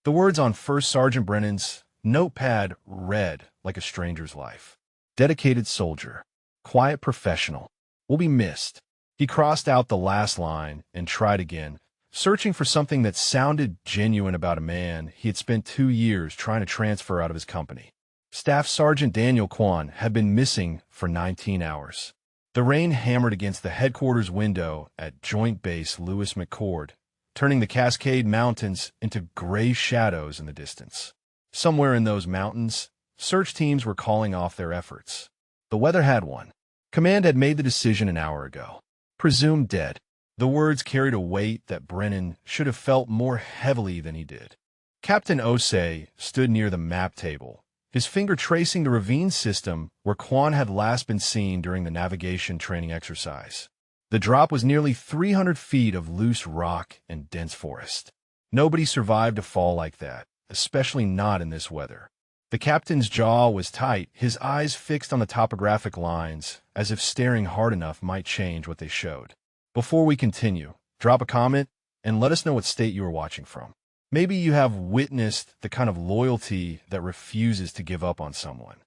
The words on First Sergeant Brennan's notepad read like a stranger's life. Dedicated soldier. Quiet professional. Will be missed. He crossed out the last line and tried again, searching for something that sounded genuine about a man he had spent 2 years trying to transfer out of his company. Staff Sergeant Daniel Kwan had been missing for 19 hours. The rain hammered against the headquarters window at Joint Base Lewis McChord, turning the Cascade Mountains into gray shadows in the distance. Somewhere in those mountains, search teams were calling off their efforts. The weather had won. Command had made the decision an hour ago. Presumed dead. The words carried a weight that Brennan should have felt more heavily than he did. Captain Osei stood near the map table, his finger tracing the ravine system where Kwan had last been seen during the navigation training exercise. The drop was nearly 300 feet of loose rock and dense forest. Nobody survived a fall like that, especially not in this weather. The captain's jaw was tight, his eyes fixed on the topographic lines, as if staring hard enough might change what they showed. Before we continue, drop a comment and let us know what state you are watching from. Maybe you have witnessed the kind of loyalty that refuses to give up on someone.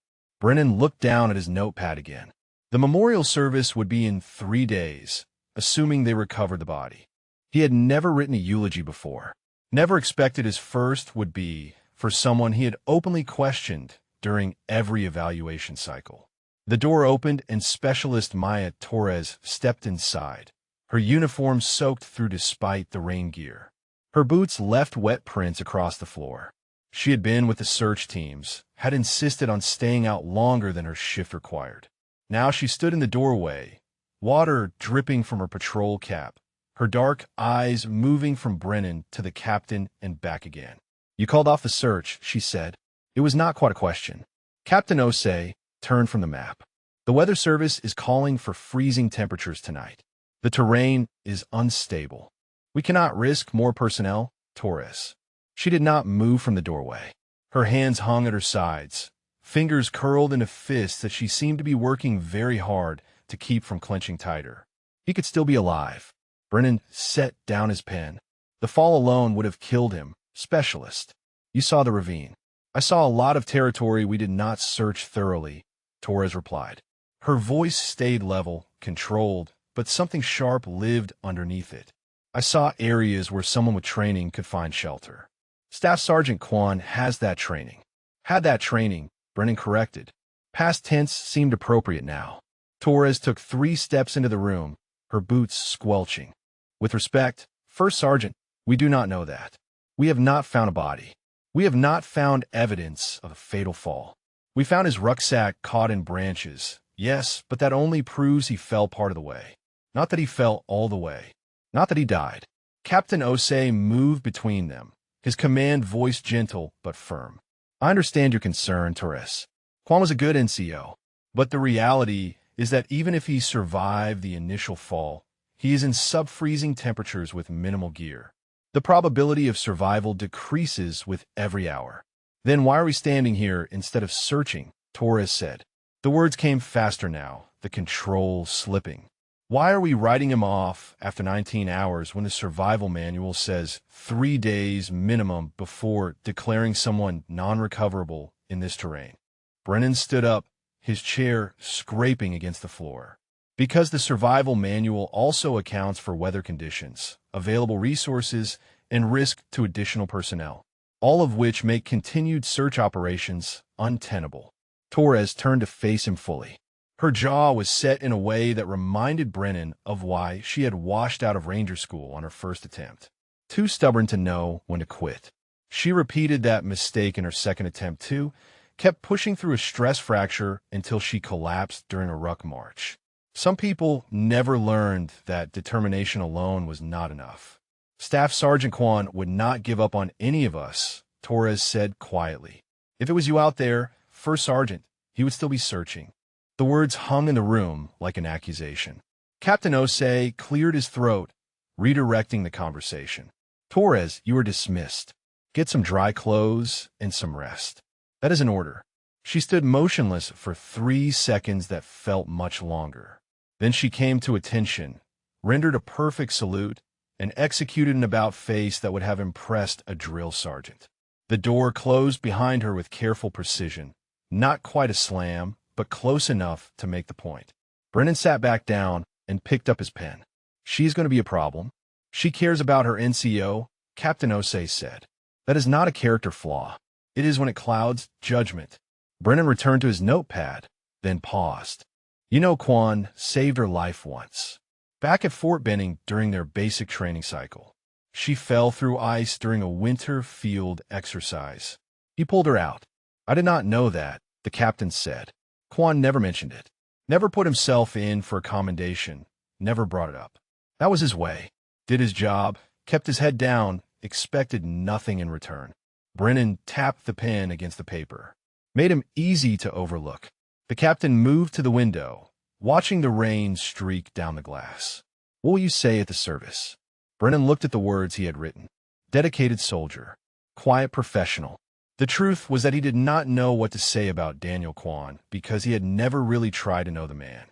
Brennan looked down at his notepad again. The memorial service would be in 3 days, assuming they recovered the body. He had never written a eulogy before. Never expected his first would be for someone he had openly questioned during every evaluation cycle. The door opened and Specialist Maya Torres stepped inside, her uniform soaked through despite the rain gear. Her boots left wet prints across the floor. She had been with the search teams, had insisted on staying out longer than her shift required. Now she stood in the doorway, water dripping from her patrol cap, her dark eyes moving from Brennan to the captain and back again. "You called off the search," she said. It was not quite a question. Captain Osei turned from the map. "The weather service is calling for freezing temperatures tonight. The terrain is unstable. We cannot risk more personnel." Torres. She did not move from the doorway. Her hands hung at her sides, fingers curled into fists that she seemed to be working very hard to keep from clenching tighter. He could still be alive. Brennan set down his pen. The fall alone would have killed him. "Specialist. You saw the ravine." "I saw a lot of territory we did not search thoroughly," Torres replied. Her voice stayed level, controlled, but something sharp lived underneath it. "I saw areas where someone with training could find shelter." Staff Sergeant Kwan has that training. Had that training, Brennan corrected. Past tense seemed appropriate now. Torres took 3 steps into the room, her boots squelching. "With respect, First Sergeant, we do not know that. We have not found a body. We have not found evidence of a fatal fall. We found his rucksack caught in branches. Yes, but that only proves he fell part of the way. Not that he fell all the way. Not that he died." Captain Osei moved between them, his command voice gentle but firm. "I understand your concern, Torres. Kwan was a good NCO, but the reality is that even if he survived the initial fall, he is in sub-freezing temperatures with minimal gear. The probability of survival decreases with every hour." "Then why are we standing here instead of searching?" Torres said. The words came faster now, the control slipping. "Why are we writing him off after 19 hours when the survival manual says 3 days minimum before declaring someone non-recoverable in this terrain?" Brennan stood up, his chair scraping against the floor. "Because the survival manual also accounts for weather conditions, available resources, and risk to additional personnel, all of which make continued search operations untenable." Torres turned to face him fully. Her jaw was set in a way that reminded Brennan of why she had washed out of Ranger School on her first attempt. Too stubborn to know when to quit. She repeated that mistake in her second attempt too, kept pushing through a stress fracture until she collapsed during a ruck march. Some people never learned that determination alone was not enough. "Staff Sergeant Kwan would not give up on any of us," Torres said quietly. "If it was you out there, First Sergeant, he would still be searching." The words hung in the room like an accusation. Captain Osei cleared his throat, redirecting the conversation. "Torres, you are dismissed. Get some dry clothes and some rest." "That is an order." She stood motionless for 3 seconds that felt much longer. Then she came to attention, rendered a perfect salute, and executed an about-face that would have impressed a drill sergeant. The door closed behind her with careful precision. Not quite a slam, but close enough to make the point. Brennan sat back down and picked up his pen. She's going to be a problem. She cares about her NCO, Captain Osei said. That is not a character flaw. It is when it clouds judgment. Brennan returned to his notepad, then paused. You know, Quan saved her life once. Back at Fort Benning during their basic training cycle. She fell through ice during a winter field exercise. He pulled her out. I did not know that, the captain said. Quan never mentioned it. Never put himself in for a commendation. Never brought it up. That was his way. Did his job, kept his head down, expected nothing in return. Brennan tapped the pen against the paper. Made him easy to overlook. The captain moved to the window, watching the rain streak down the glass. What will you say at the service? Brennan looked at the words he had written. Dedicated soldier. Quiet professional. The truth was that he did not know what to say about Daniel Quan because he had never really tried to know the man.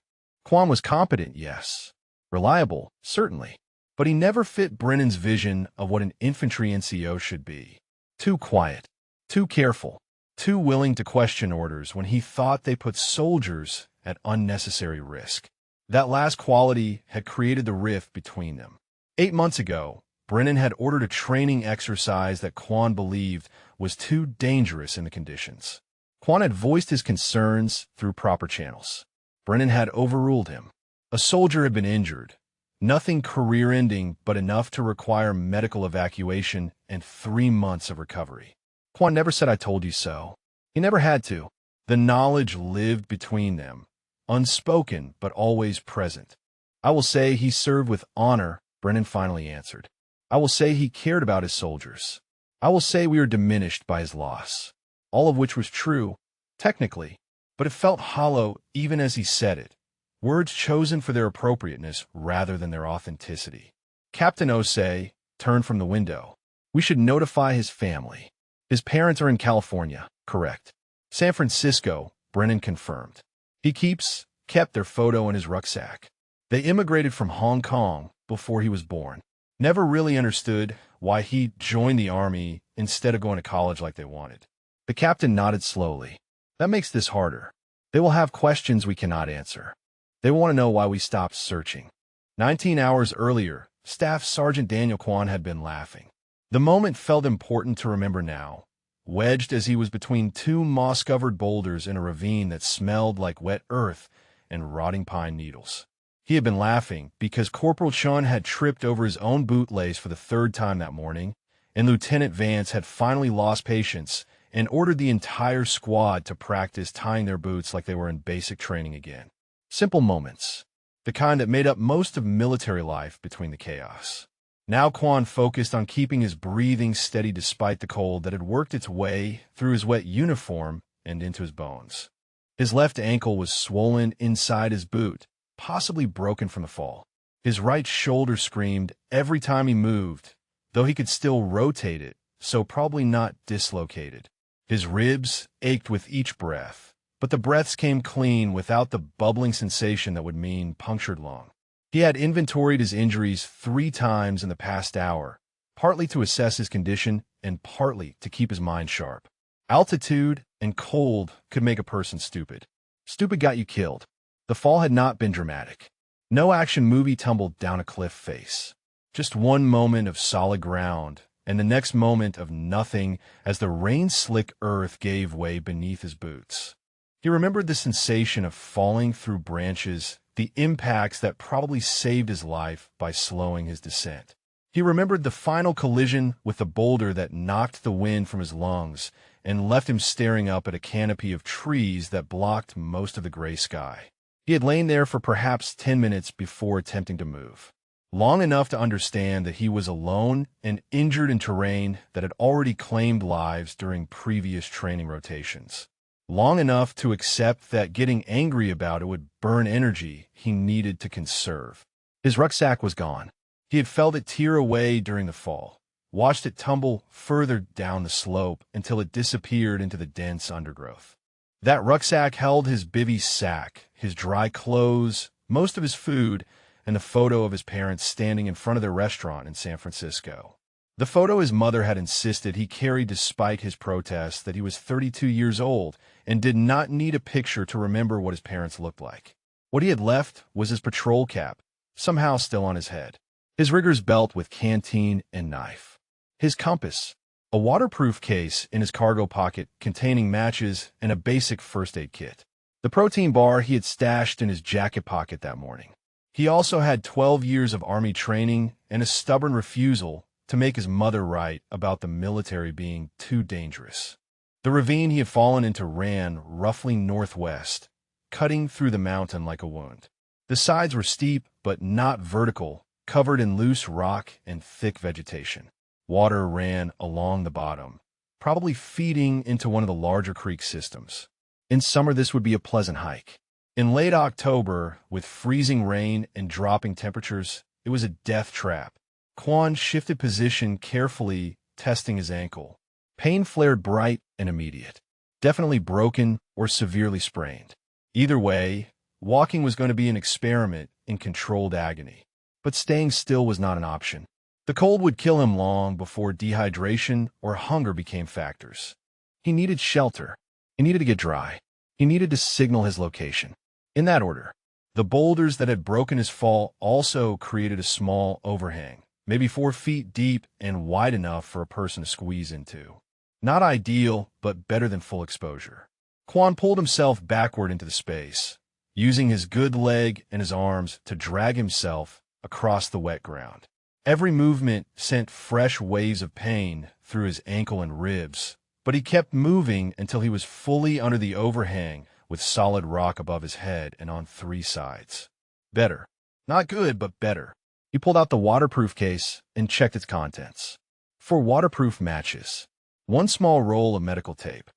Quan was competent, yes. Reliable, certainly. But he never fit Brennan's vision of what an infantry NCO should be. Too quiet. Too careful. Too willing to question orders when he thought they put soldiers at unnecessary risk. That last quality had created the rift between them. 8 months ago, Brennan had ordered a training exercise that Quan believed was too dangerous in the conditions. Quan had voiced his concerns through proper channels. Brennan had overruled him. A soldier had been injured. Nothing career-ending, but enough to require medical evacuation and 3 months of recovery. Quan never said I told you so. He never had to. The knowledge lived between them, unspoken but always present. I will say he served with honor, Brennan finally answered. I will say he cared about his soldiers. I will say we were diminished by his loss. All of which was true, technically, but it felt hollow even as he said it. Words chosen for their appropriateness rather than their authenticity. Captain Osei turned from the window. We should notify his family. His parents are in California, correct. San Francisco, Brennan confirmed. He kept their photo in his rucksack. They immigrated from Hong Kong before he was born. Never really understood why he joined the army instead of going to college like they wanted. The captain nodded slowly. That makes this harder. They will have questions we cannot answer. They want to know why we stopped searching. 19 hours earlier, Staff Sergeant Daniel Quan had been laughing. The moment felt important to remember now, wedged as he was between 2 moss-covered boulders in a ravine that smelled like wet earth and rotting pine needles. He had been laughing because Corporal Chun had tripped over his own bootlace for the 3rd time that morning, and Lieutenant Vance had finally lost patience and ordered the entire squad to practice tying their boots like they were in basic training again. Simple moments, the kind that made up most of military life between the chaos. Now Quan focused on keeping his breathing steady despite the cold that had worked its way through his wet uniform and into his bones. His left ankle was swollen inside his boot, possibly broken from the fall. His right shoulder screamed every time he moved, though he could still rotate it, so probably not dislocated. His ribs ached with each breath, but the breaths came clean without the bubbling sensation that would mean punctured lung. He had inventoried his injuries 3 times in the past hour, partly to assess his condition and partly to keep his mind sharp. Altitude and cold could make a person stupid. Stupid got you killed. The fall had not been dramatic. No action movie tumbled down a cliff face. Just one moment of solid ground, and the next moment of nothing as the rain-slick earth gave way beneath his boots. He remembered the sensation of falling through branches, the impacts that probably saved his life by slowing his descent. He remembered the final collision with the boulder that knocked the wind from his lungs and left him staring up at a canopy of trees that blocked most of the gray sky. He had lain there for perhaps 10 minutes before attempting to move. Long enough to understand that he was alone and injured in terrain that had already claimed lives during previous training rotations. Long enough to accept that getting angry about it would burn energy he needed to conserve. His rucksack was gone. He had felt it tear away during the fall, watched it tumble further down the slope until it disappeared into the dense undergrowth. That rucksack held his bivy sack, his dry clothes, most of his food, and the photo of his parents standing in front of their restaurant in San Francisco. The photo his mother had insisted he carried despite his protests that he was 32 years old and did not need a picture to remember what his parents looked like. What he had left was his patrol cap, somehow still on his head, his rigger's belt with canteen and knife, his compass, a waterproof case in his cargo pocket containing matches and a basic first aid kit, the protein bar he had stashed in his jacket pocket that morning. He also had 12 years of Army training and a stubborn refusal to make his mother right about the military being too dangerous. The ravine he had fallen into ran roughly northwest, cutting through the mountain like a wound. The sides were steep but not vertical, covered in loose rock and thick vegetation. Water ran along the bottom, probably feeding into one of the larger creek systems. In summer, this would be a pleasant hike. In late October, with freezing rain and dropping temperatures, it was a death trap. Quan shifted position carefully, testing his ankle. Pain flared bright and immediate. Definitely broken or severely sprained. Either way, walking was going to be an experiment in controlled agony. But staying still was not an option. The cold would kill him long before dehydration or hunger became factors. He needed shelter. He needed to get dry. He needed to signal his location. In that order, the boulders that had broken his fall also created a small overhang, maybe 4 feet deep and wide enough for a person to squeeze into. Not ideal, but better than full exposure. Quan pulled himself backward into the space, using his good leg and his arms to drag himself across the wet ground. Every movement sent fresh waves of pain through his ankle and ribs, but he kept moving until he was fully under the overhang with solid rock above his head and on 3 sides. Better. Not good, but better. He pulled out the waterproof case and checked its contents. 4 waterproof matches, 1 small roll of medical tape,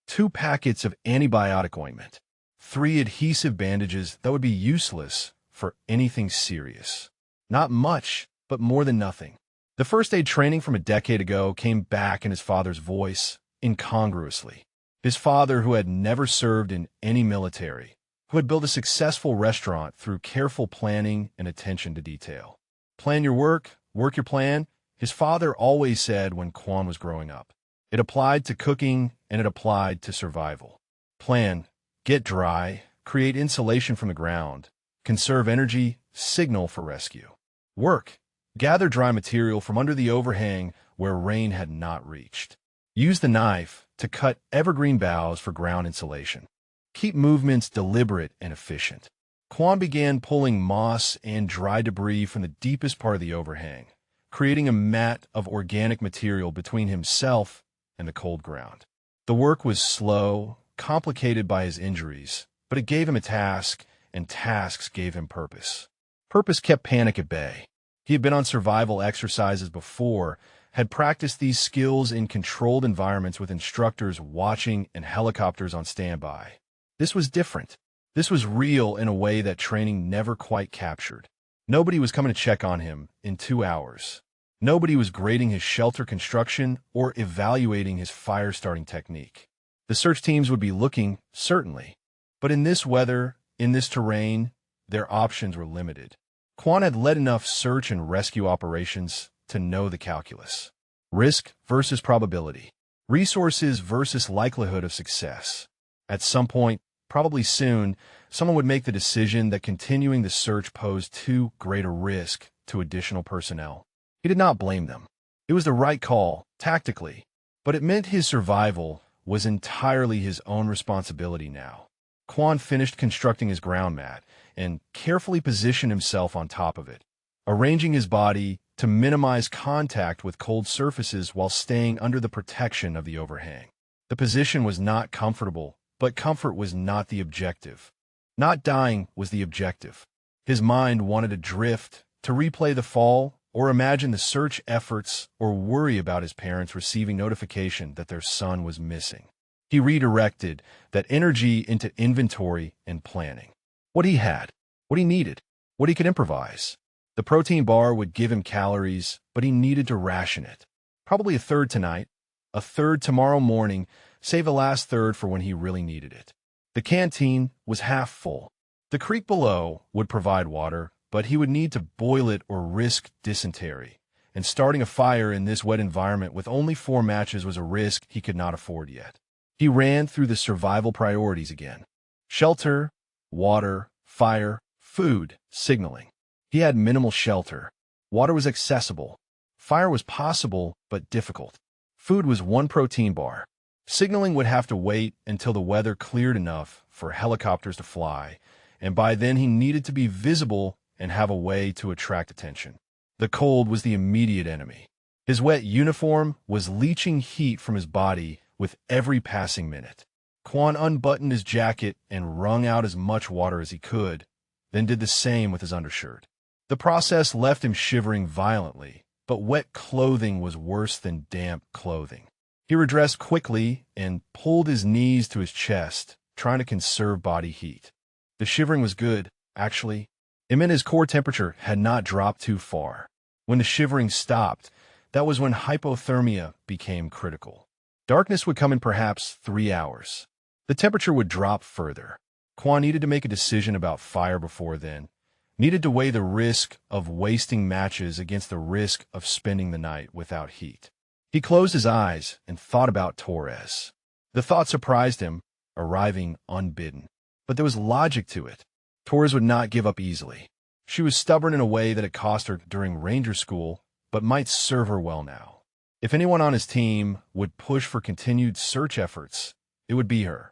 2 packets of antibiotic ointment, 3 adhesive bandages that would be useless for anything serious. Not much, but more than nothing. The first aid training from a decade ago came back in his father's voice, incongruously. His father, who had never served in any military, who had built a successful restaurant through careful planning and attention to detail. Plan your work your plan, his father always said when Quan was growing up. It applied to cooking and it applied to survival. Plan, get dry, create insulation from the ground, conserve energy, signal for rescue. Work, gather dry material from under the overhang where rain had not reached. Use the knife to cut evergreen boughs for ground insulation. Keep movements deliberate and efficient. Quan began pulling moss and dry debris from the deepest part of the overhang, creating a mat of organic material between himself and the cold ground. The work was slow, complicated by his injuries, but it gave him a task, and tasks gave him purpose. Purpose kept panic at bay. He had been on survival exercises before, had practiced these skills in controlled environments with instructors watching and helicopters on standby. This was different. This was real in a way that training never quite captured. Nobody was coming to check on him in 2 hours. Nobody was grading his shelter construction or evaluating his fire-starting technique. The search teams would be looking, certainly. But in this weather, in this terrain, their options were limited. Quan had led enough search and rescue operations to know the calculus. Risk versus probability. Resources versus likelihood of success. At some point, probably soon, someone would make the decision that continuing the search posed too great a risk to additional personnel. He did not blame them. It was the right call, tactically, but it meant his survival was entirely his own responsibility now. Quan finished constructing his ground mat and carefully positioned himself on top of it, arranging his body to minimize contact with cold surfaces while staying under the protection of the overhang. The position was not comfortable, but comfort was not the objective. Not dying was the objective. His mind wanted to drift, to replay the fall, or imagine the search efforts, or worry about his parents receiving notification that their son was missing. He redirected that energy into inventory and planning. What he had, what he needed, what he could improvise. The protein bar would give him calories, but he needed to ration it. Probably a third tonight, a third tomorrow morning, save the last third for when he really needed it. The canteen was half full. The creek below would provide water, but he would need to boil it or risk dysentery, and starting a fire in this wet environment with only 4 matches was a risk he could not afford yet. He ran through the survival priorities again. Shelter, water, fire, food, signaling. He had minimal shelter. Water was accessible. Fire was possible, but difficult. Food was 1 protein bar. Signaling would have to wait until the weather cleared enough for helicopters to fly, and by then he needed to be visible and have a way to attract attention. The cold was the immediate enemy. His wet uniform was leaching heat from his body with every passing minute. Quan unbuttoned his jacket and wrung out as much water as he could, then did the same with his undershirt. The process left him shivering violently, but wet clothing was worse than damp clothing. He redressed quickly and pulled his knees to his chest, trying to conserve body heat. The shivering was good, actually. It meant his core temperature had not dropped too far. When the shivering stopped, that was when hypothermia became critical. Darkness would come in perhaps 3 hours. The temperature would drop further. Quan needed to make a decision about fire before then, needed to weigh the risk of wasting matches against the risk of spending the night without heat. He closed his eyes and thought about Torres. The thought surprised him, arriving unbidden. But there was logic to it. Torres would not give up easily. She was stubborn in a way that had cost her during Ranger School, but might serve her well now. If anyone on his team would push for continued search efforts, it would be her.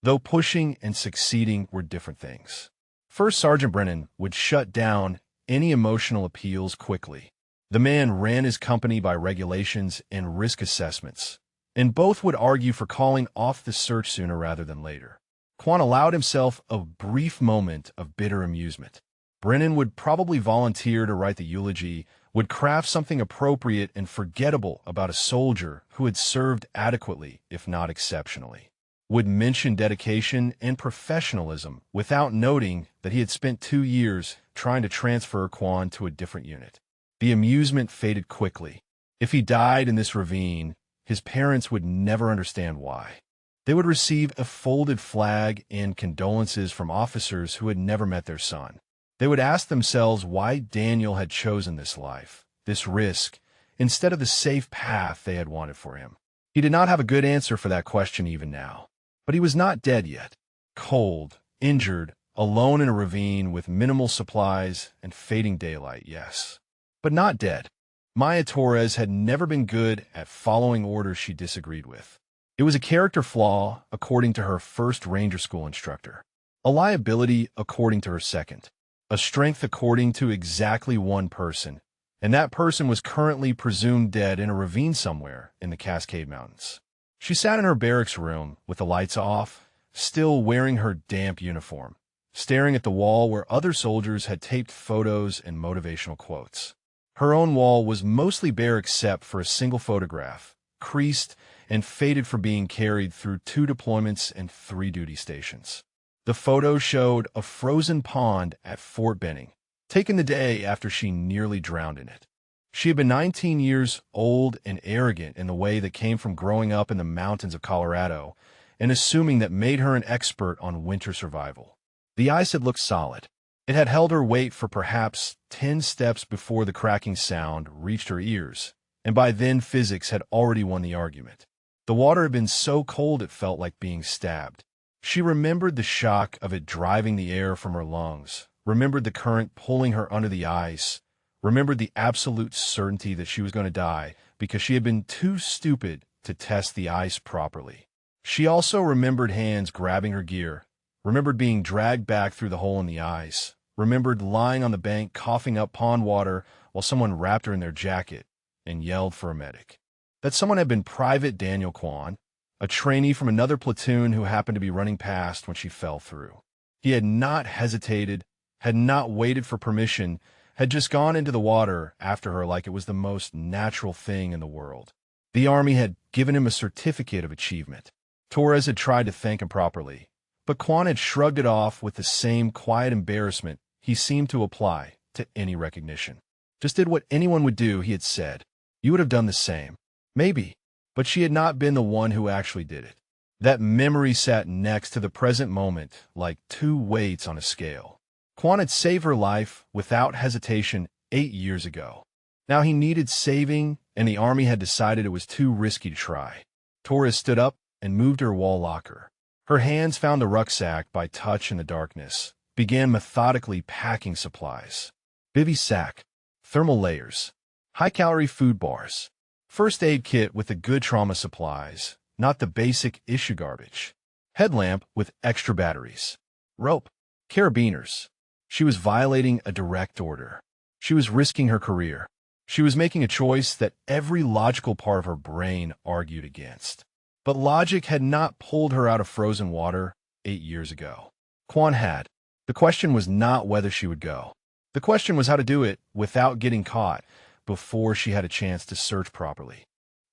Though pushing and succeeding were different things. First Sergeant Brennan would shut down any emotional appeals quickly. The man ran his company by regulations and risk assessments, and both would argue for calling off the search sooner rather than later. Quan allowed himself a brief moment of bitter amusement. Brennan would probably volunteer to write the eulogy, would craft something appropriate and forgettable about a soldier who had served adequately, if not exceptionally. Would mention dedication and professionalism without noting that he had spent 2 years trying to transfer Quan to a different unit. The amusement faded quickly. If he died in this ravine, his parents would never understand why. They would receive a folded flag and condolences from officers who had never met their son. They would ask themselves why Daniel had chosen this life, this risk, instead of the safe path they had wanted for him. He did not have a good answer for that question even now. But he was not dead yet. Cold, injured, alone in a ravine with minimal supplies and fading daylight, yes. But not dead. Maya Torres had never been good at following orders she disagreed with. It was a character flaw, according to her first Ranger School instructor. A liability, according to her second. A strength according to exactly one person, and that person was currently presumed dead in a ravine somewhere in the Cascade Mountains. She sat in her barracks room with the lights off, still wearing her damp uniform, staring at the wall where other soldiers had taped photos and motivational quotes. Her own wall was mostly bare except for a single photograph, creased and faded from being carried through 2 deployments and 3 duty stations. The photo showed a frozen pond at Fort Benning, taken the day after she nearly drowned in it. She had been 19 years old and arrogant in the way that came from growing up in the mountains of Colorado and assuming that made her an expert on winter survival. The ice had looked solid. It had held her weight for perhaps 10 steps before the cracking sound reached her ears, and by then physics had already won the argument. The water had been so cold it felt like being stabbed. She remembered the shock of it driving the air from her lungs, remembered the current pulling her under the ice, remembered the absolute certainty that she was going to die because she had been too stupid to test the ice properly. She also remembered hands grabbing her gear, remembered being dragged back through the hole in the ice, remembered lying on the bank coughing up pond water while someone wrapped her in their jacket and yelled for a medic. That someone had been Private Daniel Quan, a trainee from another platoon who happened to be running past when she fell through. He had not hesitated, had not waited for permission, had just gone into the water after her like it was the most natural thing in the world. The Army had given him a certificate of achievement. Torres had tried to thank him properly, but Quan had shrugged it off with the same quiet embarrassment he seemed to apply to any recognition. Just did what anyone would do, he had said. You would have done the same. Maybe, but she had not been the one who actually did it. That memory sat next to the present moment like 2 weights on a scale. Quan had saved her life without hesitation 8 years ago. Now he needed saving, and the army had decided it was too risky to try. Torres stood up and moved her wall locker. Her hands found the rucksack by touch in the darkness, began methodically packing supplies. Bivy sack, thermal layers, high-calorie food bars, first aid kit with the good trauma supplies, not the basic issue garbage, headlamp with extra batteries, rope, carabiners. She was violating a direct order. She was risking her career. She was making a choice that every logical part of her brain argued against. But logic had not pulled her out of frozen water 8 years ago. Quan had. The question was not whether she would go. The question was how to do it without getting caught before she had a chance to search properly.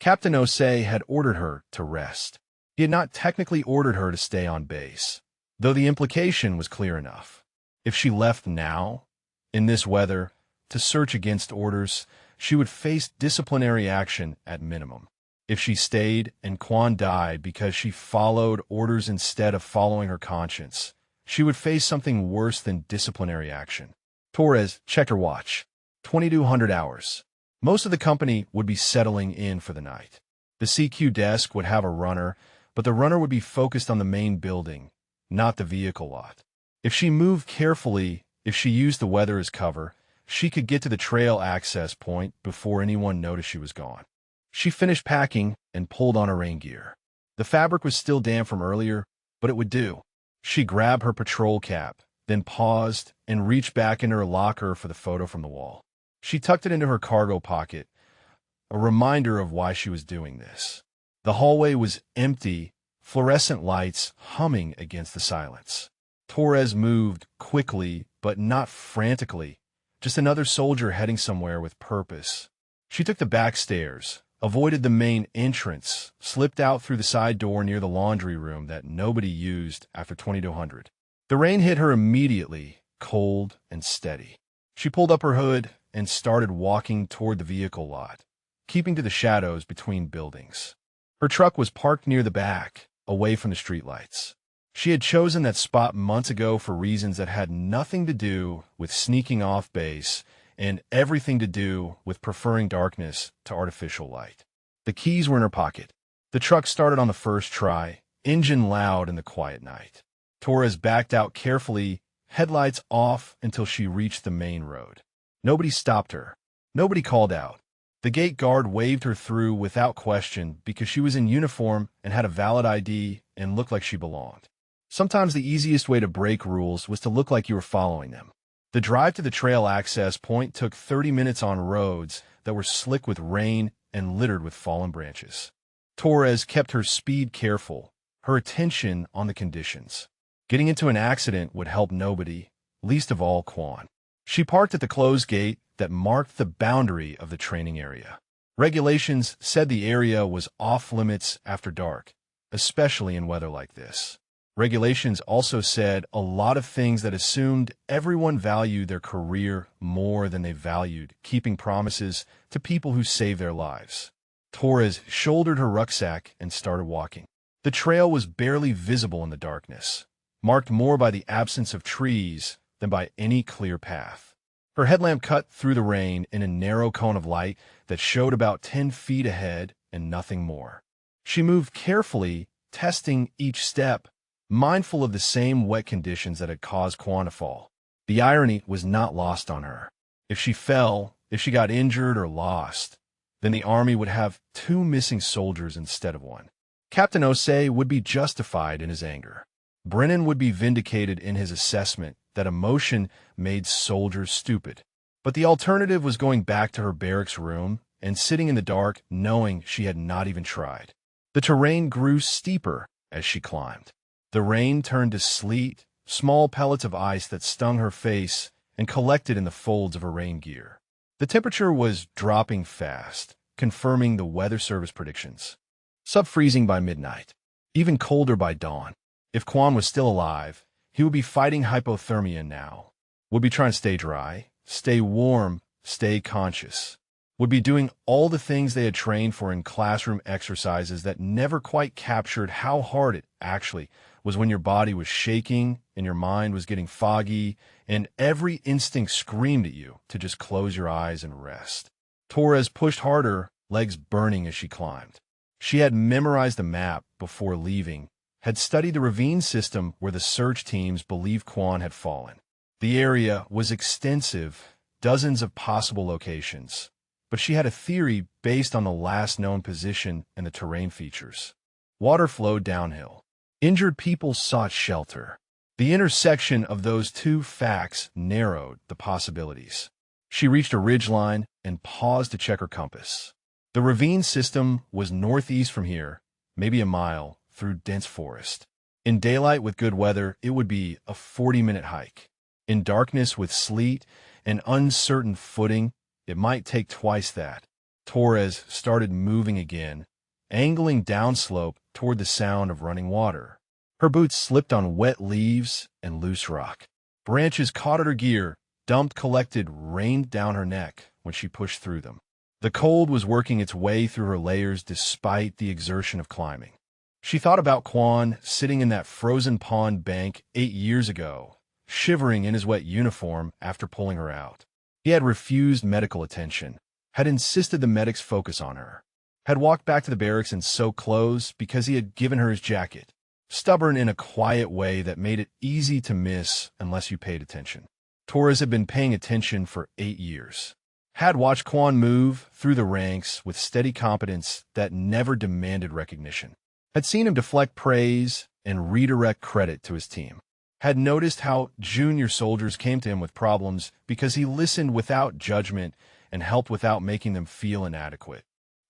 Captain Osei had ordered her to rest. He had not technically ordered her to stay on base, though the implication was clear enough. If she left now, in this weather, to search against orders, she would face disciplinary action at minimum. If she stayed and Quan died because she followed orders instead of following her conscience, she would face something worse than disciplinary action. Torres checked her watch. 2200 hours. Most of the company would be settling in for the night. The CQ desk would have a runner, but the runner would be focused on the main building, not the vehicle lot. If she moved carefully, if she used the weather as cover, she could get to the trail access point before anyone noticed she was gone. She finished packing and pulled on her rain gear. The fabric was still damp from earlier, but it would do. She grabbed her patrol cap, then paused and reached back into her locker for the photo from the wall. She tucked it into her cargo pocket, a reminder of why she was doing this. The hallway was empty, fluorescent lights humming against the silence. Torres moved quickly, but not frantically, just another soldier heading somewhere with purpose. She took the back stairs, avoided the main entrance, slipped out through the side door near the laundry room that nobody used after 2200. The rain hit her immediately, cold and steady. She pulled up her hood and started walking toward the vehicle lot, keeping to the shadows between buildings. Her truck was parked near the back, away from the streetlights. She had chosen that spot months ago for reasons that had nothing to do with sneaking off base and everything to do with preferring darkness to artificial light. The keys were in her pocket. The truck started on the first try, engine loud in the quiet night. Torres backed out carefully, headlights off until she reached the main road. Nobody stopped her. Nobody called out. The gate guard waved her through without question because she was in uniform and had a valid ID and looked like she belonged. Sometimes the easiest way to break rules was to look like you were following them. The drive to the trail access point took 30 minutes on roads that were slick with rain and littered with fallen branches. Torres kept her speed careful, her attention on the conditions. Getting into an accident would help nobody, least of all Quan. She parked at the closed gate that marked the boundary of the training area. Regulations said the area was off-limits after dark, especially in weather like this. Regulations also said a lot of things that assumed everyone valued their career more than they valued keeping promises to people who saved their lives. Torres shouldered her rucksack and started walking. The trail was barely visible in the darkness, marked more by the absence of trees than by any clear path. Her headlamp cut through the rain in a narrow cone of light that showed about 10 feet ahead and nothing more. She moved carefully, testing each step, mindful of the same wet conditions that had caused Quan to fall. The irony was not lost on her. If she fell, if she got injured or lost, then the army would have 2 missing soldiers instead of 1. Captain Osei would be justified in his anger. Brennan would be vindicated in his assessment that emotion made soldiers stupid. But the alternative was going back to her barracks room and sitting in the dark knowing she had not even tried. The terrain grew steeper as she climbed. The rain turned to sleet, small pellets of ice that stung her face and collected in the folds of her rain gear. The temperature was dropping fast, confirming the weather service predictions. Sub-freezing by midnight, even colder by dawn. If Quan was still alive, he would be fighting hypothermia now, would be trying to stay dry, stay warm, stay conscious, would be doing all the things they had trained for in classroom exercises that never quite captured how hard it actually was when your body was shaking and your mind was getting foggy and every instinct screamed at you to just close your eyes and rest. Torres pushed harder, legs burning as she climbed. She had memorized the map before leaving, had studied the ravine system where the search teams believed Quan had fallen. The area was extensive, dozens of possible locations, but she had a theory based on the last known position and the terrain features. Water flowed downhill. Injured people sought shelter. The intersection of those two facts narrowed the possibilities. She reached a ridgeline and paused to check her compass. The ravine system was northeast from here, maybe a mile, through dense forest. In daylight with good weather, it would be a 40-minute hike. In darkness with sleet and uncertain footing, it might take twice that. Torres started moving again, angling downslope toward the sound of running water. Her boots slipped on wet leaves and loose rock. Branches caught at her gear, dumped, collected, rained down her neck when she pushed through them. The cold was working its way through her layers despite the exertion of climbing. She thought about Quan sitting in that frozen pond bank 8 years ago, shivering in his wet uniform after pulling her out. He had refused medical attention, had insisted the medics focus on her, had walked back to the barracks in soaked clothes because he had given her his jacket, stubborn in a quiet way that made it easy to miss unless you paid attention. Torres had been paying attention for 8 years. Had watched Quan move through the ranks with steady competence that never demanded recognition. Had seen him deflect praise and redirect credit to his team. Had noticed how junior soldiers came to him with problems because he listened without judgment and helped without making them feel inadequate.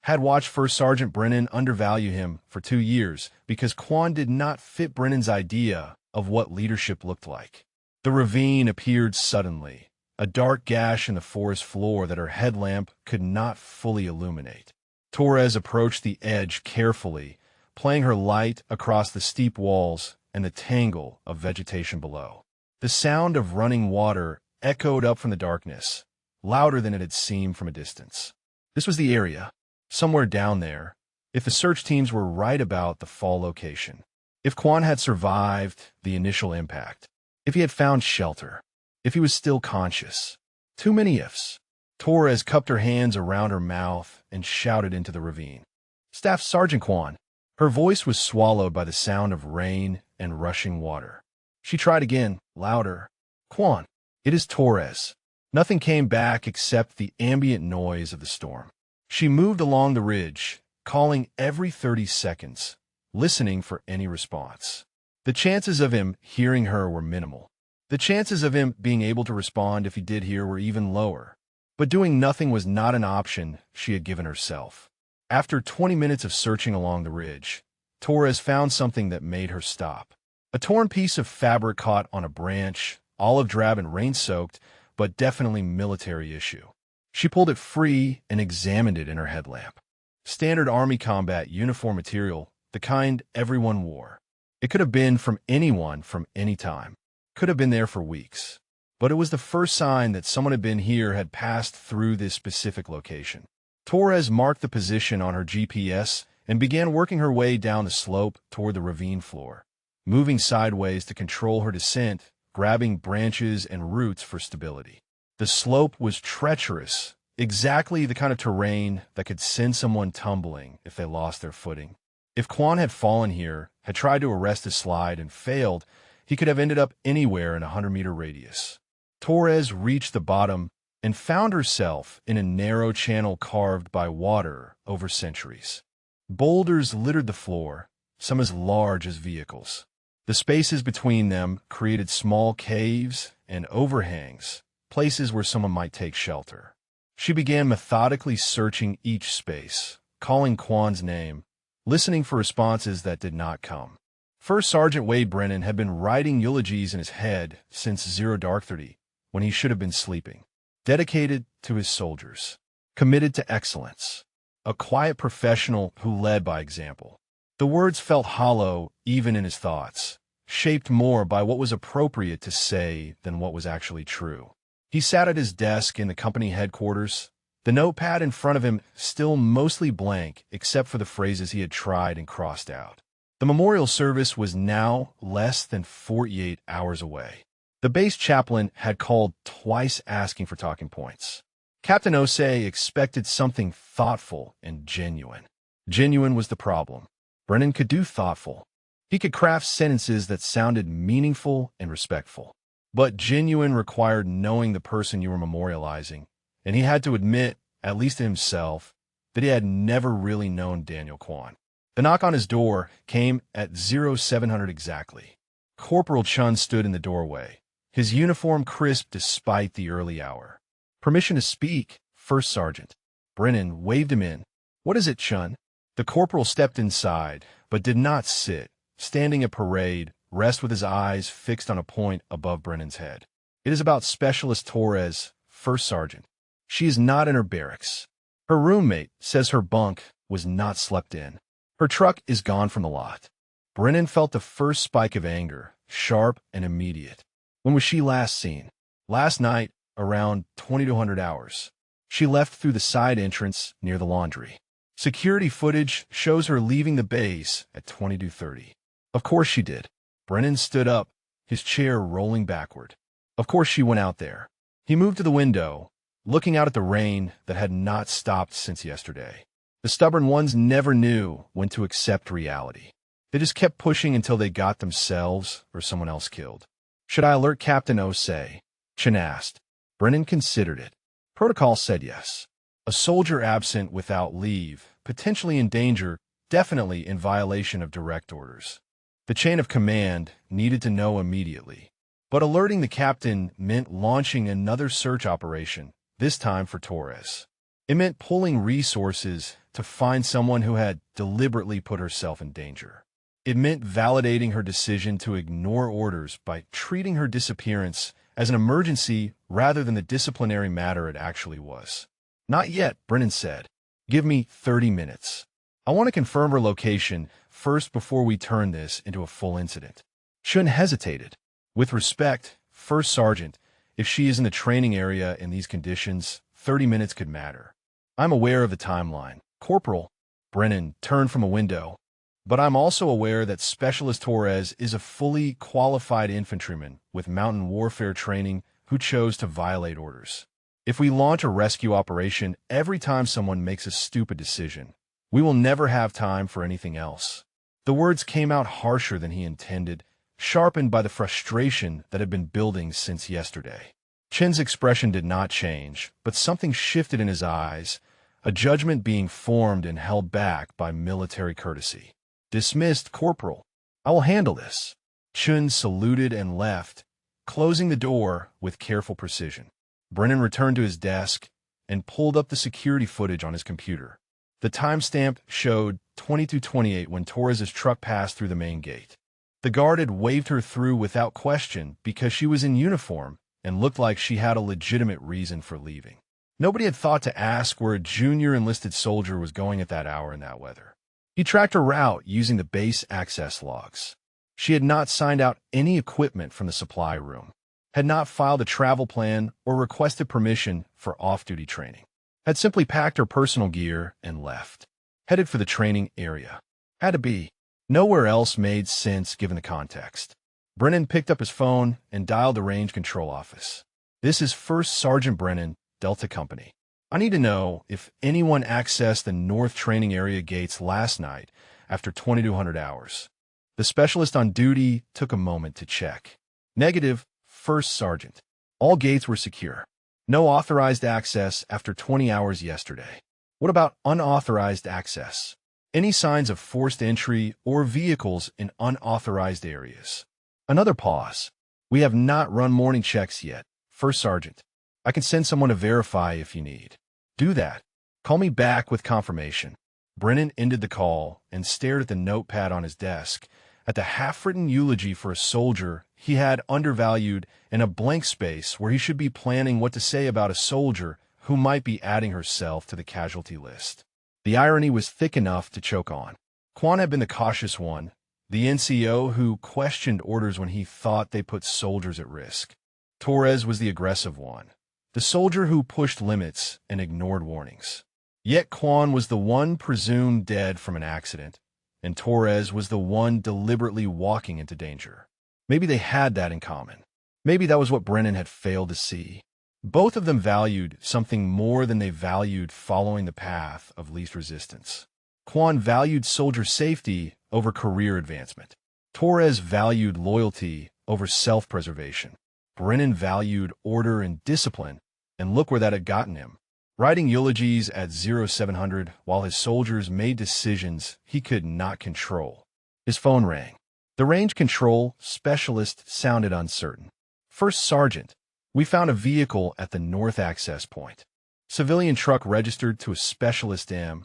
Had watched First Sergeant Brennan undervalue him for 2 years because Quan did not fit Brennan's idea of what leadership looked like. The ravine appeared suddenly, a dark gash in the forest floor that her headlamp could not fully illuminate. Torres approached the edge carefully, playing her light across the steep walls and the tangle of vegetation below. The sound of running water echoed up from the darkness, louder than it had seemed from a distance. This was the area, somewhere down there, if the search teams were right about the fall location. If Quan had survived the initial impact. If he had found shelter. If he was still conscious. Too many ifs. Torres cupped her hands around her mouth and shouted into the ravine. "Staff Sergeant Quan." Her voice was swallowed by the sound of rain and rushing water. She tried again, louder. "Quan, it is Torres." Nothing came back except the ambient noise of the storm. She moved along the ridge, calling every 30 seconds, listening for any response. The chances of him hearing her were minimal. The chances of him being able to respond if he did hear were even lower. But doing nothing was not an option she had given herself. After 20 minutes of searching along the ridge, Torres found something that made her stop. A torn piece of fabric caught on a branch, olive drab and rain-soaked, but definitely military issue. She pulled it free and examined it in her headlamp. Standard Army combat uniform material, the kind everyone wore. It could have been from anyone from any time. Could have been there for weeks. But it was the first sign that someone had been here, had passed through this specific location. Torres marked the position on her GPS and began working her way down the slope toward the ravine floor, moving sideways to control her descent, grabbing branches and roots for stability. The slope was treacherous, exactly the kind of terrain that could send someone tumbling if they lost their footing. If Quan had fallen here, had tried to arrest his slide and failed, he could have ended up anywhere in a 100-meter radius. Torres reached the bottom and found herself in a narrow channel carved by water over centuries. Boulders littered the floor, some as large as vehicles. The spaces between them created small caves and overhangs, places where someone might take shelter. She began methodically searching each space, calling Quan's name, listening for responses that did not come. First Sergeant Wade Brennan had been writing eulogies in his head since 0:30, when he should have been sleeping. Dedicated to his soldiers. Committed to excellence. A quiet professional who led by example. The words felt hollow even in his thoughts, shaped more by what was appropriate to say than what was actually true. He sat at his desk in the company headquarters, the notepad in front of him still mostly blank except for the phrases he had tried and crossed out. The memorial service was now less than 48 hours away. The base chaplain had called twice asking for talking points. Captain Osei expected something thoughtful and genuine. Genuine was the problem. Brennan could do thoughtful. He could craft sentences that sounded meaningful and respectful. But genuine required knowing the person you were memorializing, and he had to admit, at least to himself, that he had never really known Daniel Kwan. The knock on his door came at 0700 exactly. Corporal Chun stood in the doorway, his uniform crisp despite the early hour. "Permission to speak, First Sergeant." Brennan waved him in. "What is it, Chun?" The corporal stepped inside, but did not sit, standing at parade, rest with his eyes fixed on a point above Brennan's head. "It is about Specialist Torres, First Sergeant. She is not in her barracks. Her roommate says her bunk was not slept in. Her truck is gone from the lot." Brennan felt the first spike of anger, sharp and immediate. When was she last seen? "Last night, around 2200 hours. She left through the side entrance near the laundry. Security footage shows her leaving the base at 22:30. "Of course she did." Brennan stood up, his chair rolling backward. "Of course she went out there." He moved to the window, looking out at the rain that had not stopped since yesterday. The stubborn ones never knew when to accept reality. They just kept pushing until they got themselves or someone else killed. "Should I alert Captain Osei?" Chin asked. Brennan considered it. Protocol said yes. A soldier absent without leave, potentially in danger, definitely in violation of direct orders. The chain of command needed to know immediately. But alerting the captain meant launching another search operation, this time for Torres. It meant pulling resources to find someone who had deliberately put herself in danger. It meant validating her decision to ignore orders by treating her disappearance as an emergency rather than the disciplinary matter it actually was. "Not yet," Brennan said. "Give me 30 minutes. I want to confirm her location first before we turn this into a full incident." Chun hesitated. "With respect, First Sergeant, if she is in the training area in these conditions, 30 minutes could matter. I'm aware of the timeline." "Corporal," Brennan turned from a window, "but I'm also aware that Specialist Torres is a fully qualified infantryman with mountain warfare training who chose to violate orders. If we launch a rescue operation every time someone makes a stupid decision, we will never have time for anything else." The words came out harsher than he intended, sharpened by the frustration that had been building since yesterday. Chin's expression did not change, but something shifted in his eyes, a judgment being formed and held back by military courtesy. "Dismissed, Corporal. I will handle this." Chun saluted and left, closing the door with careful precision. Brennan returned to his desk and pulled up the security footage on his computer. The timestamp showed 22:28 when Torres's truck passed through the main gate. The guard had waved her through without question because she was in uniform and looked like she had a legitimate reason for leaving. Nobody had thought to ask where a junior enlisted soldier was going at that hour in that weather. He tracked her route using the base access logs. She had not signed out any equipment from the supply room, had not filed a travel plan or requested permission for off-duty training, had simply packed her personal gear and left, headed for the training area. Had to be. Nowhere else made sense given the context. Brennan picked up his phone and dialed the range control office. "This is First Sergeant Brennan, Delta Company. I need to know if anyone accessed the North Training Area gates last night after 2200 hours." The specialist on duty took a moment to check. "Negative, First Sergeant. All gates were secure. No authorized access after 20 hours yesterday." "What about unauthorized access? Any signs of forced entry or vehicles in unauthorized areas?" Another pause. "We have not run morning checks yet, First Sergeant. I can send someone to verify if you need." "Do that. Call me back with confirmation." Brennan ended the call and stared at the notepad on his desk, at the half-written eulogy for a soldier he had undervalued and a blank space where he should be planning what to say about a soldier who might be adding herself to the casualty list. The irony was thick enough to choke on. Kwan had been the cautious one, the NCO who questioned orders when he thought they put soldiers at risk. Torres was the aggressive one, the soldier who pushed limits and ignored warnings. Yet Kwan was the one presumed dead from an accident, and Torres was the one deliberately walking into danger. Maybe they had that in common. Maybe that was what Brennan had failed to see. Both of them valued something more than they valued following the path of least resistance. Quan valued soldier safety over career advancement. Torres valued loyalty over self-preservation. Brennan valued order and discipline, and look where that had gotten him. Writing eulogies at 0700 while his soldiers made decisions he could not control. His phone rang. The range control specialist sounded uncertain. First Sergeant, we found a vehicle at the north access point. Civilian truck registered to a Specialist M.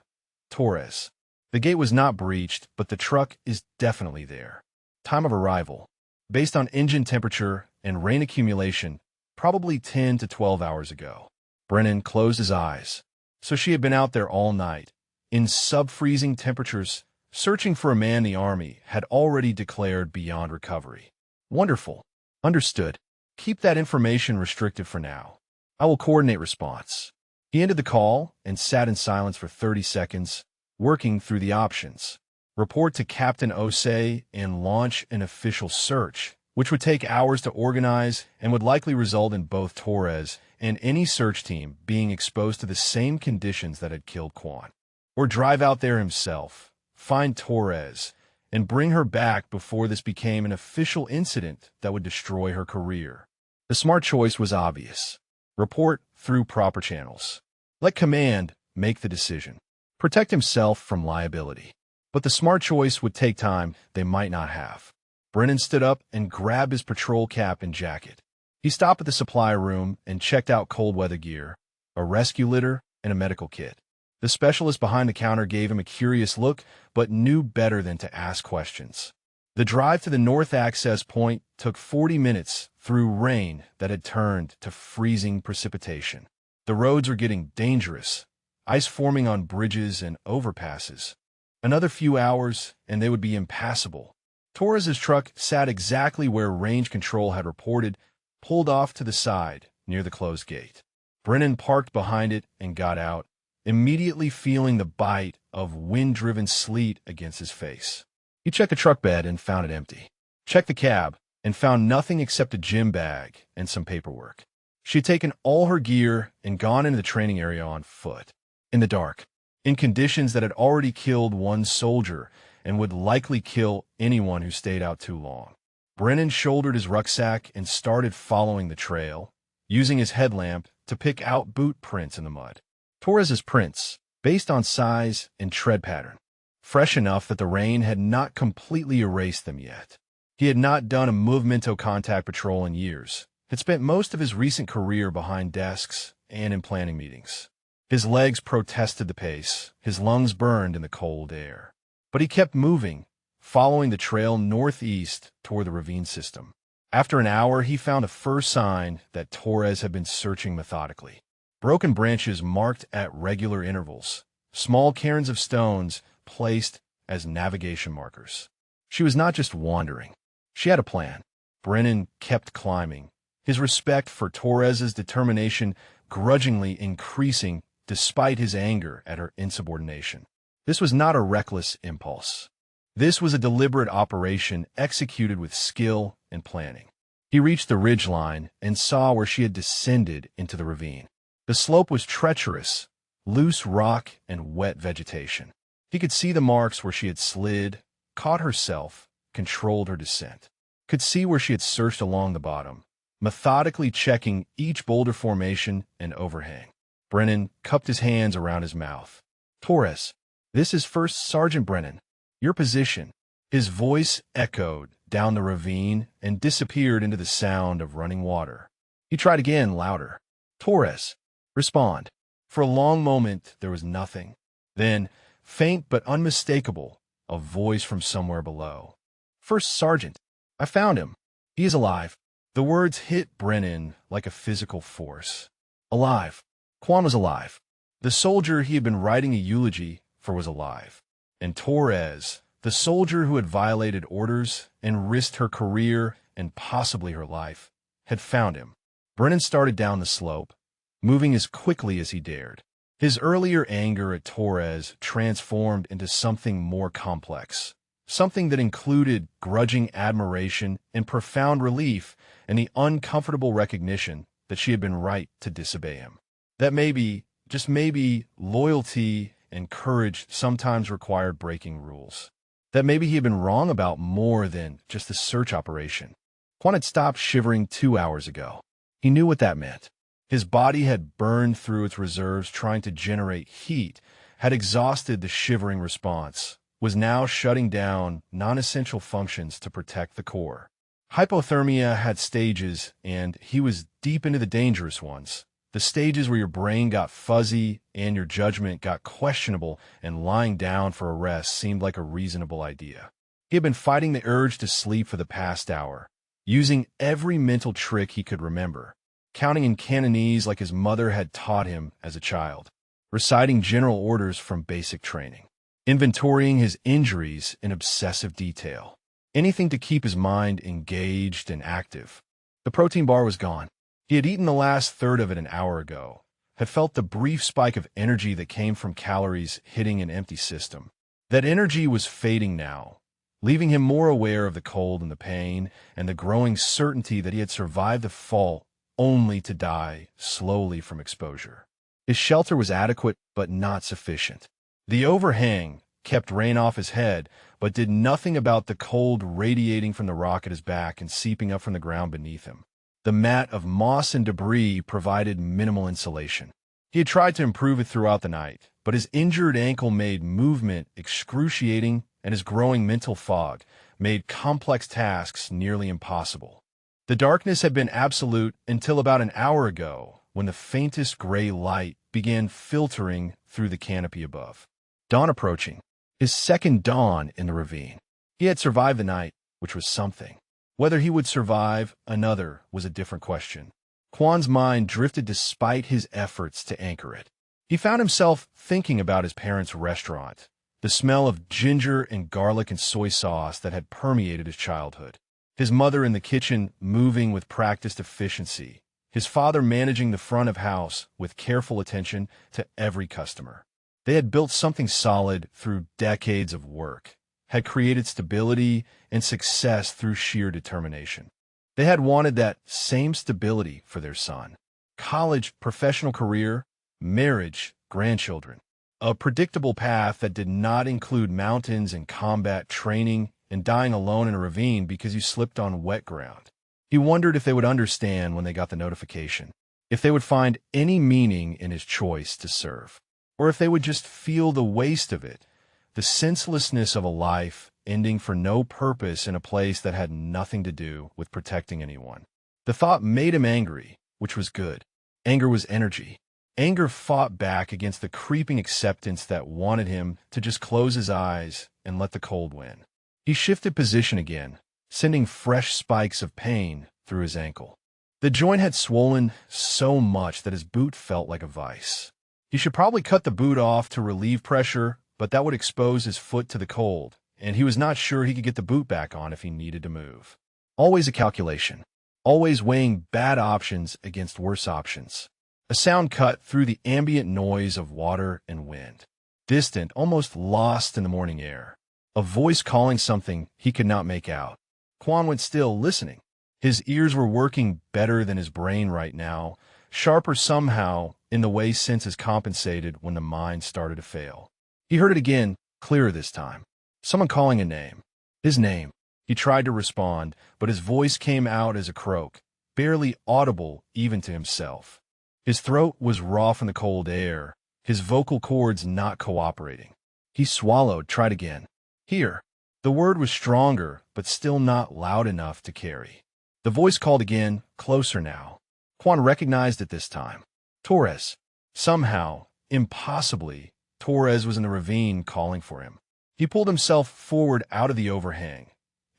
Torres. The gate was not breached, but the truck is definitely there. Time of arrival. Based on engine temperature and rain accumulation, probably 10 to 12 hours ago. Brennan closed his eyes. So she had been out there all night, in sub-freezing temperatures, searching for a man the Army had already declared beyond recovery. Wonderful. Understood. Keep that information restricted for now. I will coordinate response. He ended the call and sat in silence for 30 seconds, working through the options. Report to Captain Osei and launch an official search, which would take hours to organize and would likely result in both Torres and any search team being exposed to the same conditions that had killed Quan. Or drive out there himself, find Torres, and bring her back before this became an official incident that would destroy her career. The smart choice was obvious. Report through proper channels. Let command make the decision. Protect himself from liability. But the smart choice would take time they might not have. Brennan stood up and grabbed his patrol cap and jacket. He stopped at the supply room and checked out cold weather gear, a rescue litter, and a medical kit. The specialist behind the counter gave him a curious look, but knew better than to ask questions. The drive to the north access point took 40 minutes through rain that had turned to freezing precipitation. The roads were getting dangerous, ice forming on bridges and overpasses. Another few hours, and they would be impassable. Torres's truck sat exactly where range control had reported, pulled off to the side near the closed gate. Brennan parked behind it and got out, immediately feeling the bite of wind-driven sleet against his face. He checked the truck bed and found it empty. Checked the cab and found nothing except a gym bag and some paperwork. She had taken all her gear and gone into the training area on foot, in the dark, in conditions that had already killed one soldier and would likely kill anyone who stayed out too long. Brennan shouldered his rucksack and started following the trail, using his headlamp to pick out boot prints in the mud. Torres's prints, based on size and tread pattern, fresh enough that the rain had not completely erased them yet. He had not done a movimento contact patrol in years, had spent most of his recent career behind desks and in planning meetings. His legs protested the pace, his lungs burned in the cold air. But he kept moving, following the trail northeast toward the ravine system. After an hour, he found a first sign that Torres had been searching methodically. Broken branches marked at regular intervals, small cairns of stones placed as navigation markers. She was not just wandering. She had a plan. Brennan kept climbing, his respect for Torres's determination grudgingly increasing despite his anger at her insubordination. This was not a reckless impulse. This was a deliberate operation executed with skill and planning. He reached the ridgeline and saw where she had descended into the ravine. The slope was treacherous, loose rock and wet vegetation. He could see the marks where she had slid, caught herself, controlled her descent. Could see where she had searched along the bottom, methodically checking each boulder formation and overhang. Brennan cupped his hands around his mouth. Torres, this is First Sergeant Brennan. Your position. His voice echoed down the ravine and disappeared into the sound of running water. He tried again, louder. Torres, respond. For a long moment, there was nothing. Then, faint but unmistakable, a voice from somewhere below. First Sergeant, I found him. He is alive. The words hit Brennan like a physical force. Alive. Quan was alive. The soldier he had been writing a eulogy for was alive. And Torres, the soldier who had violated orders and risked her career and possibly her life, had found him. Brennan started down the slope, moving as quickly as he dared. His earlier anger at Torres transformed into something more complex, something that included grudging admiration and profound relief and the uncomfortable recognition that she had been right to disobey him. That maybe, just maybe, loyalty and courage sometimes required breaking rules. That maybe he had been wrong about more than just the search operation. Quan had stopped shivering 2 hours ago. He knew what that meant. His body had burned through its reserves trying to generate heat, had exhausted the shivering response, was now shutting down non-essential functions to protect the core. Hypothermia had stages, and he was deep into the dangerous ones. The stages where your brain got fuzzy and your judgment got questionable, and lying down for a rest seemed like a reasonable idea. He had been fighting the urge to sleep for the past hour, using every mental trick he could remember, counting in Cantonese like his mother had taught him as a child, reciting general orders from basic training, inventorying his injuries in obsessive detail. Anything to keep his mind engaged and active. The protein bar was gone. He had eaten the last third of it an hour ago, had felt the brief spike of energy that came from calories hitting an empty system. That energy was fading now, leaving him more aware of the cold and the pain and the growing certainty that he had survived the fall only to die slowly from exposure. His shelter was adequate but not sufficient. The overhang kept rain off his head, but did nothing about the cold radiating from the rock at his back and seeping up from the ground beneath him. The mat of moss and debris provided minimal insulation. He had tried to improve it throughout the night, but his injured ankle made movement excruciating, and his growing mental fog made complex tasks nearly impossible. The darkness had been absolute until about an hour ago, when the faintest gray light began filtering through the canopy above. Dawn approaching. His second dawn in the ravine. He had survived the night, which was something. Whether he would survive another was a different question. Quan's mind drifted despite his efforts to anchor it. He found himself thinking about his parents' restaurant, the smell of ginger and garlic and soy sauce that had permeated his childhood. His mother in the kitchen moving with practiced efficiency. His father managing the front of house with careful attention to every customer. They had built something solid through decades of work, had created stability and success through sheer determination. They had wanted that same stability for their son. College, professional career, marriage, grandchildren. A predictable path that did not include mountains and combat training and dying alone in a ravine because you slipped on wet ground. He wondered if they would understand when they got the notification, if they would find any meaning in his choice to serve. Or if they would just feel the waste of it, the senselessness of a life ending for no purpose in a place that had nothing to do with protecting anyone. The thought made him angry, which was good. Anger was energy. Anger fought back against the creeping acceptance that wanted him to just close his eyes and let the cold win. He shifted position again, sending fresh spikes of pain through his ankle. The joint had swollen so much that his boot felt like a vice. He should probably cut the boot off to relieve pressure, but that would expose his foot to the cold, and he was not sure he could get the boot back on if he needed to move. Always a calculation. Always weighing bad options against worse options. A sound cut through the ambient noise of water and wind. Distant, almost lost in the morning air. A voice calling something he could not make out. Quan went still, listening. His ears were working better than his brain right now, sharper somehow in the way senses compensated when the mind started to fail. He heard it again, clearer this time. Someone calling a name. His name. He tried to respond, but his voice came out as a croak, barely audible even to himself. His throat was raw from the cold air, his vocal cords not cooperating. He swallowed, tried again. Here. The word was stronger, but still not loud enough to carry. The voice called again, closer now. Quan recognized it this time. Torres. Somehow, impossibly, Torres was in the ravine calling for him. He pulled himself forward out of the overhang,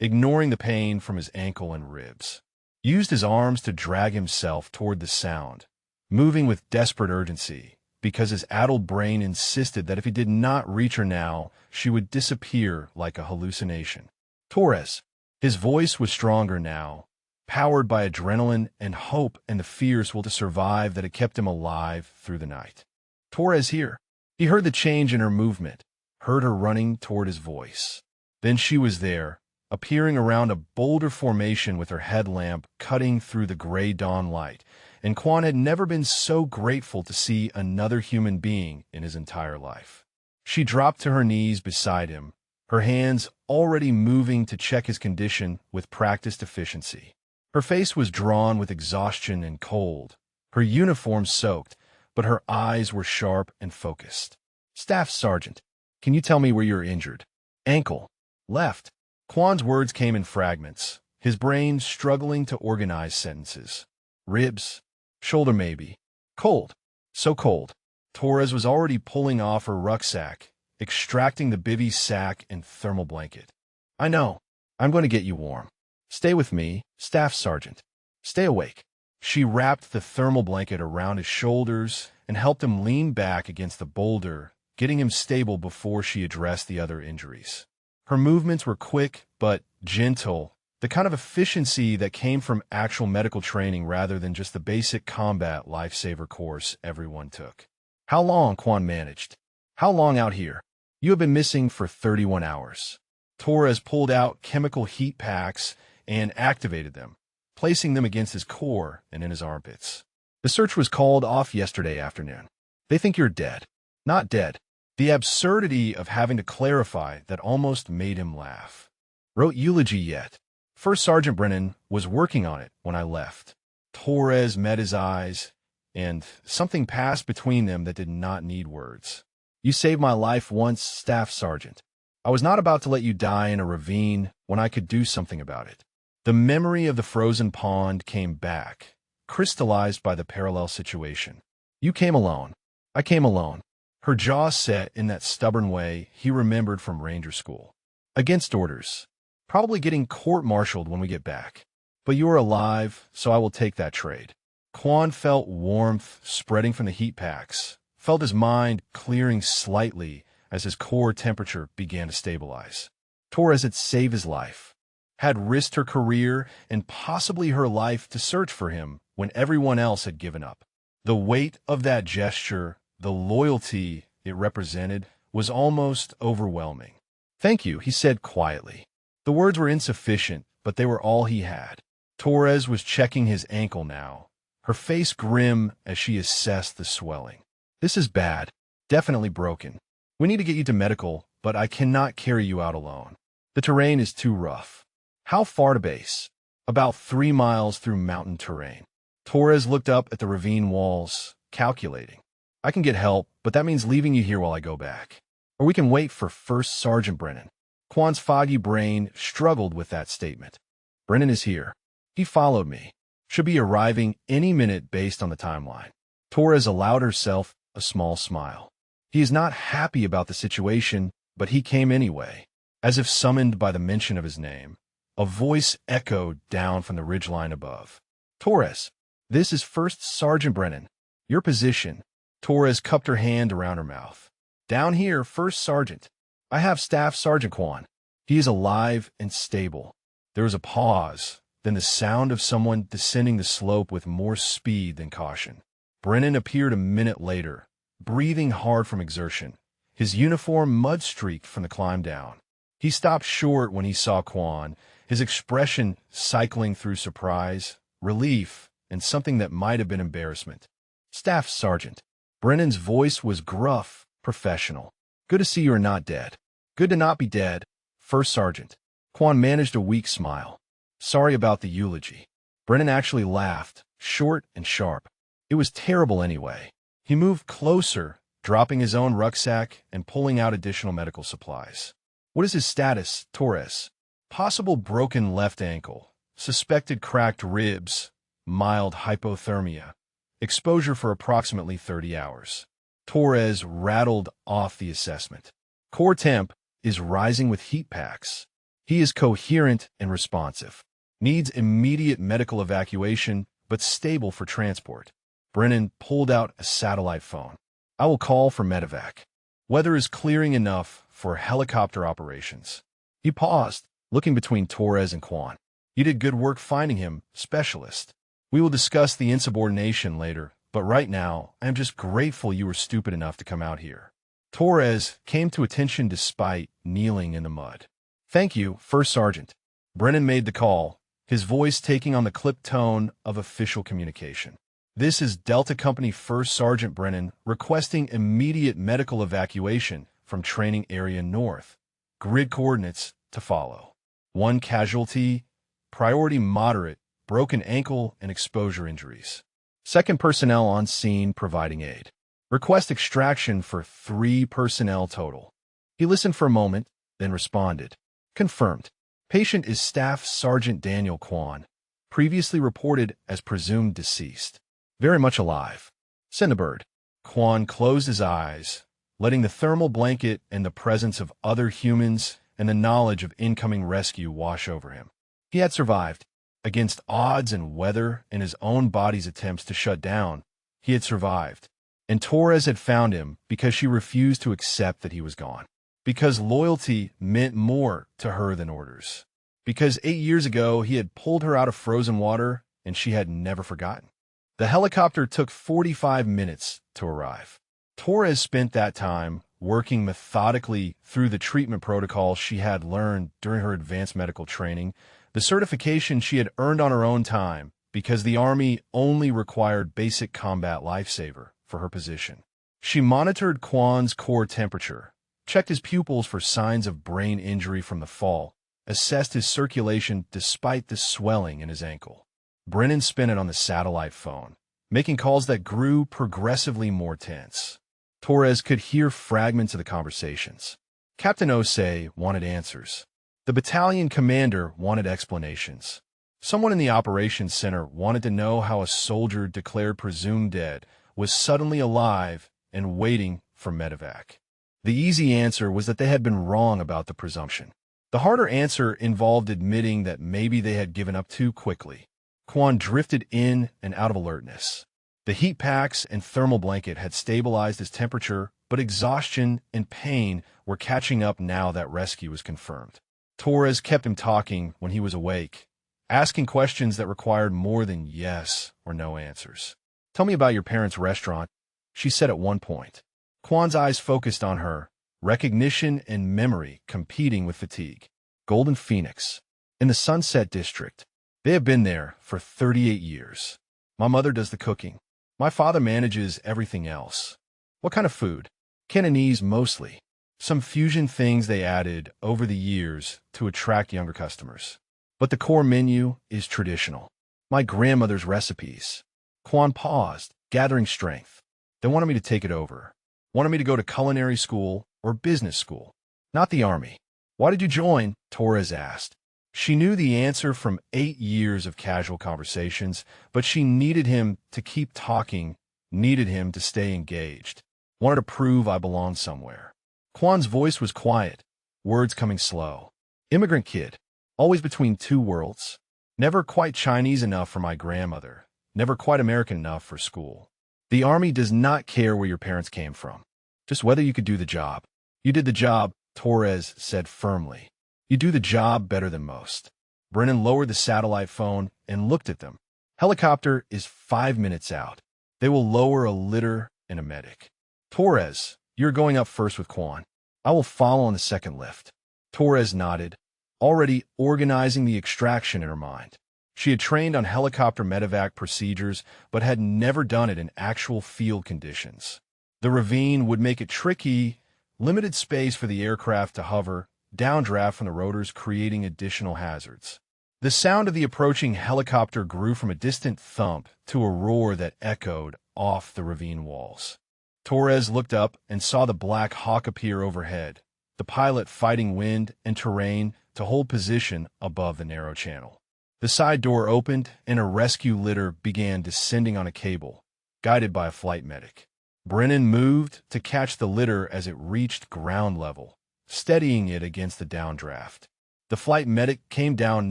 ignoring the pain from his ankle and ribs. Used his arms to drag himself toward the sound, moving with desperate urgency, because his addled brain insisted that if he did not reach her now, she would disappear like a hallucination. Torres. His voice was stronger now, powered by adrenaline and hope and the fierce will to survive that had kept him alive through the night. Torres here. He heard the change in her movement, heard her running toward his voice. Then she was there, appearing around a boulder formation with her headlamp cutting through the gray dawn light, and Quan had never been so grateful to see another human being in his entire life. She dropped to her knees beside him, her hands already moving to check his condition with practiced efficiency. Her face was drawn with exhaustion and cold, her uniform soaked, but her eyes were sharp and focused. "Staff Sergeant, can you tell me where you're injured?" "Ankle. Left." Quan's words came in fragments, his brain struggling to organize sentences. "Ribs. Shoulder maybe. Cold. So cold." Torres was already pulling off her rucksack, extracting the bivy sack and thermal blanket. "I know. I'm going to get you warm. Stay with me, Staff Sergeant. Stay awake." She wrapped the thermal blanket around his shoulders and helped him lean back against the boulder, getting him stable before she addressed the other injuries. Her movements were quick but gentle, the kind of efficiency that came from actual medical training rather than just the basic combat lifesaver course everyone took. "How long?" Quan managed. "How long out here?" "You have been missing for 31 hours. Torres pulled out chemical heat packs and activated them, placing them against his core and in his armpits. "The search was called off yesterday afternoon. They think you're dead." "Not dead." The absurdity of having to clarify that almost made him laugh. "Wrote Eulogy yet?" "First Sergeant Brennan was working on it when I left." Torres met his eyes, and something passed between them that did not need words. "You saved my life once, Staff Sergeant. I was not about to let you die in a ravine when I could do something about it." The memory of the frozen pond came back, crystallized by the parallel situation. "You came alone. I came alone." Her jaw set in that stubborn way he remembered from Ranger School. "Against orders. Probably getting court-martialed when we get back. But you are alive, so I will take that trade." Quan felt warmth spreading from the heat packs, felt his mind clearing slightly as his core temperature began to stabilize. Torres had saved his life, had risked her career and possibly her life to search for him when everyone else had given up. The weight of that gesture, the loyalty it represented, was almost overwhelming. "Thank you," he said quietly. The words were insufficient, but they were all he had. Torres was checking his ankle now, her face grim as she assessed the swelling. "This is bad. Definitely broken. We need to get you to medical, but I cannot carry you out alone. The terrain is too rough." "How far to base?" "About 3 miles through mountain terrain." Torres looked up at the ravine walls, calculating. "I can get help, but that means leaving you here while I go back. Or we can wait for First Sergeant Brennan." Quan's foggy brain struggled with that statement. "Brennan is here. He followed me. Should be arriving any minute based on the timeline." Torres allowed herself a small smile. He is not happy about the situation, but he came anyway. As if summoned by the mention of his name, a voice echoed down from the ridgeline above. "Torres, this is First Sergeant Brennan. Your position." Torres cupped her hand around her mouth. "Down here, First Sergeant. I have Staff Sergeant Quan. He is alive and stable." There was a pause, then the sound of someone descending the slope with more speed than caution. Brennan appeared a minute later, breathing hard from exertion, his uniform mud-streaked from the climb down. He stopped short when he saw Quan, his expression cycling through surprise, relief, and something that might have been embarrassment. "Staff Sergeant." Brennan's voice was gruff, professional. "Good to see you are not dead." "Good to not be dead, First Sergeant." Quan managed a weak smile. "Sorry about the eulogy." Brennan actually laughed, short and sharp. It was terrible anyway. He moved closer, dropping his own rucksack and pulling out additional medical supplies. "What is his status, Torres?" "Possible broken left ankle, suspected cracked ribs, mild hypothermia, exposure for approximately 30 hours. Torres rattled off the assessment. "Core temp is rising with heat packs. He is coherent and responsive. Needs immediate medical evacuation, but stable for transport." Brennan pulled out a satellite phone. "I will call for medevac. Weather is clearing enough for helicopter operations." He paused, looking between Torres and Quan. "You did good work finding him, specialist. We will discuss the insubordination later, but right now, I am just grateful you were stupid enough to come out here." Torres came to attention despite kneeling in the mud. "Thank you, First Sergeant." Brennan made the call, his voice taking on the clipped tone of official communication. This is Delta Company First Sergeant Brennan requesting immediate medical evacuation from Training Area North. Grid coordinates to follow. 1 casualty, priority moderate, broken ankle and exposure injuries. 2nd personnel on scene providing aid. Request extraction for 3 personnel total. He listened for a moment, then responded. Confirmed. Patient is Staff Sergeant Daniel Kwan, previously reported as presumed deceased. Very much alive. Send a bird. Kwan closed his eyes, letting the thermal blanket and the presence of other humans and the knowledge of incoming rescue wash over him. He had survived. Against odds and weather and his own body's attempts to shut down, he had survived. And Torres had found him because she refused to accept that he was gone. Because loyalty meant more to her than orders. Because 8 years ago he had pulled her out of frozen water and she had never forgotten. The helicopter took 45 minutes to arrive. Torres spent that time working methodically through the treatment protocol she had learned during her advanced medical training, the certification she had earned on her own time because the Army only required basic combat lifesaver for her position. She monitored Kwan's core temperature, checked his pupils for signs of brain injury from the fall, assessed his circulation despite the swelling in his ankle. Brennan spent it on the satellite phone, making calls that grew progressively more tense. Torres could hear fragments of the conversations. Captain Osei wanted answers. The battalion commander wanted explanations. Someone in the operations center wanted to know how a soldier declared presumed dead was suddenly alive and waiting for medevac. The easy answer was that they had been wrong about the presumption. The harder answer involved admitting that maybe they had given up too quickly. Kwan drifted in and out of alertness. The heat packs and thermal blanket had stabilized his temperature, but exhaustion and pain were catching up now that rescue was confirmed. Torres kept him talking when he was awake, asking questions that required more than yes or no answers. Tell me about your parents' restaurant, she said at one point. Kwan's eyes focused on her, recognition and memory competing with fatigue. Golden Phoenix, in the Sunset District. They have been there for 38 years. My mother does the cooking. My father manages everything else. What kind of food? Cantonese mostly. Some fusion things they added over the years to attract younger customers. But the core menu is traditional. My grandmother's recipes. Kwan paused, gathering strength. They wanted me to take it over. Wanted me to go to culinary school or business school. Not the Army. Why did you join? Torres asked. She knew the answer from 8 years of casual conversations, but she needed him to keep talking, needed him to stay engaged. Wanted to prove I belonged somewhere. Kwan's voice was quiet, words coming slow. Immigrant kid, always between two worlds. Never quite Chinese enough for my grandmother, never quite American enough for school. The Army does not care where your parents came from, just whether you could do the job. You did the job, Torres said firmly. You do the job better than most. Brennan lowered the satellite phone and looked at them. Helicopter is 5 minutes out. They will lower a litter and a medic. Torres, you're going up first with Kwan. I will follow on the second lift. Torres nodded, already organizing the extraction in her mind. She had trained on helicopter medevac procedures, but had never done it in actual field conditions. The ravine would make it tricky, limited space for the aircraft to hover, downdraft from the rotors creating additional hazards. The sound of the approaching helicopter grew from a distant thump to a roar that echoed off the ravine walls. Torres looked up and saw the Black Hawk appear overhead, the pilot fighting wind and terrain to hold position above the narrow channel. The side door opened and a rescue litter began descending on a cable, guided by a flight medic. Brennan moved to catch the litter as it reached ground level, steadying it against the downdraft. The flight medic came down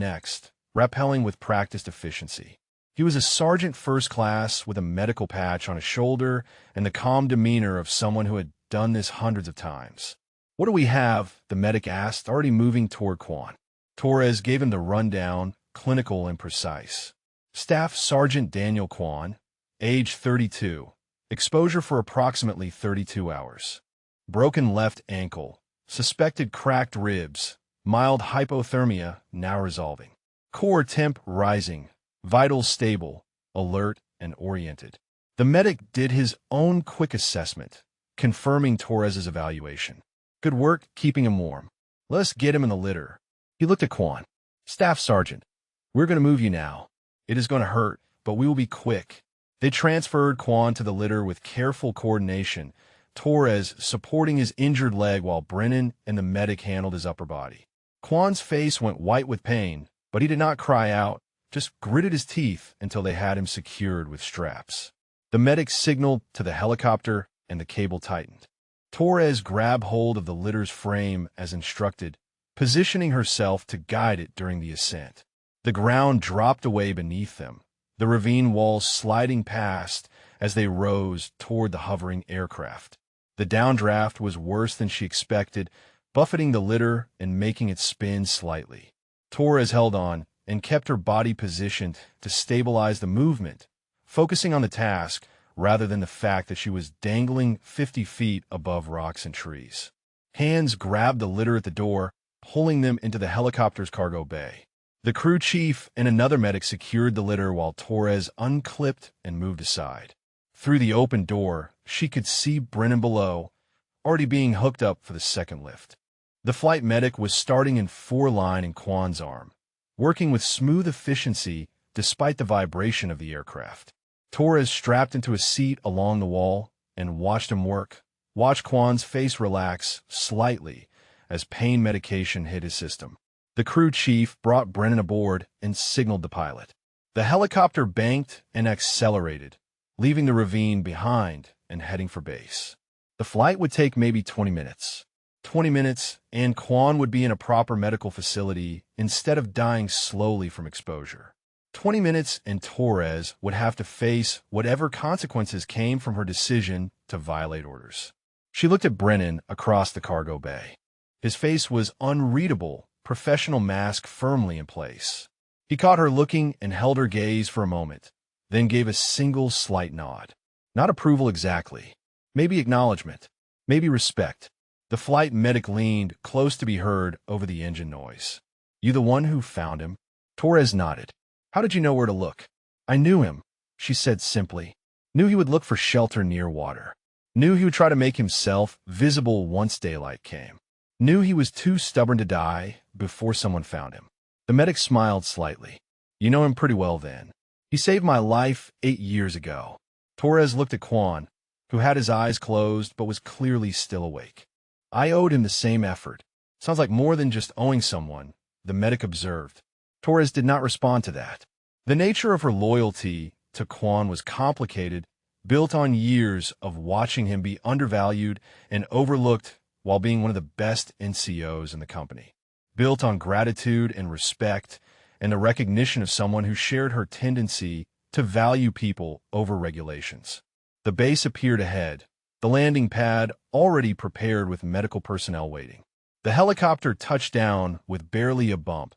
next, rappelling with practiced efficiency. He was a sergeant first class with a medical patch on his shoulder and the calm demeanor of someone who had done this hundreds of times. What do we have? The medic asked, already moving toward Kwan. Torres gave him the rundown, clinical and precise. Staff Sergeant Daniel Kwan, age 32, exposure for approximately 32 hours. Broken left ankle, suspected cracked ribs, mild hypothermia now resolving. Core temp rising, vitals stable, alert and oriented. The medic did his own quick assessment, confirming Torres's evaluation. Good work keeping him warm. Let's get him in the litter. He looked at Quan. Staff Sergeant, we're going to move you now. It is going to hurt, but we will be quick. They transferred Quan to the litter with careful coordination, Torres supporting his injured leg while Brennan and the medic handled his upper body. Quan's face went white with pain, but he did not cry out, just gritted his teeth until they had him secured with straps. The medic signaled to the helicopter and the cable tightened. Torres grabbed hold of the litter's frame as instructed, positioning herself to guide it during the ascent. The ground dropped away beneath them, the ravine walls sliding past as they rose toward the hovering aircraft. The downdraft was worse than she expected, buffeting the litter and making it spin slightly. Torres held on and kept her body positioned to stabilize the movement, focusing on the task rather than the fact that she was dangling 50 feet above rocks and trees. Hands grabbed the litter at the door, pulling them into the helicopter's cargo bay. The crew chief and another medic secured the litter while Torres unclipped and moved aside. Through the open door, she could see Brennan below, already being hooked up for the second lift. The flight medic was starting in 4-line in Quan's arm, working with smooth efficiency despite the vibration of the aircraft. Torres strapped into a seat along the wall and watched him work, watched Quan's face relax slightly as pain medication hit his system. The crew chief brought Brennan aboard and signaled the pilot. The helicopter banked and accelerated, leaving the ravine behind and heading for base. The flight would take maybe 20 minutes. 20 minutes, and Quan would be in a proper medical facility instead of dying slowly from exposure. 20 minutes, and Torres would have to face whatever consequences came from her decision to violate orders. She looked at Brennan across the cargo bay. His face was unreadable, professional mask firmly in place. He caught her looking and held her gaze for a moment, then gave a single slight nod. Not approval exactly. Maybe acknowledgement. Maybe respect. The flight medic leaned close to be heard over the engine noise. You the one who found him? Torres nodded. How did you know where to look? I knew him, she said simply. Knew he would look for shelter near water. Knew he would try to make himself visible once daylight came. Knew he was too stubborn to die before someone found him. The medic smiled slightly. You know him pretty well then. He saved my life 8 years ago. Torres looked at Quan, who had his eyes closed but was clearly still awake. I owed him the same effort. Sounds like more than just owing someone, the medic observed. Torres did not respond to that. The nature of her loyalty to Quan was complicated, built on years of watching him be undervalued and overlooked while being one of the best NCOs in the company. Built on gratitude and respect and the recognition of someone who shared her tendency to value people over regulations. The base appeared ahead, the landing pad already prepared with medical personnel waiting. The helicopter touched down with barely a bump,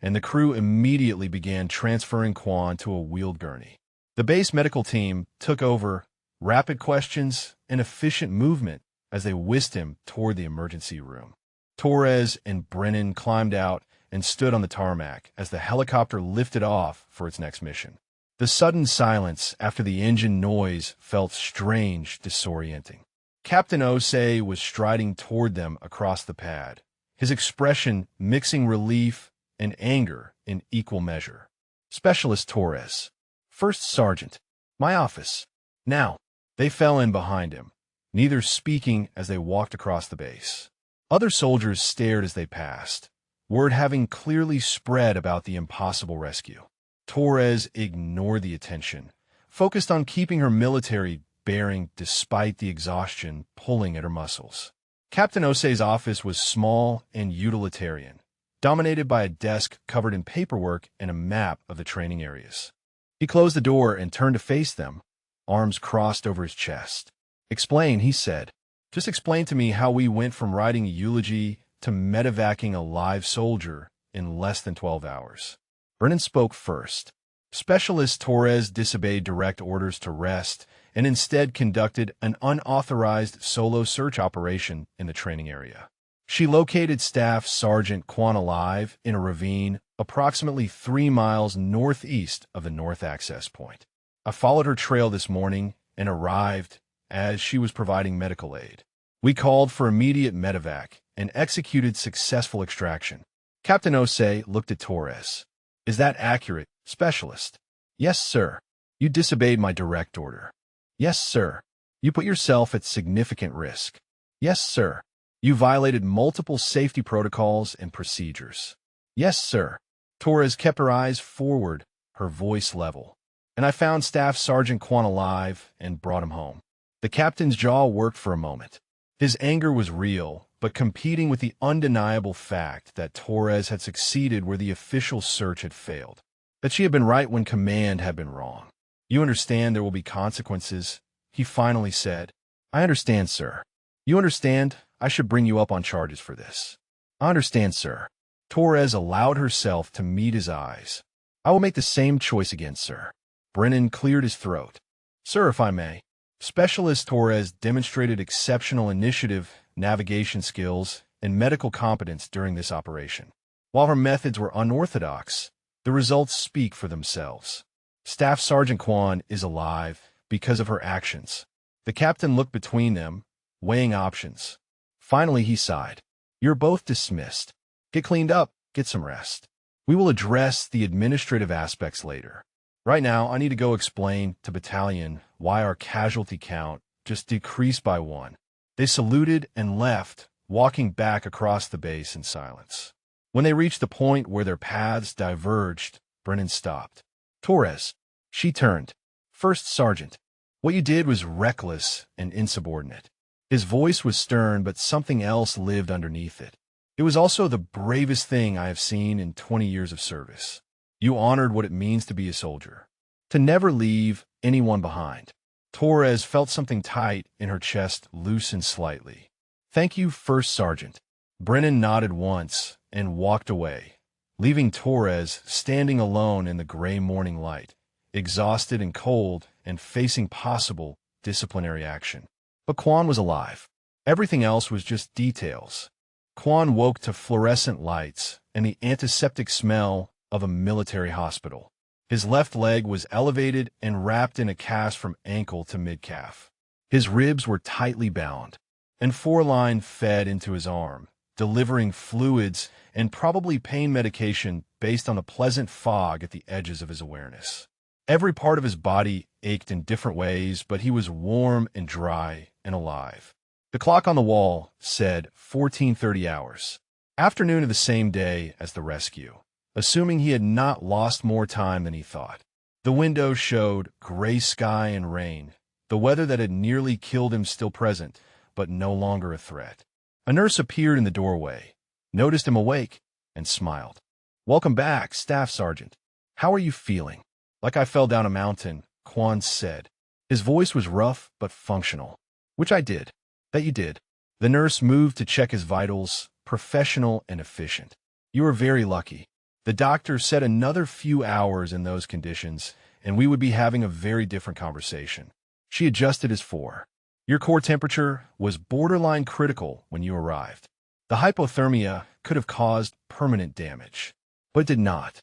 and the crew immediately began transferring Quan to a wheeled gurney. The base medical team took over, rapid questions and efficient movement as they whisked him toward the emergency room. Torres and Brennan climbed out and stood on the tarmac as the helicopter lifted off for its next mission. The sudden silence after the engine noise felt strange, disorienting. Captain Osei was striding toward them across the pad, his expression mixing relief and anger in equal measure. Specialist Torres. First Sergeant. My office. Now. They fell in behind him, neither speaking as they walked across the base. Other soldiers stared as they passed, word having clearly spread about the impossible rescue. Torres ignored the attention, focused on keeping her military bearing despite the exhaustion pulling at her muscles. Captain Osei's office was small and utilitarian, dominated by a desk covered in paperwork and a map of the training areas. He closed the door and turned to face them, arms crossed over his chest. Explain, he said. Just explain to me how we went from writing a eulogy to medevacing a live soldier in less than 12 hours. Brennan spoke first. Specialist Torres disobeyed direct orders to rest and instead conducted an unauthorized solo search operation in the training area. She located Staff Sergeant Quan alive in a ravine approximately 3 miles northeast of the north access point. I followed her trail this morning and arrived as she was providing medical aid. We called for immediate medevac and executed successful extraction. Captain Osei looked at Torres. Is that accurate, Specialist? Yes, sir. You disobeyed my direct order. Yes, sir. You put yourself at significant risk. Yes, sir. You violated multiple safety protocols and procedures. Yes, sir. Torres kept her eyes forward, her voice level. And I found Staff Sergeant Quan alive and brought him home. The captain's jaw worked for a moment. His anger was real, but competing with the undeniable fact that Torres had succeeded where the official search had failed. That she had been right when command had been wrong. You understand there will be consequences, he finally said. I understand, sir. You understand I should bring you up on charges for this. I understand, sir. Torres allowed herself to meet his eyes. I will make the same choice again, sir. Brennan cleared his throat. Sir, if I may. Specialist Torres demonstrated exceptional initiative, navigation skills, and medical competence during this operation. While her methods were unorthodox, the results speak for themselves. Staff Sergeant Quan is alive because of her actions. The captain looked between them, weighing options. Finally, he sighed. You're both dismissed. Get cleaned up, get some rest. We will address the administrative aspects later. Right now, I need to go explain to Battalion why our casualty count just decreased by 1. They saluted and left, walking back across the base in silence. When they reached the point where their paths diverged, Brennan stopped. Torres. She turned. First Sergeant. What you did was reckless and insubordinate. His voice was stern, but something else lived underneath it. It was also the bravest thing I have seen in 20 years of service. You honored what it means to be a soldier. To never leave anyone behind. Torres felt something tight in her chest loosen slightly. Thank you, First Sergeant. Brennan nodded once and walked away, leaving Torres standing alone in the gray morning light, exhausted and cold and facing possible disciplinary action. But Quan was alive. Everything else was just details. Quan woke to fluorescent lights and the antiseptic smell of a military hospital. His left leg was elevated and wrapped in a cast from ankle to mid-calf. His ribs were tightly bound, and 4-line fed into his arm, delivering fluids and probably pain medication based on the pleasant fog at the edges of his awareness. Every part of his body ached in different ways, but he was warm and dry and alive. The clock on the wall said 14:30 hours, afternoon of the same day as the rescue, assuming he had not lost more time than he thought. The window showed gray sky and rain, the weather that had nearly killed him still present, but no longer a threat. A nurse appeared in the doorway, noticed him awake, and smiled. Welcome back, Staff Sergeant. How are you feeling? Like I fell down a mountain, Quan said. His voice was rough but functional. Which I did. That you did. The nurse moved to check his vitals, professional and efficient. You were very lucky. The doctor said another few hours in those conditions, and we would be having a very different conversation. She adjusted his 4. Your core temperature was borderline critical when you arrived. The hypothermia could have caused permanent damage. But it did not.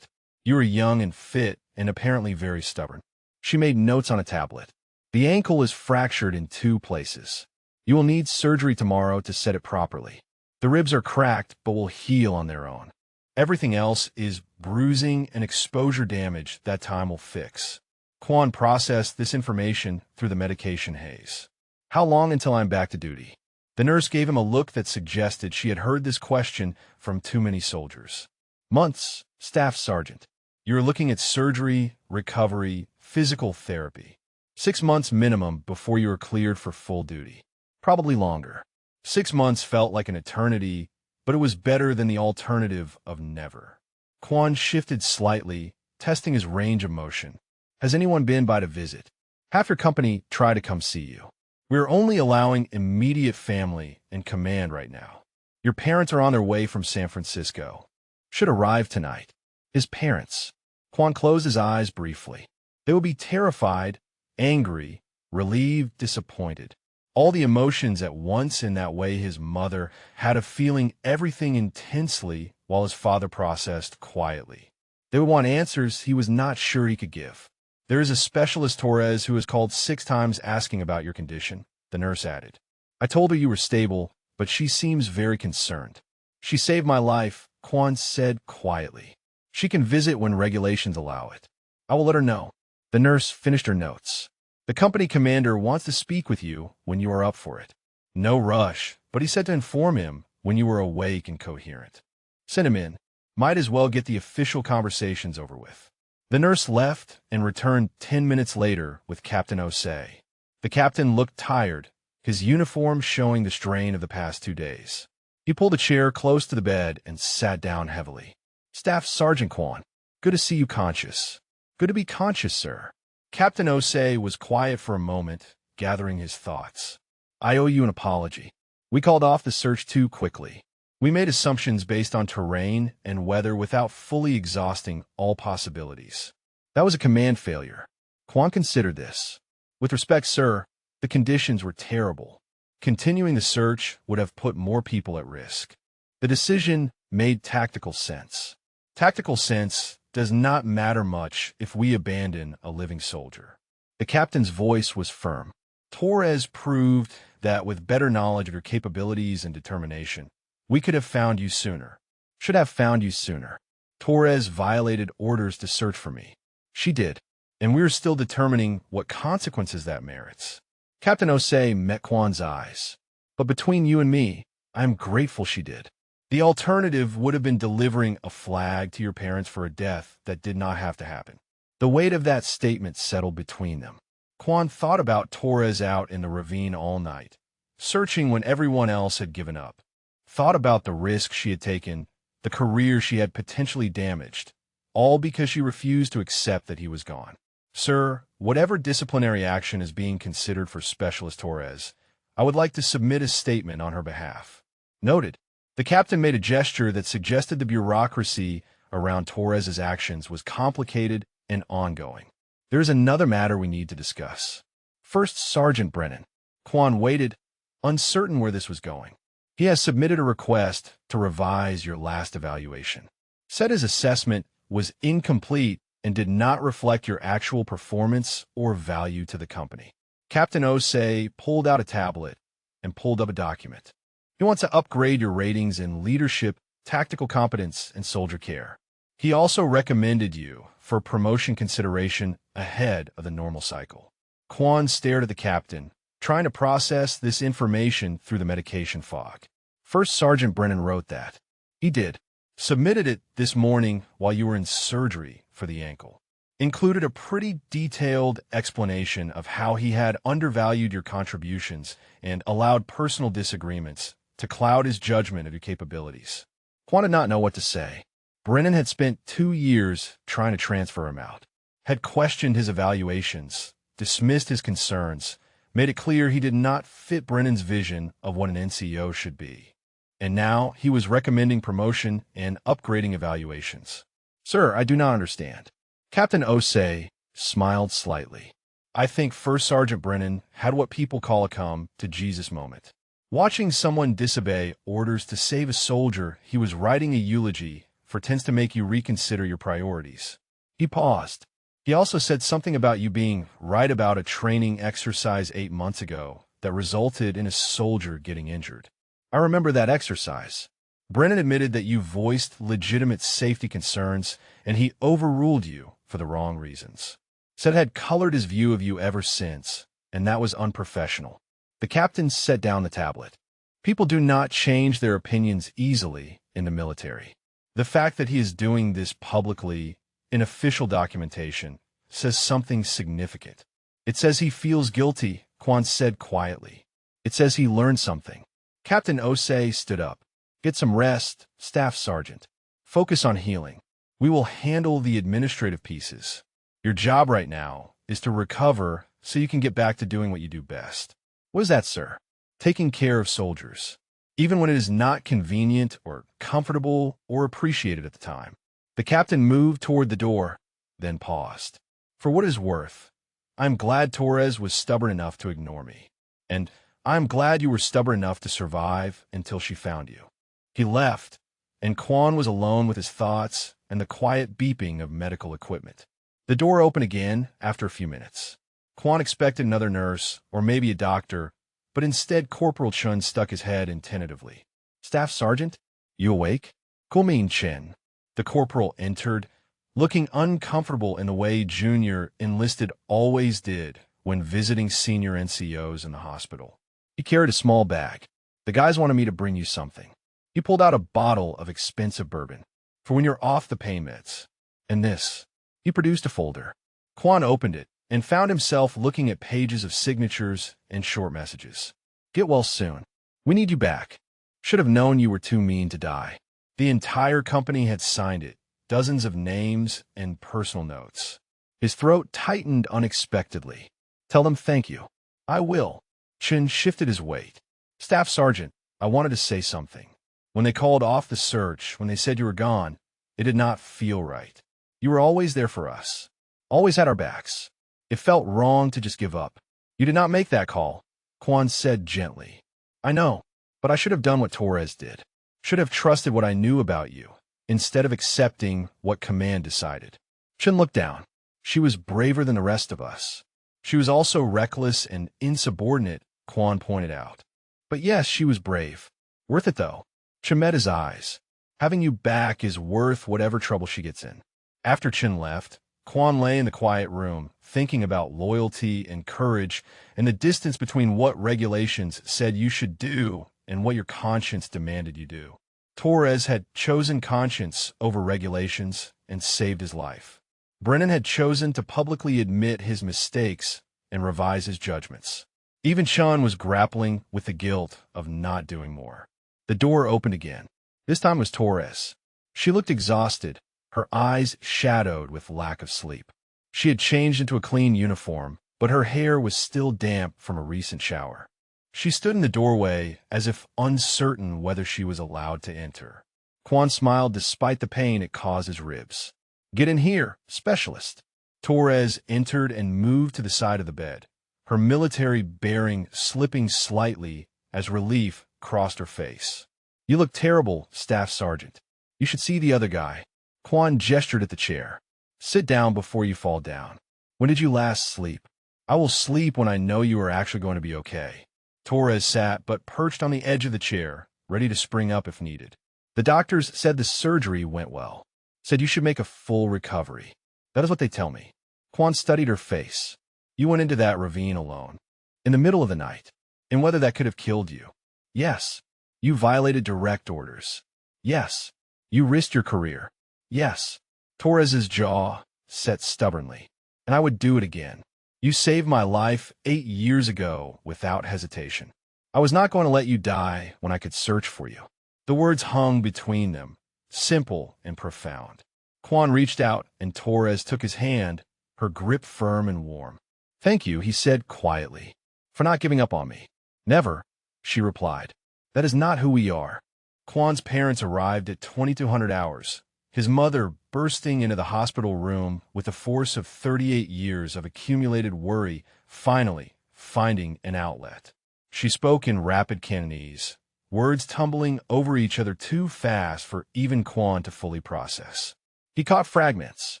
You were young and fit, and apparently very stubborn. She made notes on a tablet. The ankle is fractured in 2 places. You will need surgery tomorrow to set it properly. The ribs are cracked, but will heal on their own. Everything else is bruising and exposure damage that time will fix. Quan processed this information through the medication haze. How long until I'm back to duty? The nurse gave him a look that suggested she had heard this question from too many soldiers. Months, Staff Sergeant. You're looking at surgery, recovery, physical therapy. 6 months minimum before you are cleared for full duty. Probably longer. 6 months felt like an eternity, but it was better than the alternative of never. Quan shifted slightly, testing his range of motion. Has anyone been by to visit? Have your company try to come see you. We're only allowing immediate family and command right now. Your parents are on their way from San Francisco. Should arrive tonight. His parents. Quan closed his eyes briefly. They will be terrified, angry, relieved, disappointed. All the emotions at once in that way his mother had of feeling everything intensely while his father processed quietly. They would want answers he was not sure he could give. There is a specialist, Torres, who has called 6 times asking about your condition, the nurse added. I told her you were stable, but she seems very concerned. She saved my life, Quan said quietly. She can visit when regulations allow it. I will let her know. The nurse finished her notes. The company commander wants to speak with you when you are up for it. No rush, but he said to inform him when you were awake and coherent. Send him in. Might as well get the official conversations over with. The nurse left and returned 10 minutes later with Captain Osei. The captain looked tired, his uniform showing the strain of the past 2 days. He pulled a chair close to the bed and sat down heavily. Staff Sergeant Quan, good to see you conscious. Good to be conscious, sir. Captain Osei was quiet for a moment, gathering his thoughts. I owe you an apology. We called off the search too quickly. We made assumptions based on terrain and weather without fully exhausting all possibilities. That was a command failure. Quan considered this. With respect, sir, the conditions were terrible. Continuing the search would have put more people at risk. The decision made tactical sense. Tactical sense does not matter much if we abandon a living soldier. The captain's voice was firm. Torres proved that with better knowledge of your capabilities and determination, we could have found you sooner. Should have found you sooner. Torres violated orders to search for me. She did, and we are still determining what consequences that merits. Captain Osei met Quan's eyes. But between you and me, I am grateful she did. The alternative would have been delivering a flag to your parents for a death that did not have to happen. The weight of that statement settled between them. Quan thought about Torres out in the ravine all night, searching when everyone else had given up. Thought about the risk she had taken, the career she had potentially damaged, all because she refused to accept that he was gone. Sir, whatever disciplinary action is being considered for Specialist Torres, I would like to submit a statement on her behalf. Noted. The captain made a gesture that suggested the bureaucracy around Torres's actions was complicated and ongoing. There is another matter we need to discuss. First, Sergeant Brennan. Quan waited, uncertain where this was going. He has submitted a request to revise your last evaluation. Said his assessment was incomplete and did not reflect your actual performance or value to the company. Captain Osei pulled out a tablet and pulled up a document. He wants to upgrade your ratings in leadership, tactical competence, and soldier care. He also recommended you for promotion consideration ahead of the normal cycle. Quan stared at the captain, trying to process this information through the medication fog. First Sergeant Brennan wrote that. He did. Submitted it this morning while you were in surgery for the ankle. Included a pretty detailed explanation of how he had undervalued your contributions and allowed personal disagreements to cloud his judgment of your capabilities. Quan did not know what to say. Brennan had spent 2 years trying to transfer him out, had questioned his evaluations, dismissed his concerns, made it clear he did not fit Brennan's vision of what an NCO should be. And now he was recommending promotion and upgrading evaluations. Sir, I do not understand. Captain Osei smiled slightly. I think First Sergeant Brennan had what people call a come-to-Jesus moment. Watching someone disobey orders to save a soldier he was writing a eulogy for tends to make you reconsider your priorities. He paused. He also said something about you being right about a training exercise 8 months ago that resulted in a soldier getting injured. I remember that exercise. Brennan admitted that you voiced legitimate safety concerns and he overruled you for the wrong reasons. Said it had colored his view of you ever since, and that was unprofessional. The captain set down the tablet. People do not change their opinions easily in the military. The fact that he is doing this publicly in official documentation says something significant. It says he feels guilty, Quan said quietly. It says he learned something. Captain Osei stood up. Get some rest, Staff Sergeant. Focus on healing. We will handle the administrative pieces. Your job right now is to recover so you can get back to doing what you do best. What is that, sir? Taking care of soldiers, even when it is not convenient or comfortable or appreciated at the time. The captain moved toward the door, then paused. For what it is worth, I'm glad Torres was stubborn enough to ignore me. And I'm glad you were stubborn enough to survive until she found you. He left, and Quan was alone with his thoughts and the quiet beeping of medical equipment. The door opened again after a few minutes. Quan expected another nurse, or maybe a doctor, but instead Corporal Chun stuck his head in tentatively. "Staff Sergeant, you awake?" "Kumin Chen." The corporal entered, looking uncomfortable in the way Junior enlisted always did when visiting senior NCOs in the hospital. He carried a small bag. "The guys wanted me to bring you something." He pulled out a bottle of expensive bourbon, for when you're off the pain meds. "And this." He produced a folder. Quan opened it and found himself looking at pages of signatures and short messages. "Get well soon. We need you back. Should have known you were too mean to die." The entire company had signed it, dozens of names and personal notes. His throat tightened unexpectedly. "Tell them thank you." "I will." Chin shifted his weight. "Staff Sergeant, I wanted to say something. When they called off the search, when they said you were gone, it did not feel right. You were always there for us. Always had our backs. It felt wrong to just give up. You did not make that call," Quan said gently. "I know, but I should have done what Torres did. Should have trusted what I knew about you, instead of accepting what command decided." Chin looked down. She was braver than the rest of us. She was also reckless and insubordinate, Quan pointed out. But yes, she was brave. Worth it, though. Chin met his eyes. Having you back is worth whatever trouble she gets in. After Chin left, Quan lay in the quiet room, thinking about loyalty and courage and the distance between what regulations said you should do and what your conscience demanded you do. Torres had chosen conscience over regulations and saved his life. Brennan had chosen to publicly admit his mistakes and revise his judgments. Even Chun was grappling with the guilt of not doing more. The door opened again. This time was Torres. She looked exhausted, her eyes shadowed with lack of sleep. She had changed into a clean uniform, but her hair was still damp from a recent shower. She stood in the doorway as if uncertain whether she was allowed to enter. Quan smiled despite the pain it caused his ribs. "Get in here, specialist." Torres entered and moved to the side of the bed, her military bearing slipping slightly as relief crossed her face. "You look terrible, Staff Sergeant. You should see the other guy." Quan gestured at the chair. "Sit down before you fall down. When did you last sleep?" "I will sleep when I know you are actually going to be okay." Torres sat but perched on the edge of the chair, ready to spring up if needed. "The doctors said the surgery went well. Said you should make a full recovery. That is what they tell me." Quan studied her face. "You went into that ravine alone. In the middle of the night. And whether that could have killed you." "Yes." "You violated direct orders." "Yes." "You risked your career." "Yes." Torres's jaw set stubbornly. "And I would do it again. You saved my life 8 years ago without hesitation. I was not going to let you die when I could search for you." The words hung between them, simple and profound. Quan reached out and Torres took his hand, her grip firm and warm. "Thank you," he said quietly, "for not giving up on me." "Never," she replied. "That is not who we are." Quan's parents arrived at 2200 hours, his mother bursting into the hospital room with the force of 38 years of accumulated worry, finally finding an outlet. She spoke in rapid Cantonese, words tumbling over each other too fast for even Quan to fully process. He caught fragments.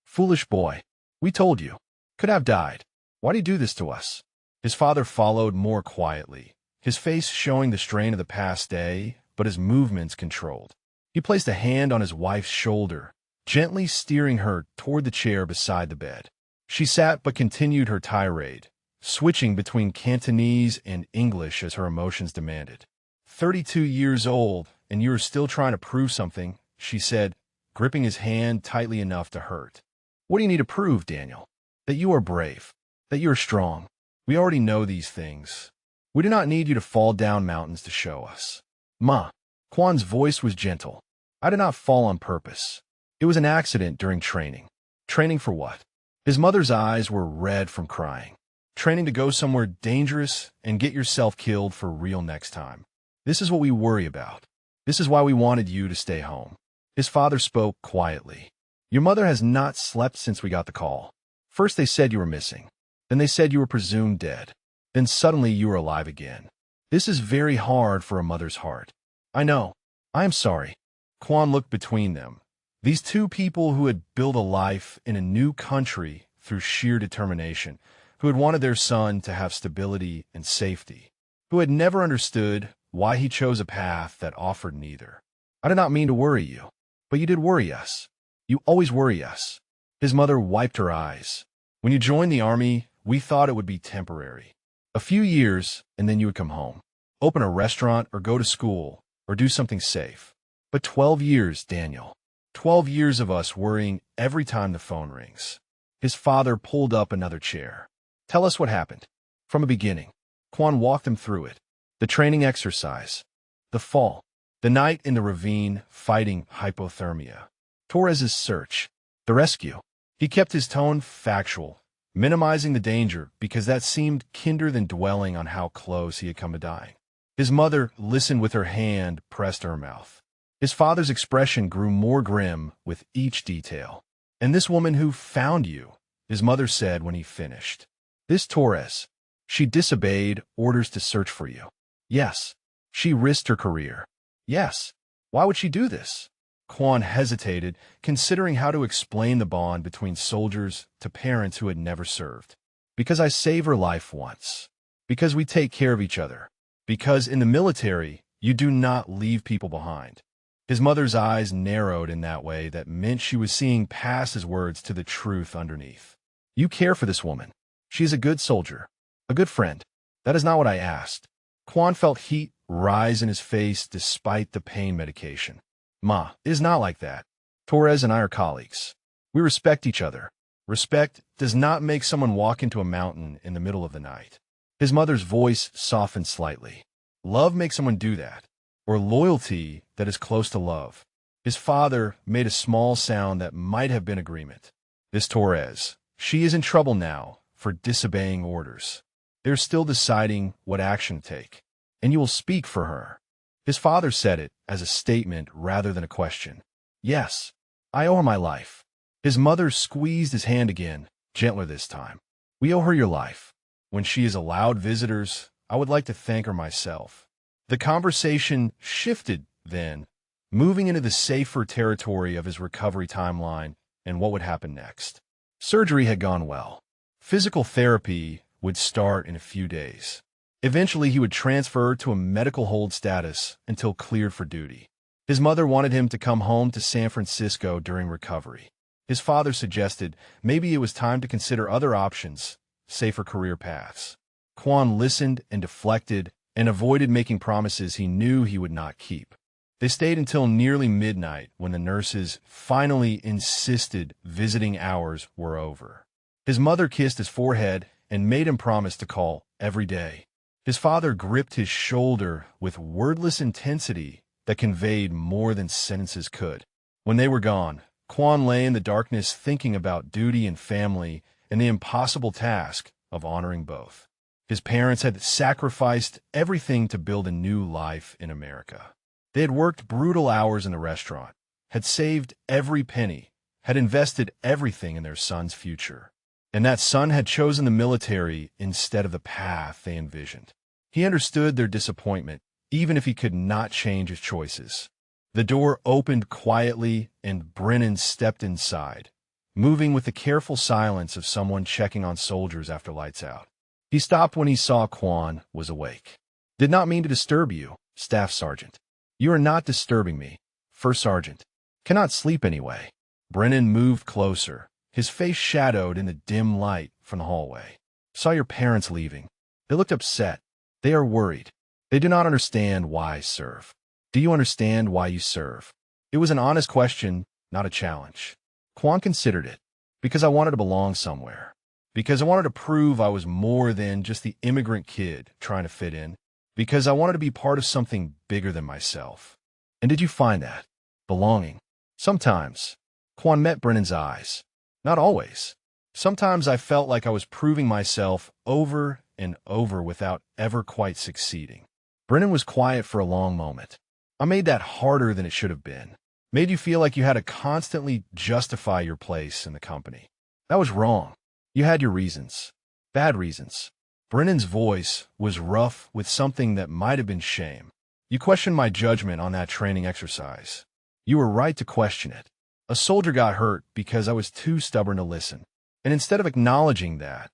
"Foolish boy. We told you. Could have died. Why do you do this to us?" His father followed more quietly, his face showing the strain of the past day, but his movements controlled. He placed a hand on his wife's shoulder, gently steering her toward the chair beside the bed. She sat but continued her tirade, switching between Cantonese and English as her emotions demanded. 32 years old, and you are still trying to prove something," she said, gripping his hand tightly enough to hurt. "What do you need to prove, Daniel?" "That you are brave, that you are strong. We already know these things. We do not need you to fall down mountains to show us." "Ma." Quan's voice was gentle. "I did not fall on purpose. It was an accident during training." "Training for what?" His mother's eyes were red from crying. "Training to go somewhere dangerous and get yourself killed for real next time. This is what we worry about. This is why we wanted you to stay home." His father spoke quietly. "Your mother has not slept since we got the call. First they said you were missing. Then they said you were presumed dead. Then suddenly you were alive again. This is very hard for a mother's heart." "I know. I am sorry." Quan looked between them, These two people who had built a life in a new country through sheer determination, who had wanted their son to have stability and safety, who had never understood why he chose a path that offered neither. I did not mean to worry you, but you did worry us. You always worry us. His mother wiped her eyes. When you joined the army, we thought it would be temporary. A few years, and then you would come home, open a restaurant or go to school or do something safe. But 12 years, Daniel. 12 years of us worrying every time the phone rings. His father pulled up another chair. Tell us what happened. From the beginning. Quan walked him through it. The training exercise. The fall. The night in the ravine fighting hypothermia. Torres's search. The rescue. He kept his tone factual, minimizing the danger because that seemed kinder than dwelling on how close he had come to dying. His mother listened with her hand pressed to her mouth. His father's expression grew more grim with each detail. And this woman who found you, his mother said when he finished. This Torres, she disobeyed orders to search for you. Yes. She risked her career. Yes. Why would she do this? Quan hesitated, considering how to explain the bond between soldiers to parents who had never served. Because I saved her life once. Because we take care of each other. Because in the military, you do not leave people behind. His mother's eyes narrowed in that way that meant she was seeing past his words to the truth underneath. You care for this woman. She is a good soldier. A good friend. That is not what I asked. Quan felt heat rise in his face despite the pain medication. Ma, it is not like that. Torres and I are colleagues. We respect each other. Respect does not make someone walk into a mountain in the middle of the night. His mother's voice softened slightly. Love makes someone do that. Or loyalty that is close to love. His father made a small sound that might have been agreement. This Torres, she is in trouble now for disobeying orders. They're still deciding what action to take. And you will speak for her. His father said it as a statement rather than a question. Yes, I owe her my life. His mother squeezed his hand again, gentler this time. We owe her your life. When she is allowed visitors, I would like to thank her myself. The conversation shifted then, moving into the safer territory of his recovery timeline and what would happen next. Surgery had gone well. Physical therapy would start in a few days. Eventually, he would transfer to a medical hold status until cleared for duty. His mother wanted him to come home to San Francisco during recovery. His father suggested maybe it was time to consider other options, safer career paths. Quan listened and deflected and avoided making promises he knew he would not keep. They stayed until nearly midnight when the nurses finally insisted visiting hours were over. His mother kissed his forehead and made him promise to call every day. His father gripped his shoulder with wordless intensity that conveyed more than sentences could. When they were gone, Quan lay in the darkness thinking about duty and family and the impossible task of honoring both. His parents had sacrificed everything to build a new life in America. They had worked brutal hours in the restaurant, had saved every penny, had invested everything in their son's future. And that son had chosen the military instead of the path they envisioned. He understood their disappointment, even if he could not change his choices. The door opened quietly, and Brennan stepped inside, moving with the careful silence of someone checking on soldiers after lights out. He stopped when he saw Quan was awake. Did not mean to disturb you, Staff Sergeant. You are not disturbing me, First Sergeant. Cannot sleep anyway. Brennan moved closer, his face shadowed in the dim light from the hallway. Saw your parents leaving. They looked upset. They are worried. They do not understand why I serve. Do you understand why you serve? It was an honest question, not a challenge. Quan considered it. Because I wanted to belong somewhere. Because I wanted to prove I was more than just the immigrant kid trying to fit in. Because I wanted to be part of something bigger than myself. And did you find that? Belonging. Sometimes. Quan met Brennan's eyes. Not always. Sometimes I felt like I was proving myself over and over without ever quite succeeding. Brennan was quiet for a long moment. I made that harder than it should have been. Made you feel like you had to constantly justify your place in the company. That was wrong. You had your reasons. Bad reasons. Brennan's voice was rough with something that might have been shame. You questioned my judgment on that training exercise. You were right to question it. A soldier got hurt because I was too stubborn to listen. And instead of acknowledging that,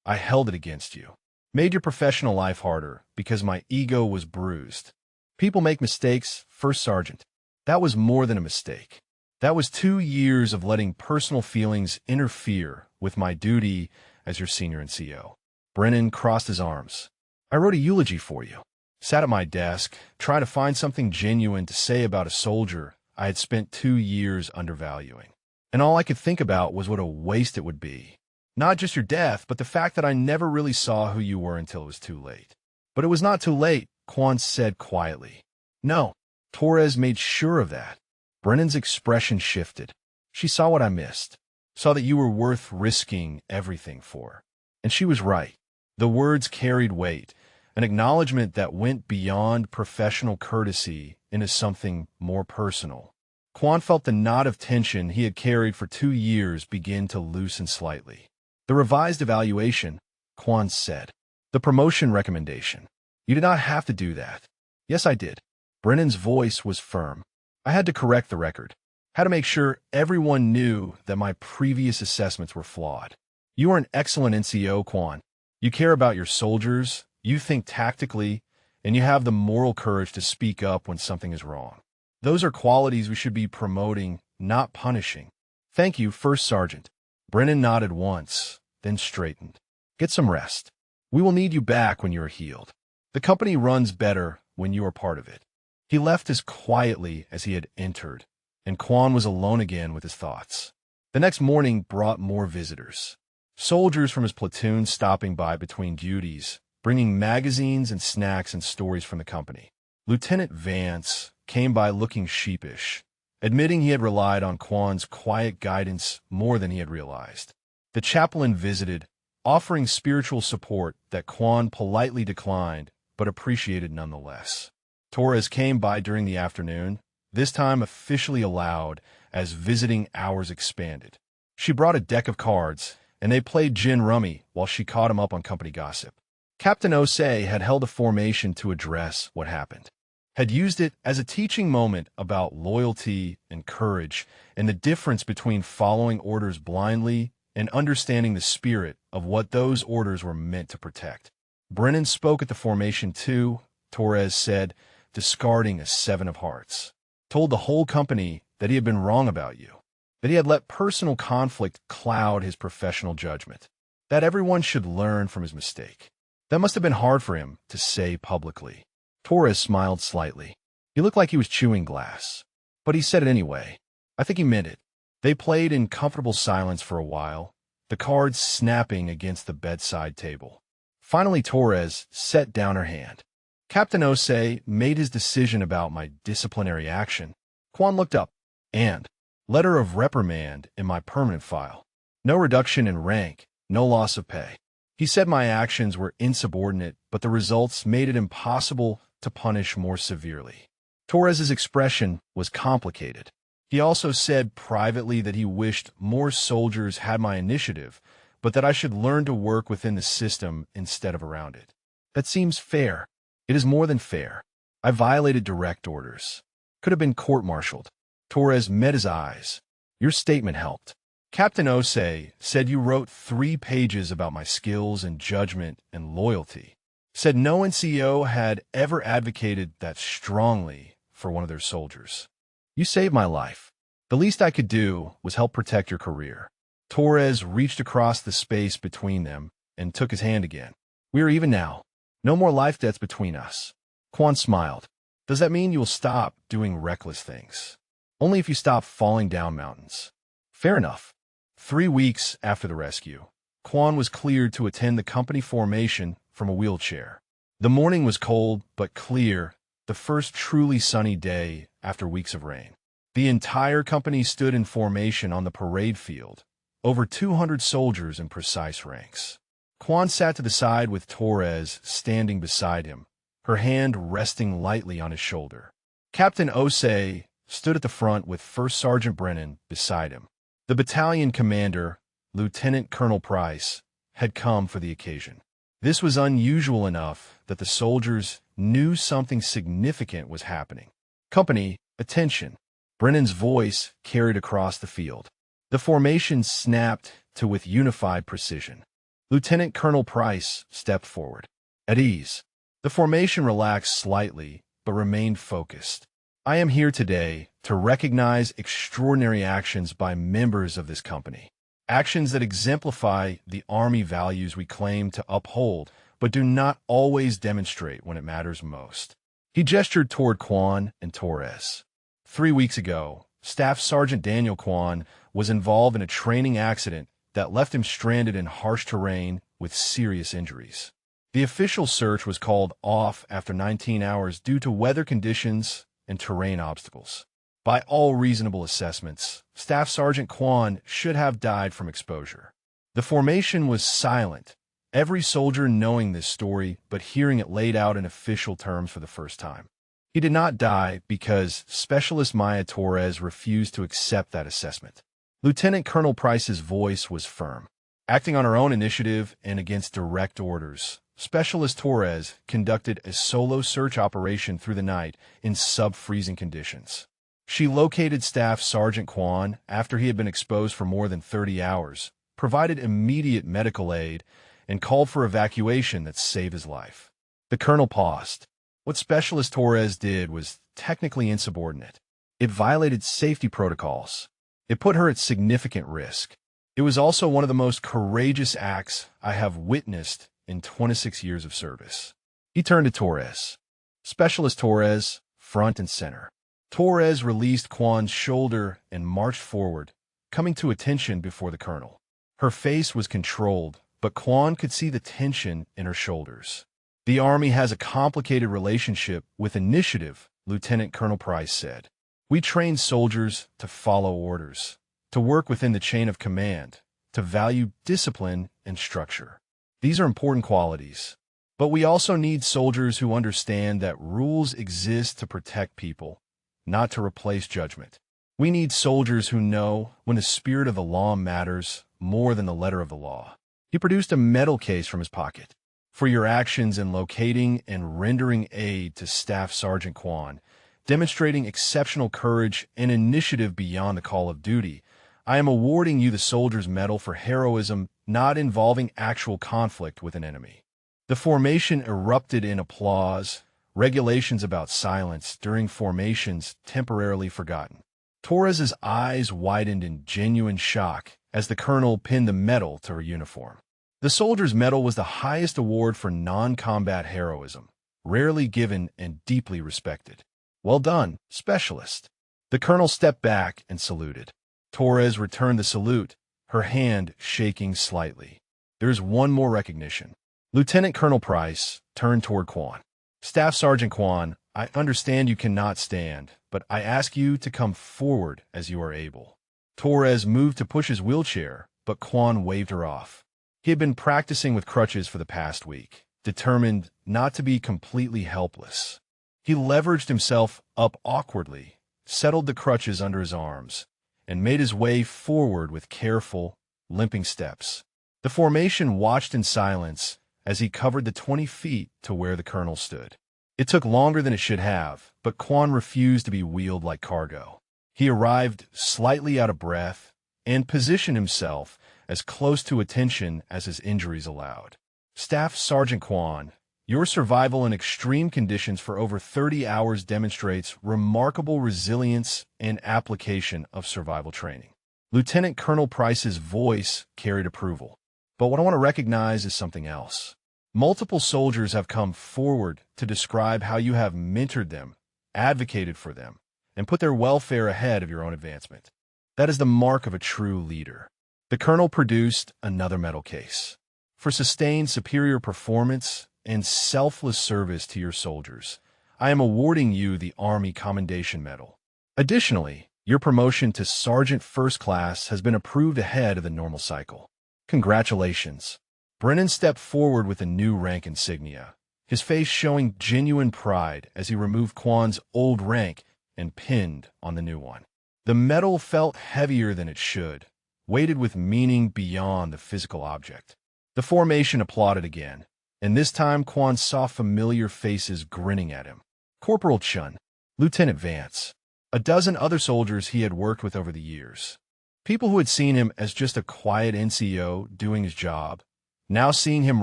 I held it against you. Made your professional life harder because my ego was bruised. People make mistakes, First Sergeant. That was more than a mistake. That was 2 years of letting personal feelings interfere with my duty as your senior NCO. Brennan crossed his arms. I wrote a eulogy for you. Sat at my desk, trying to find something genuine to say about a soldier I had spent 2 years undervaluing. And all I could think about was what a waste it would be. Not just your death, but the fact that I never really saw who you were until it was too late. But it was not too late, Quan said quietly. No, Torres made sure of that. Brennan's expression shifted. She saw what I missed, saw that you were worth risking everything for. And she was right. The words carried weight, an acknowledgement that went beyond professional courtesy into something more personal. Quan felt the knot of tension he had carried for 2 years begin to loosen slightly. The revised evaluation, Quan said. The promotion recommendation. You did not have to do that. Yes, I did. Brennan's voice was firm. I had to correct the record. Had to make sure everyone knew that my previous assessments were flawed. You are an excellent NCO, Quan. You care about your soldiers, you think tactically, and you have the moral courage to speak up when something is wrong. Those are qualities we should be promoting, not punishing. Thank you, First Sergeant. Brennan nodded once, then straightened. Get some rest. We will need you back when you are healed. The company runs better when you are part of it. He left as quietly as he had entered, and Quan was alone again with his thoughts. The next morning brought more visitors. Soldiers from his platoon stopping by between duties, bringing magazines and snacks and stories from the company. Lieutenant Vance came by looking sheepish, admitting he had relied on Quan's quiet guidance more than he had realized. The chaplain visited, offering spiritual support that Quan politely declined, but appreciated nonetheless. Torres came by during the afternoon, this time officially allowed as visiting hours expanded. She brought a deck of cards, and they played gin rummy while she caught him up on company gossip. Captain Osei had held a formation to address what happened, had used it as a teaching moment about loyalty and courage and the difference between following orders blindly and understanding the spirit of what those orders were meant to protect. Brennan spoke at the formation too, Torres said, discarding a 7 of hearts. Told the whole company that he had been wrong about you, that he had let personal conflict cloud his professional judgment, that everyone should learn from his mistake. That must have been hard for him to say publicly. Torres smiled slightly. He looked like he was chewing glass, but he said it anyway. I think he meant it. They played in comfortable silence for a while, the cards snapping against the bedside table. Finally, Torres set down her hand. Captain Osei made his decision about my disciplinary action. Quan looked up. And letter of reprimand in my permanent file. No reduction in rank, no loss of pay. He said my actions were insubordinate, but the results made it impossible to punish more severely. Torres's expression was complicated. He also said privately that he wished more soldiers had my initiative, but that I should learn to work within the system instead of around it. That seems fair. It is more than fair. I violated direct orders. Could have been court-martialed. Torres met his eyes. Your statement helped. Captain Osei said you wrote 3 pages about my skills and judgment and loyalty. Said no NCO had ever advocated that strongly for one of their soldiers. You saved my life. The least I could do was help protect your career. Torres reached across the space between them and took his hand again. We are even now. No more life debts between us. Quan smiled. Does that mean you will stop doing reckless things? Only if you stop falling down mountains. Fair enough. 3 weeks after the rescue, Quan was cleared to attend the company formation from a wheelchair. The morning was cold but clear, the first truly sunny day after weeks of rain. The entire company stood in formation on the parade field, over 200 soldiers in precise ranks. Quan sat to the side with Torres standing beside him, her hand resting lightly on his shoulder. Captain Osei stood at the front with First Sergeant Brennan beside him. The battalion commander, Lieutenant Colonel Price, had come for the occasion. This was unusual enough that the soldiers knew something significant was happening. Company, attention. Brennan's voice carried across the field. The formation snapped with unified precision. Lieutenant Colonel Price stepped forward. At ease. The formation relaxed slightly, but remained focused. I am here today to recognize extraordinary actions by members of this company. Actions that exemplify the Army values we claim to uphold, but do not always demonstrate when it matters most. He gestured toward Quan and Torres. 3 weeks ago, Staff Sergeant Daniel Quan was involved in a training accident that left him stranded in harsh terrain with serious injuries. The official search was called off after 19 hours due to weather conditions and terrain obstacles. By all reasonable assessments, Staff Sergeant Quan should have died from exposure. The formation was silent, every soldier knowing this story but hearing it laid out in official terms for the first time. He did not die because Specialist Maya Torres refused to accept that assessment. Lieutenant Colonel Price's voice was firm. Acting on her own initiative and against direct orders, Specialist Torres conducted a solo search operation through the night in sub-freezing conditions. She located Staff Sergeant Quan after he had been exposed for more than 30 hours, provided immediate medical aid, and called for evacuation that saved his life. The colonel paused. What Specialist Torres did was technically insubordinate. It violated safety protocols. It put her at significant risk. It was also one of the most courageous acts I have witnessed in 26 years of service. He turned to Torres. Specialist Torres, front and center. Torres released Quan's shoulder and marched forward, coming to attention before the colonel. Her face was controlled, but Quan could see the tension in her shoulders. The Army has a complicated relationship with initiative, Lieutenant Colonel Price said. We train soldiers to follow orders, to work within the chain of command, to value discipline and structure. These are important qualities. But we also need soldiers who understand that rules exist to protect people, not to replace judgment. We need soldiers who know when the spirit of the law matters more than the letter of the law. He produced a medal case from his pocket. For your actions in locating and rendering aid to Staff Sergeant Quan, demonstrating exceptional courage and initiative beyond the call of duty, I am awarding you the Soldier's Medal for heroism not involving actual conflict with an enemy. The formation erupted in applause, regulations about silence during formations temporarily forgotten. Torres's eyes widened in genuine shock as the colonel pinned the medal to her uniform. The Soldier's Medal was the highest award for non-combat heroism, rarely given and deeply respected. Well done, Specialist. The colonel stepped back and saluted. Torres returned the salute, her hand shaking slightly. There's one more recognition. Lieutenant Colonel Price turned toward Quan. Staff Sergeant Quan, I understand you cannot stand, but I ask you to come forward as you are able. Torres moved to push his wheelchair, but Quan waved her off. He had been practicing with crutches for the past week, determined not to be completely helpless. He leveraged himself up awkwardly, settled the crutches under his arms, and made his way forward with careful, limping steps. The formation watched in silence as he covered the 20 feet to where the colonel stood. It took longer than it should have, but Quan refused to be wheeled like cargo. He arrived slightly out of breath and positioned himself as close to attention as his injuries allowed. Staff Sergeant Quan, your survival in extreme conditions for over 30 hours demonstrates remarkable resilience and application of survival training. Lieutenant Colonel Price's voice carried approval. But what I want to recognize is something else. Multiple soldiers have come forward to describe how you have mentored them, advocated for them, and put their welfare ahead of your own advancement. That is the mark of a true leader. The colonel produced another medal case. For sustained superior performance and selfless service to your soldiers, I am awarding you the Army Commendation Medal. Additionally, your promotion to Sergeant First Class has been approved ahead of the normal cycle. Congratulations. Brennan stepped forward with a new rank insignia, his face showing genuine pride as he removed Quan's old rank and pinned on the new one. The medal felt heavier than it should, weighted with meaning beyond the physical object. The formation applauded again, and this time Quan saw familiar faces grinning at him. Corporal Chun, Lieutenant Vance, A dozen other soldiers he had worked with over the years. People who had seen him as just a quiet NCO doing his job, now seeing him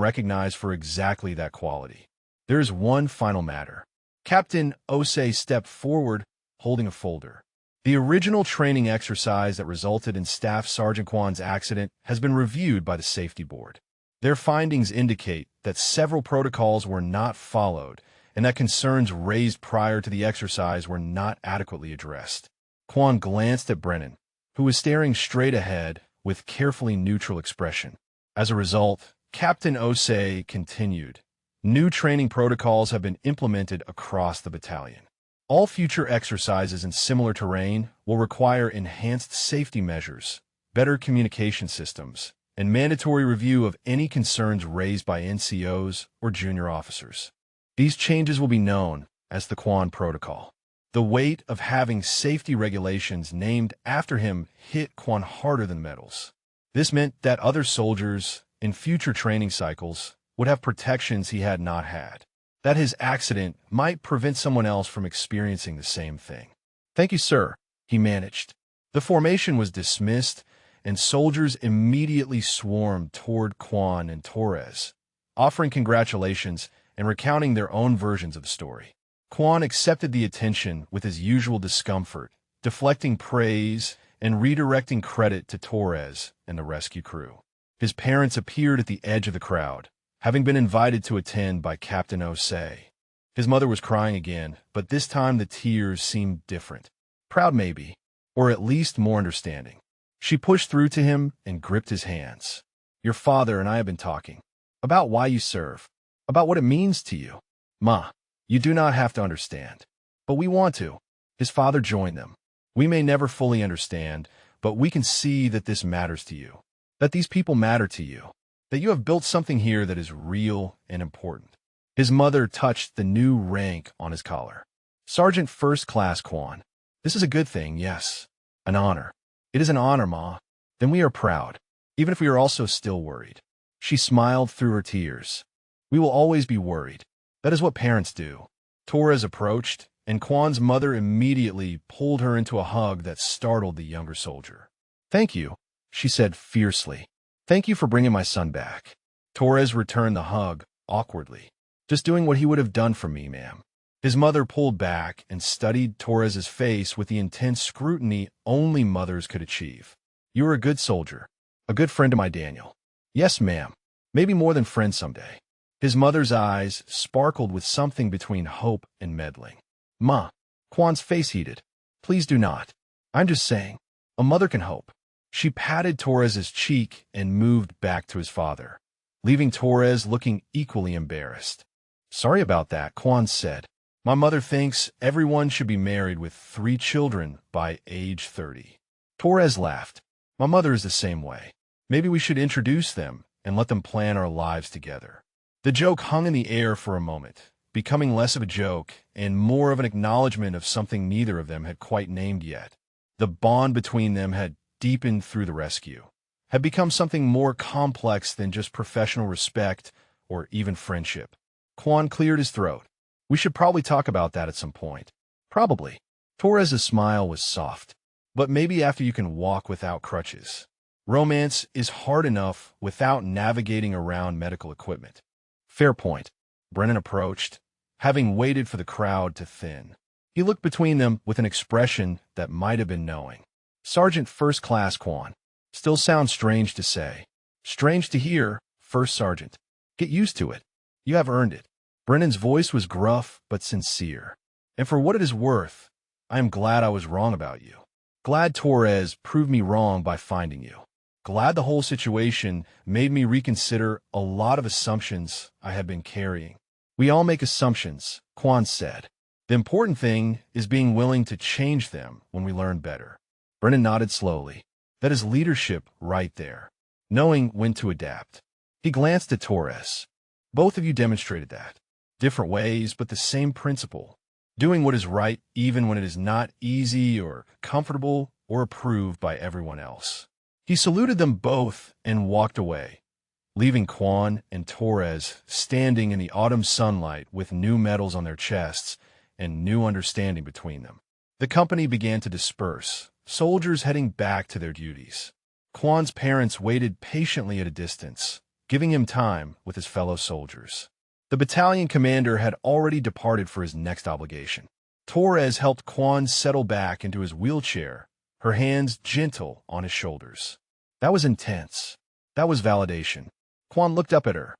recognized for exactly that quality. There is one final matter. Captain Osei stepped forward, holding a folder. The original training exercise that resulted in Staff Sergeant Kwan's accident has been reviewed by the Safety Board. Their findings indicate that several protocols were not followed and that concerns raised prior to the exercise were not adequately addressed. Kwan glanced at Brennan, who was staring straight ahead with carefully neutral expression. As a result, Captain Osei continued. New training protocols have been implemented across the battalion. All future exercises in similar terrain will require enhanced safety measures, better communication systems, and mandatory review of any concerns raised by NCOs or junior officers. These changes will be known as the Kwan Protocol. The weight of having safety regulations named after him hit Kwan harder than medals. This meant that other soldiers, in future training cycles, would have protections he had not had. That his accident might prevent someone else from experiencing the same thing. "Thank you, sir," he managed. The formation was dismissed, and soldiers immediately swarmed toward Kwan and Torres, offering congratulations and recounting their own versions of the story. Kwan accepted the attention with his usual discomfort, deflecting praise and redirecting credit to Torres and the rescue crew. His parents appeared at the edge of the crowd, having been invited to attend by Captain Osei. His mother was crying again, but this time the tears seemed different. Proud maybe, or at least more understanding. She pushed through to him and gripped his hands. "Your father and I have been talking. About why you serve. About what it means to you. Ma, you do not have to understand. But we want to." His father joined them. "We may never fully understand, but we can see that this matters to you. That these people matter to you. That you have built something here that is real and important." His mother touched the new rank on his collar. "Sergeant First Class Kwan. This is a good thing, yes. An honor. It is an honor, Ma. Then we are proud, even if we are also still worried." She smiled through her tears. "We will always be worried. That is what parents do." Torres approached, and Kwan's mother immediately pulled her into a hug that startled the younger soldier. "Thank you," she said fiercely. "Thank you for bringing my son back." Torres returned the hug, awkwardly. "Just doing what he would have done for me, ma'am." His mother pulled back and studied Torres's face with the intense scrutiny only mothers could achieve. "You are a good soldier, a good friend to my Daniel." "Yes, ma'am. Maybe more than friend someday." His mother's eyes sparkled with something between hope and meddling. "Ma," Kwan's face heated. "Please do not. I'm just saying. A mother can hope." She patted Torres's cheek and moved back to his father, leaving Torres looking equally embarrassed. "Sorry about that," Kwan said. "My mother thinks everyone should be married with 3 children by age 30. Torres laughed. "My mother is the same way. Maybe we should introduce them and let them plan our lives together." The joke hung in the air for a moment, becoming less of a joke and more of an acknowledgement of something neither of them had quite named yet. The bond between them had deepened through the rescue, had become something more complex than just professional respect or even friendship. Kwan cleared his throat. "We should probably talk about that at some point." "Probably." Torres' smile was soft. "But maybe after you can walk without crutches. Romance is hard enough without navigating around medical equipment." "Fair point." Brennan approached, having waited for the crowd to thin. He looked between them with an expression that might have been knowing. "Sergeant First Class Kwan. Still sounds strange to say. Strange to hear, First Sergeant. Get used to it. You have earned it." Brennan's voice was gruff but sincere. "And for what it is worth, I am glad I was wrong about you. Glad Torres proved me wrong by finding you. Glad the whole situation made me reconsider a lot of assumptions I had been carrying." "We all make assumptions," Kwan said. "The important thing is being willing to change them when we learn better." Brennan nodded slowly. That is leadership right there, knowing when to adapt. He glanced at Torres. "Both of you demonstrated that. Different ways, but the same principle. Doing what is right even when it is not easy or comfortable or approved by everyone else." He saluted them both and walked away, leaving Kwan and Torres standing in the autumn sunlight with new medals on their chests and new understanding between them. The company began to disperse, soldiers heading back to their duties. Quan's parents waited patiently at a distance, giving him time with his fellow soldiers. The battalion commander had already departed for his next obligation. Torres helped Quan settle back into his wheelchair, her hands gentle on his shoulders. That was intense. That was validation. Quan looked up at her.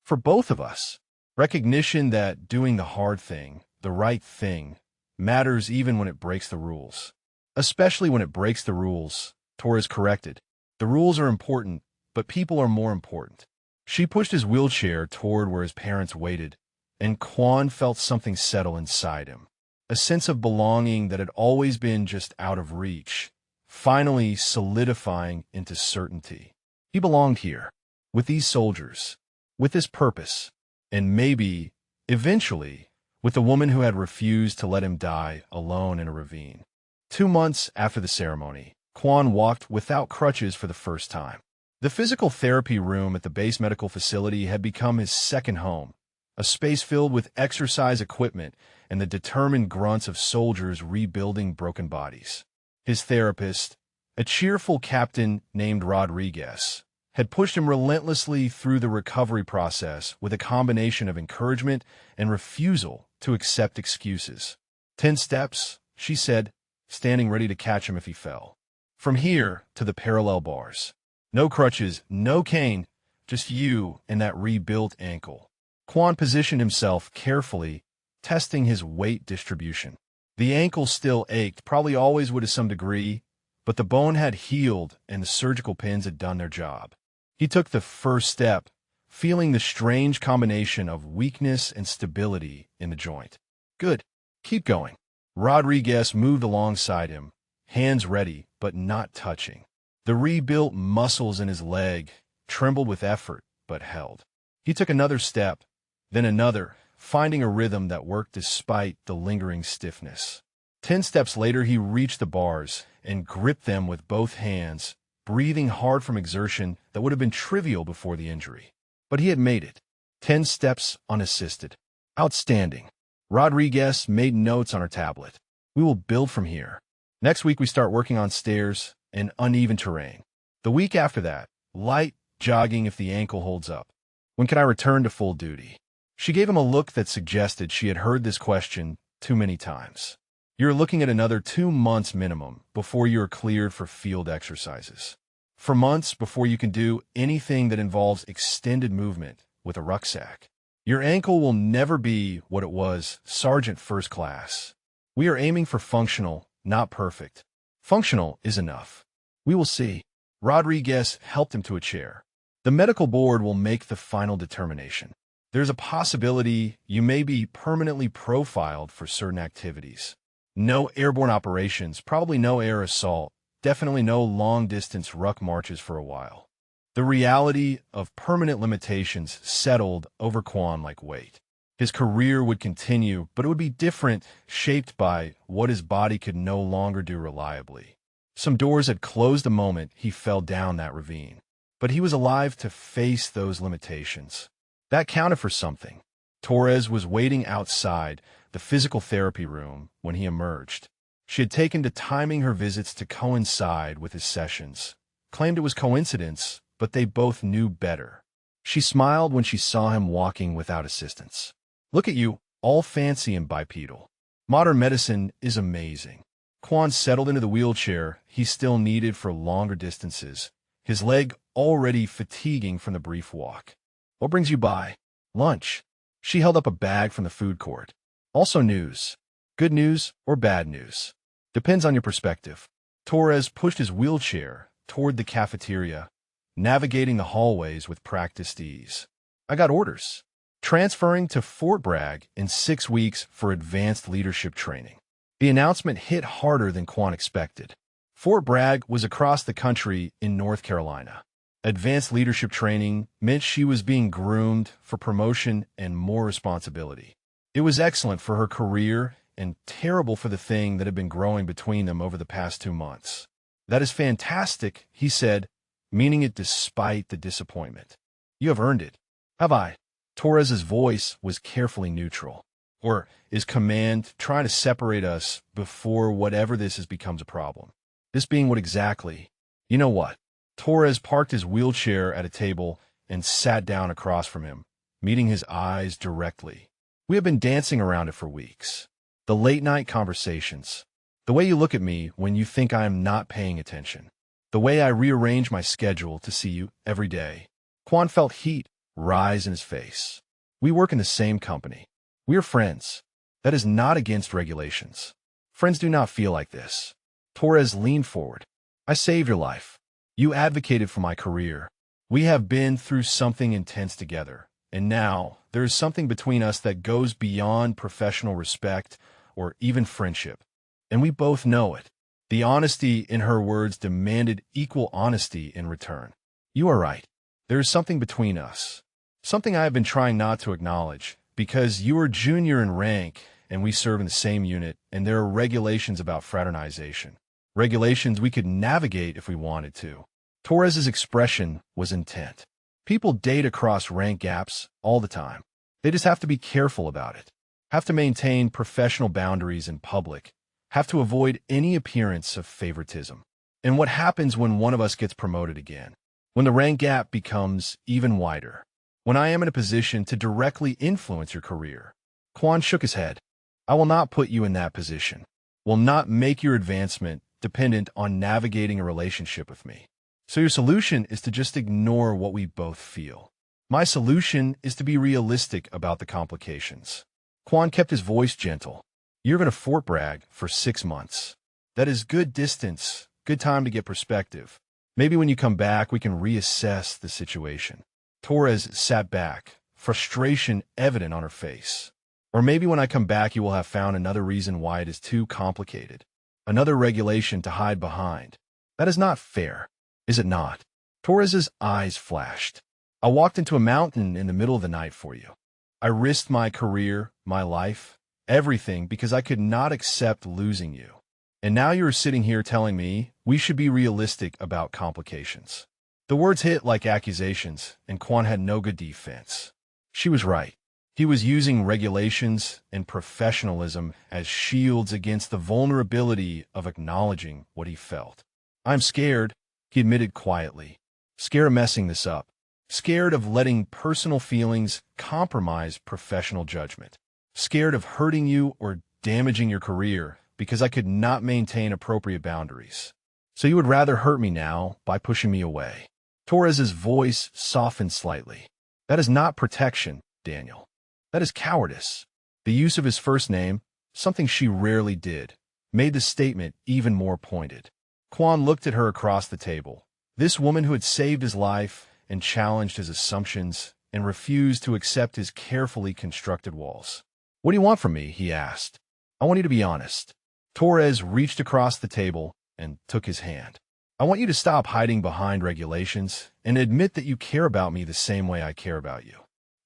For both of us, recognition that doing the hard thing, the right thing, matters even when it breaks the rules. Especially when it breaks the rules, Torres corrected. The rules are important, but people are more important. She pushed his wheelchair toward where his parents waited, and Quan felt something settle inside him. A sense of belonging that had always been just out of reach, finally solidifying into certainty. He belonged here, with these soldiers, with this purpose, and maybe, eventually, with the woman who had refused to let him die alone in a ravine. 2 months after the ceremony, Quan walked without crutches for the first time. The physical therapy room at the base medical facility had become his second home, a space filled with exercise equipment and the determined grunts of soldiers rebuilding broken bodies. His therapist, a cheerful captain named Rodriguez, had pushed him relentlessly through the recovery process with a combination of encouragement and refusal to accept excuses. 10 steps, she said, standing ready to catch him if he fell. From here to the parallel bars. No crutches, no cane, just you and that rebuilt ankle. Quan positioned himself carefully, testing his weight distribution. The ankle still ached, probably always would to some degree, but the bone had healed and the surgical pins had done their job. He took the first step, feeling the strange combination of weakness and stability in the joint. Good. Keep going. Rodriguez moved alongside him, hands ready but not touching. The rebuilt muscles in his leg trembled with effort but held. He took another step, then another, finding a rhythm that worked despite the lingering stiffness. 10 steps later, he reached the bars and gripped them with both hands, breathing hard from exertion that would have been trivial before the injury. But he had made it. 10 steps unassisted. Outstanding. Rodriguez made notes on her tablet. We will build from here. Next week, we start working on stairs and uneven terrain. The week after that, light jogging if the ankle holds up. When can I return to full duty? She gave him a look that suggested she had heard this question too many times. You're looking at another 2 months minimum before you're cleared for field exercises. For months before you can do anything that involves extended movement with a rucksack. Your ankle will never be what it was, Sergeant First Class. We are aiming for functional, not perfect. Functional is enough. We will see. Rodriguez helped him to a chair. The medical board will make the final determination. There's a possibility you may be permanently profiled for certain activities. No airborne operations, probably no air assault, definitely no long-distance ruck marches for a while. The reality of permanent limitations settled over Quan like weight. His career would continue, but it would be different, shaped by what his body could no longer do reliably. Some doors had closed the moment he fell down that ravine, but he was alive to face those limitations. That counted for something. Torres was waiting outside the physical therapy room when he emerged. She had taken to timing her visits to coincide with his sessions, claimed it was coincidence, but they both knew better. She smiled when she saw him walking without assistance. Look at you, all fancy and bipedal. Modern medicine is amazing. Quan settled into the wheelchair he still needed for longer distances, his leg already fatiguing from the brief walk. What brings you by? Lunch. She held up a bag from the food court. Also news. Good news or bad news. Depends on your perspective. Torres pushed his wheelchair toward the cafeteria, navigating the hallways with practiced ease. I got orders. Transferring to Fort Bragg in 6 weeks for advanced leadership training. The announcement hit harder than Quan expected. Fort Bragg was across the country in North Carolina. Advanced leadership training meant she was being groomed for promotion and more responsibility. It was excellent for her career and terrible for the thing that had been growing between them over the past 2 months. That is fantastic, he said, meaning it despite the disappointment. You have earned it. Have I? Torres's voice was carefully neutral. Or is command trying to separate us before whatever this is becomes a problem? This being what exactly? You know what? Torres parked his wheelchair at a table and sat down across from him, meeting his eyes directly. We have been dancing around it for weeks. The late-night conversations. The way you look at me when you think I am not paying attention. The way I rearrange my schedule to see you every day. Quan felt heat rise in his face. We work in the same company. We are friends. That is not against regulations. Friends do not feel like this. Torres leaned forward. I saved your life. You advocated for my career. We have been through something intense together, and now there is something between us that goes beyond professional respect or even friendship. And we both know it. The honesty in her words demanded equal honesty in return. You are right. There is something between us. Something I have been trying not to acknowledge, because you are junior in rank and we serve in the same unit, and there are regulations about fraternization. Regulations we could navigate if we wanted to. Torres's expression was intent. People date across rank gaps all the time. They just have to be careful about it. Have to maintain professional boundaries in public. Have to avoid any appearance of favoritism. And what happens when one of us gets promoted again? When the rank gap becomes even wider? When I am in a position to directly influence your career? Quan shook his head. I will not put you in that position. Will not make your advancement dependent on navigating a relationship with me. So your solution is to just ignore what we both feel. My solution is to be realistic about the complications. Quan kept his voice gentle. You're going to Fort Bragg for 6 months. That is good distance, good time to get perspective. Maybe when you come back, we can reassess the situation. Torres sat back, frustration evident on her face. Or maybe when I come back, you will have found another reason why it is too complicated. Another regulation to hide behind. That is not fair, is it not? Torres's eyes flashed. I walked into a mountain in the middle of the night for you. I risked my career, my life, everything because I could not accept losing you. And now you are sitting here telling me we should be realistic about complications. The words hit like accusations, and Quan had no good defense. She was right. He was using regulations and professionalism as shields against the vulnerability of acknowledging what he felt. I'm scared, he admitted quietly. Scared of messing this up. Scared of letting personal feelings compromise professional judgment. Scared of hurting you or damaging your career because I could not maintain appropriate boundaries. So you would rather hurt me now by pushing me away. Torres's voice softened slightly. That is not protection, Daniel. That is cowardice. The use of his first name, something she rarely did, made the statement even more pointed. Quan looked at her across the table. This woman who had saved his life and challenged his assumptions and refused to accept his carefully constructed walls. What do you want from me? He asked. I want you to be honest. Torres reached across the table and took his hand. I want you to stop hiding behind regulations and admit that you care about me the same way I care about you.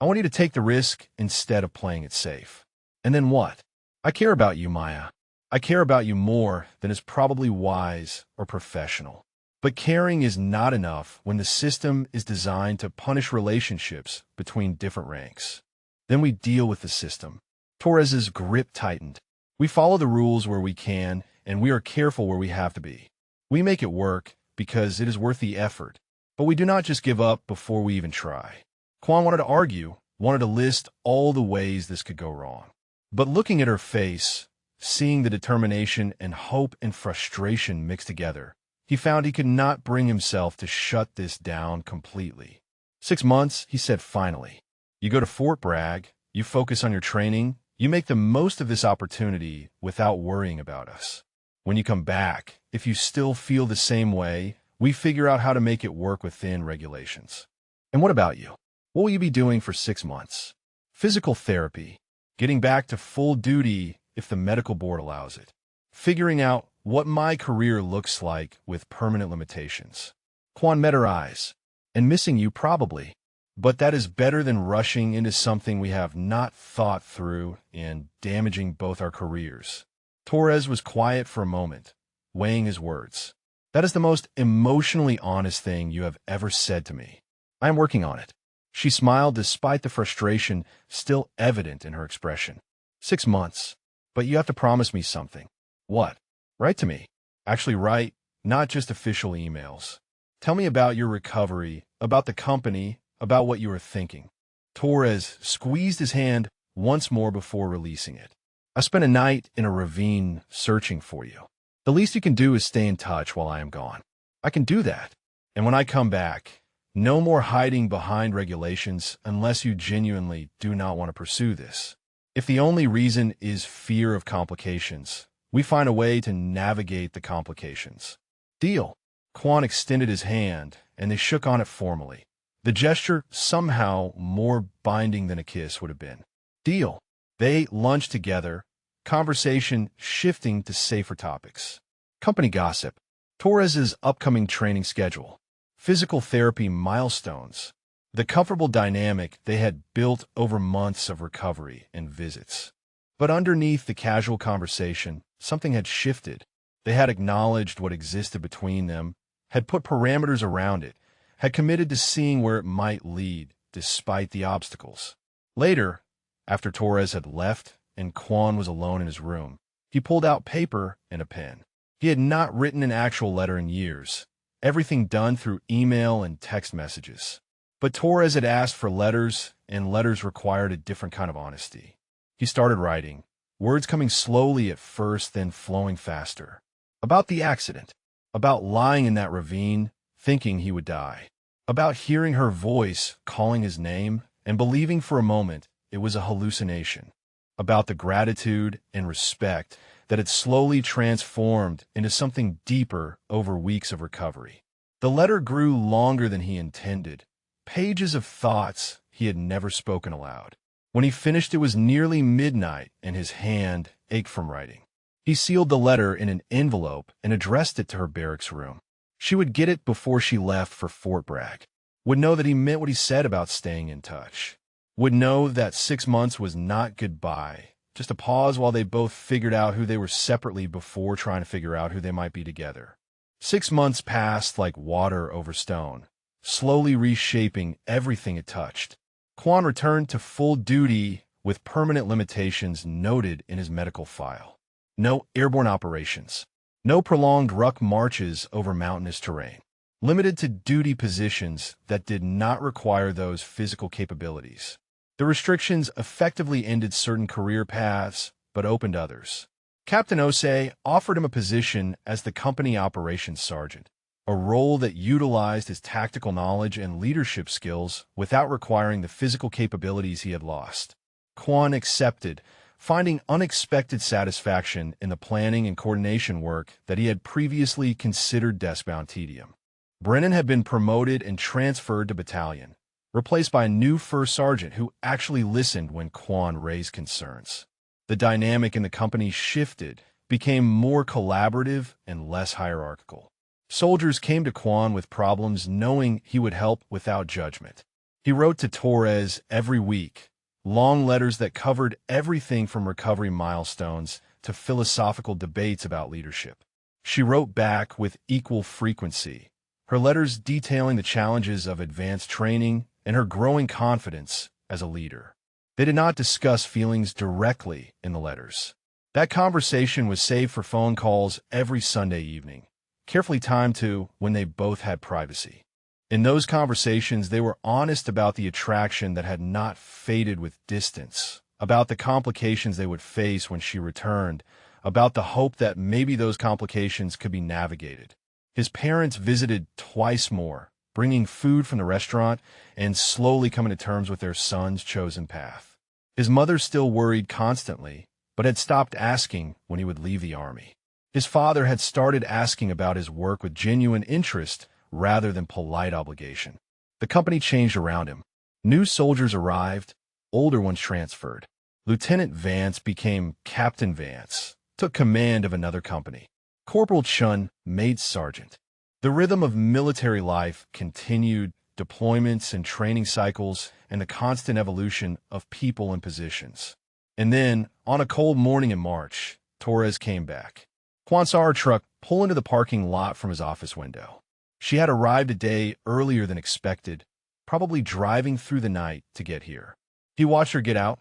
I want you to take the risk instead of playing it safe. And then what? I care about you, Maya. I care about you more than is probably wise or professional. But caring is not enough when the system is designed to punish relationships between different ranks. Then we deal with the system. Torres's grip tightened. We follow the rules where we can, and we are careful where we have to be. We make it work because it is worth the effort, but we do not just give up before we even try. Quan wanted to argue, wanted to list all the ways this could go wrong. But looking at her face, seeing the determination and hope and frustration mixed together, he found he could not bring himself to shut this down completely. 6 months, he said finally. You go to Fort Bragg, you focus on your training, you make the most of this opportunity without worrying about us. When you come back, if you still feel the same way, we figure out how to make it work within regulations. And what about you? What will you be doing for 6 months? Physical therapy, getting back to full duty if the medical board allows it, figuring out what my career looks like with permanent limitations. Quan met her eyes, and missing you probably, but that is better than rushing into something we have not thought through and damaging both our careers. Torres was quiet for a moment, weighing his words. That is the most emotionally honest thing you have ever said to me. I am working on it. She smiled despite the frustration still evident in her expression. 6 months. But you have to promise me something. What? Write to me. Actually write, not just official emails. Tell me about your recovery, about the company, about what you were thinking. Torres squeezed his hand once more before releasing it. I spent a night in a ravine searching for you. The least you can do is stay in touch while I am gone. I can do that. And when I come back, no more hiding behind regulations unless you genuinely do not want to pursue this. If the only reason is fear of complications, we find a way to navigate the complications. Deal. Quan extended his hand, and they shook on it formally. The gesture somehow more binding than a kiss would have been. Deal. They lunched together, conversation shifting to safer topics. Company gossip, Torres's upcoming training schedule, physical therapy milestones, the comfortable dynamic they had built over months of recovery and visits. But underneath the casual conversation, something had shifted. They had acknowledged what existed between them, had put parameters around it, had committed to seeing where it might lead, despite the obstacles. Later, after Torres had left and Quan was alone in his room, he pulled out paper and a pen. He had not written an actual letter in years, everything done through email and text messages. But Torres had asked for letters, and letters required a different kind of honesty. He started writing, words coming slowly at first, then flowing faster. About the accident, about lying in that ravine, thinking he would die, about hearing her voice calling his name and believing for a moment it was a hallucination, about the gratitude and respect that had slowly transformed into something deeper over weeks of recovery. The letter grew longer than he intended, pages of thoughts he had never spoken aloud. When he finished, it was nearly midnight, and his hand ached from writing. He sealed the letter in an envelope and addressed it to her barracks room. She would get it before she left for Fort Bragg, would know that he meant what he said about staying in touch, would know that 6 months was not goodbye, just a pause while they both figured out who they were separately before trying to figure out who they might be together. 6 months passed like water over stone, slowly reshaping everything it touched. Quan returned to full duty with permanent limitations noted in his medical file. No airborne operations. No prolonged ruck marches over mountainous terrain. Limited to duty positions that did not require those physical capabilities. The restrictions effectively ended certain career paths, but opened others. Captain Osei offered him a position as the company operations sergeant, a role that utilized his tactical knowledge and leadership skills without requiring the physical capabilities he had lost. Quan accepted, finding unexpected satisfaction in the planning and coordination work that he had previously considered desk-bound tedium. Brennan had been promoted and transferred to battalion, replaced by a new first sergeant who actually listened when Quan raised concerns. The dynamic in the company shifted, became more collaborative and less hierarchical. Soldiers came to Quan with problems knowing he would help without judgment. He wrote to Torres every week, long letters that covered everything from recovery milestones to philosophical debates about leadership. She wrote back with equal frequency, her letters detailing the challenges of advanced training and her growing confidence as a leader. They did not discuss feelings directly in the letters. That conversation was saved for phone calls every Sunday evening, carefully timed to when they both had privacy. In those conversations, they were honest about the attraction that had not faded with distance, about the complications they would face when she returned, about the hope that maybe those complications could be navigated. His parents visited twice more, bringing food from the restaurant and slowly coming to terms with their son's chosen path. His mother still worried constantly, but had stopped asking when he would leave the army. His father had started asking about his work with genuine interest rather than polite obligation. The company changed around him. New soldiers arrived, older ones transferred. Lieutenant Vance became Captain Vance, took command of another company. Corporal Chun made sergeant. The rhythm of military life continued, deployments and training cycles, and the constant evolution of people and positions. And then, on a cold morning in March, Torres came back. Quan saw her truck pull into the parking lot from his office window. She had arrived a day earlier than expected, probably driving through the night to get here. He watched her get out,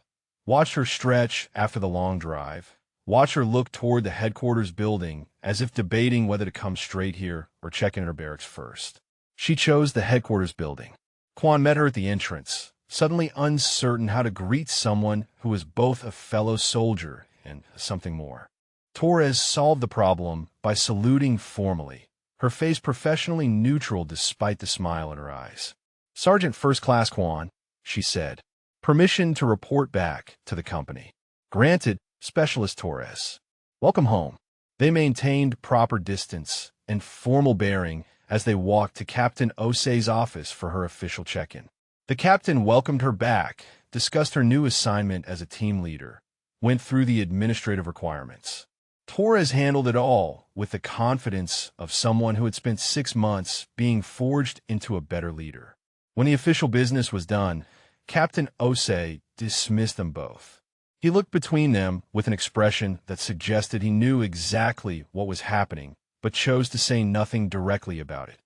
watched her stretch after the long drive, watched her look toward the headquarters building as if debating whether to come straight here or check in her barracks first. She chose the headquarters building. Quan met her at the entrance, suddenly uncertain how to greet someone who was both a fellow soldier and something more. Torres solved the problem by saluting formally, her face professionally neutral despite the smile in her eyes. "Sergeant First Class Quan," she said. "Permission to report back to the company." "Granted, Specialist Torres." "Welcome home." They maintained proper distance and formal bearing as they walked to Captain Osei's office for her official check-in. The captain welcomed her back, discussed her new assignment as a team leader, went through the administrative requirements. Torres handled it all with the confidence of someone who had spent 6 months being forged into a better leader. When the official business was done, Captain Osei dismissed them both. He looked between them with an expression that suggested he knew exactly what was happening, but chose to say nothing directly about it.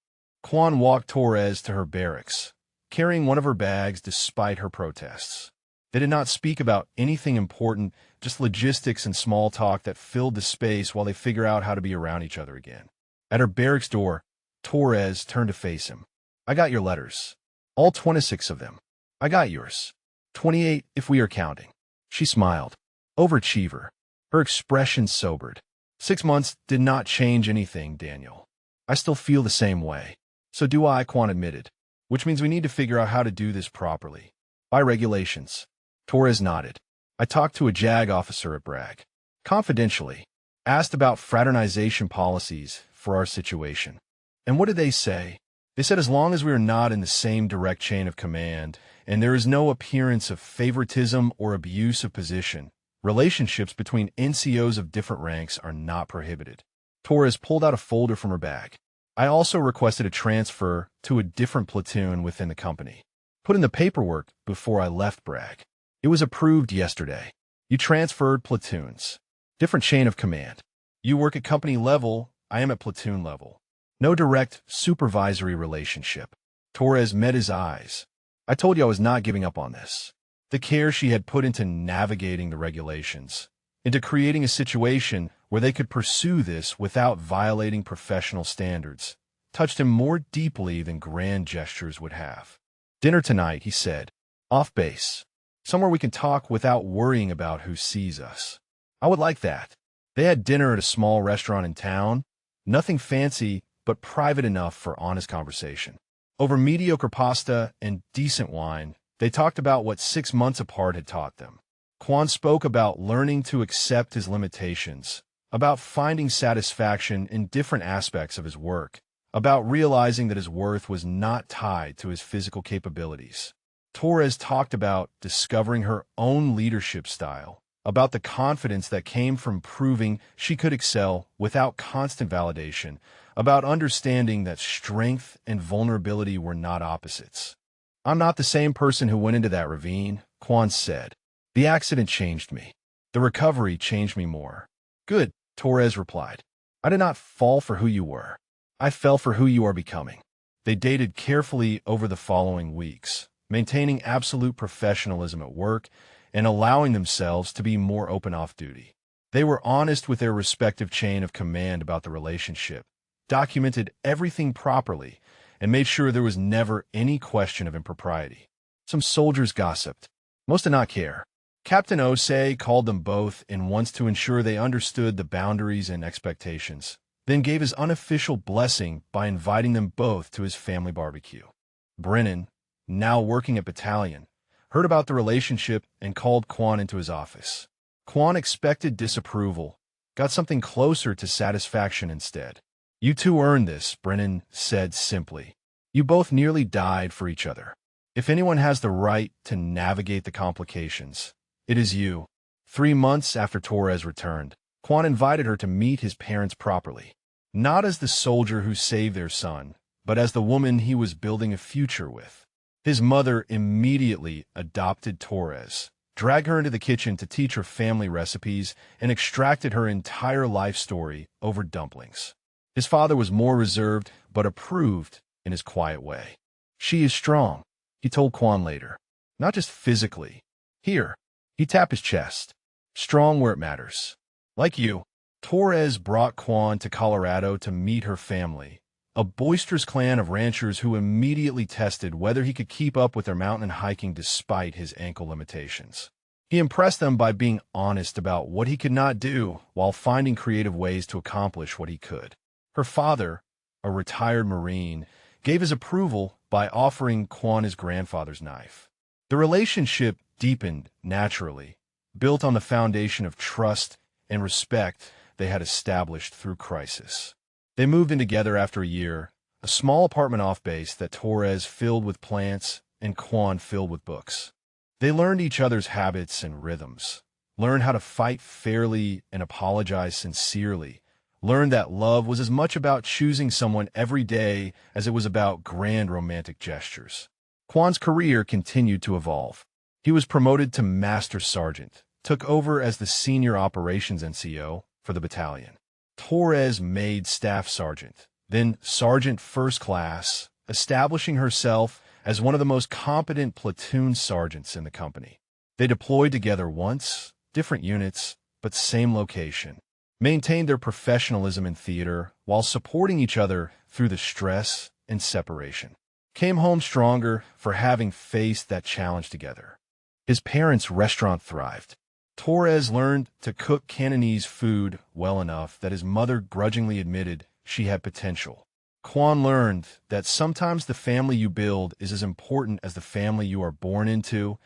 Quan walked Torres to her barracks, carrying one of her bags despite her protests. They did not speak about anything important, just logistics and small talk that filled the space while they figure out how to be around each other again. At her barracks door, Torres turned to face him. "I got your letters. All 26 of them. I got yours. 28 if we are counting." She smiled. Overachiever. Her expression sobered. 6 months did not change anything, Daniel. "I still feel the same way." "So do I," Quan admitted. "Which means we need to figure out how to do this properly. By regulations." Torres nodded. "I talked to a JAG officer at Bragg. Confidentially. Asked about fraternization policies for our situation." "And what did they say?" "They said as long as we are not in the same direct chain of command, and there is no appearance of favoritism or abuse of position, relationships between NCOs of different ranks are not prohibited." Torres pulled out a folder from her bag. "I also requested a transfer to a different platoon within the company. Put in the paperwork before I left Bragg. It was approved yesterday. You transferred platoons. Different chain of command. You work at company level, I am at platoon level. No direct supervisory relationship." Torres met his eyes. "I told you I was not giving up on this." The care she had put into navigating the regulations, into creating a situation where they could pursue this without violating professional standards, touched him more deeply than grand gestures would have. "Dinner tonight," he said. "Off base. Somewhere we can talk without worrying about who sees us." "I would like that." They had dinner at a small restaurant in town. Nothing fancy, but private enough for honest conversation. Over mediocre pasta and decent wine, they talked about what 6 months apart had taught them. Quan spoke about learning to accept his limitations, about finding satisfaction in different aspects of his work, about realizing that his worth was not tied to his physical capabilities. Torres talked about discovering her own leadership style, about the confidence that came from proving she could excel without constant validation, about understanding that strength and vulnerability were not opposites. "I'm not the same person who went into that ravine," Quan said. "The accident changed me. The recovery changed me more." "Good," Torres replied. "I did not fall for who you were. I fell for who you are becoming." They dated carefully over the following weeks, maintaining absolute professionalism at work and allowing themselves to be more open off-duty. They were honest with their respective chain of command about the relationship, documented everything properly, and made sure there was never any question of impropriety. Some soldiers gossiped. Most did not care. Captain Osei called them both in once to ensure they understood the boundaries and expectations, then gave his unofficial blessing by inviting them both to his family barbecue. Brennan, now working at battalion, heard about the relationship and called Quan into his office. Quan expected disapproval, got something closer to satisfaction instead. "You two earned this," Brennan said simply. "You both nearly died for each other. If anyone has the right to navigate the complications, it is you." 3 months after Torres returned, Quan invited her to meet his parents properly, not as the soldier who saved their son, but as the woman he was building a future with. His mother immediately adopted Torres, dragged her into the kitchen to teach her family recipes, and extracted her entire life story over dumplings. His father was more reserved, but approved in his quiet way. "She is strong," he told Quan later. "Not just physically. Here, He tapped his chest. Strong where it matters. Like you, Torres brought Quan to Colorado to meet her family, a boisterous clan of ranchers who immediately tested whether he could keep up with their mountain hiking despite his ankle limitations. He impressed them by being honest about what he could not do while finding creative ways to accomplish what he could. Her father, a retired Marine, gave his approval by offering Quan his grandfather's knife. The relationship deepened naturally, built on the foundation of trust and respect they had established through crisis. They moved in together after a year, a small apartment off base that Torres filled with plants and Quan filled with books. They learned each other's habits and rhythms, learned how to fight fairly and apologize sincerely, learned that love was as much about choosing someone every day as it was about grand romantic gestures. Quan's career continued to evolve. He was promoted to Master Sergeant, took over as the Senior Operations NCO for the battalion. Torres made Staff Sergeant, then Sergeant First Class, establishing herself as one of the most competent platoon sergeants in the company. They deployed together once, different units, but same location, maintained their professionalism in theater while supporting each other through the stress and separation. Came home stronger for having faced that challenge together. His parents' restaurant thrived. Torres learned to cook Cantonese food well enough that his mother grudgingly admitted she had potential. Quan learned that sometimes the family you build is as important as the family you are born into,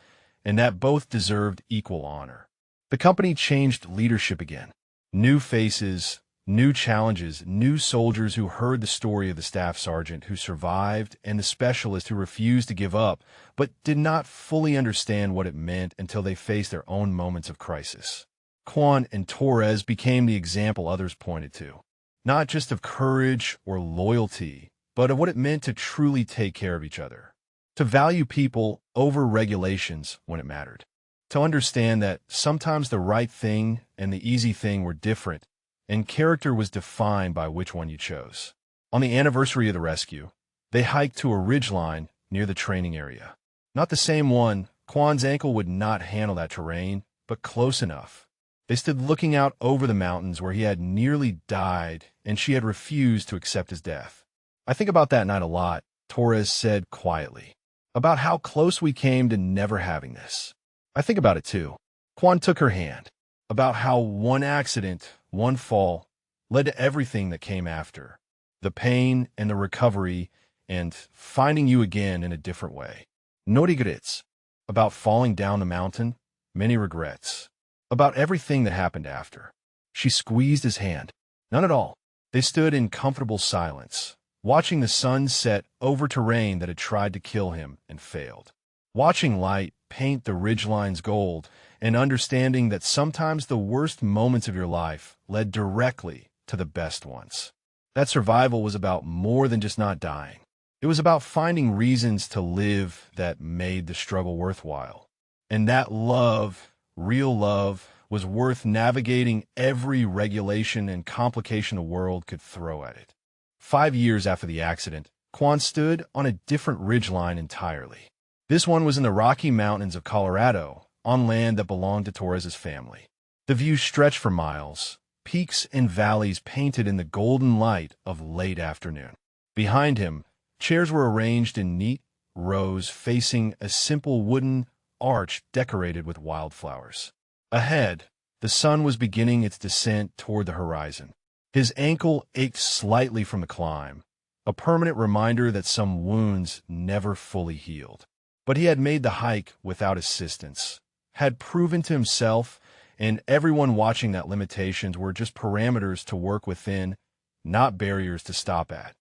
and that both deserved equal honor. The company changed leadership again. New faces, new challenges, new soldiers who heard the story of the staff sergeant who survived and the specialist who refused to give up, but did not fully understand what it meant until they faced their own moments of crisis. Quan and Torres became the example others pointed to, not just of courage or loyalty, but of what it meant to truly take care of each other, to value people over regulations when it mattered, to understand that sometimes the right thing and the easy thing were different, and character was defined by which one you chose. On the anniversary of the rescue, they hiked to a ridgeline near the training area. Not the same one. Quan's ankle would not handle that terrain, but close enough. They stood looking out over the mountains where he had nearly died, and she had refused to accept his death. I think about that night a lot, Torres said quietly, about how close we came to never having this. I think about it too. Quan took her hand, about how one accident, one fall, led to everything that came after, the pain and the recovery and finding you again in a different way. No regrets. About falling down the mountain, many regrets. About everything that happened after. She squeezed his hand. None at all. They stood in comfortable silence, watching the sun set over terrain that had tried to kill him and failed. Watching light paint the ridgelines gold, and understanding that sometimes the worst moments of your life led directly to the best ones. That survival was about more than just not dying. It was about finding reasons to live that made the struggle worthwhile. And that love, real love, was worth navigating every regulation and complication the world could throw at it. 5 years after the accident, Quan stood on a different ridgeline entirely. This one was in the Rocky Mountains of Colorado, on land that belonged to Torres's family. The view stretched for miles, peaks and valleys painted in the golden light of late afternoon. Behind him, chairs were arranged in neat rows facing a simple wooden arch decorated with wildflowers. Ahead, the sun was beginning its descent toward the horizon. His ankle ached slightly from the climb, a permanent reminder that some wounds never fully healed. But he had made the hike without assistance, had proven to himself and everyone watching that limitations were just parameters to work within, not barriers to stop at.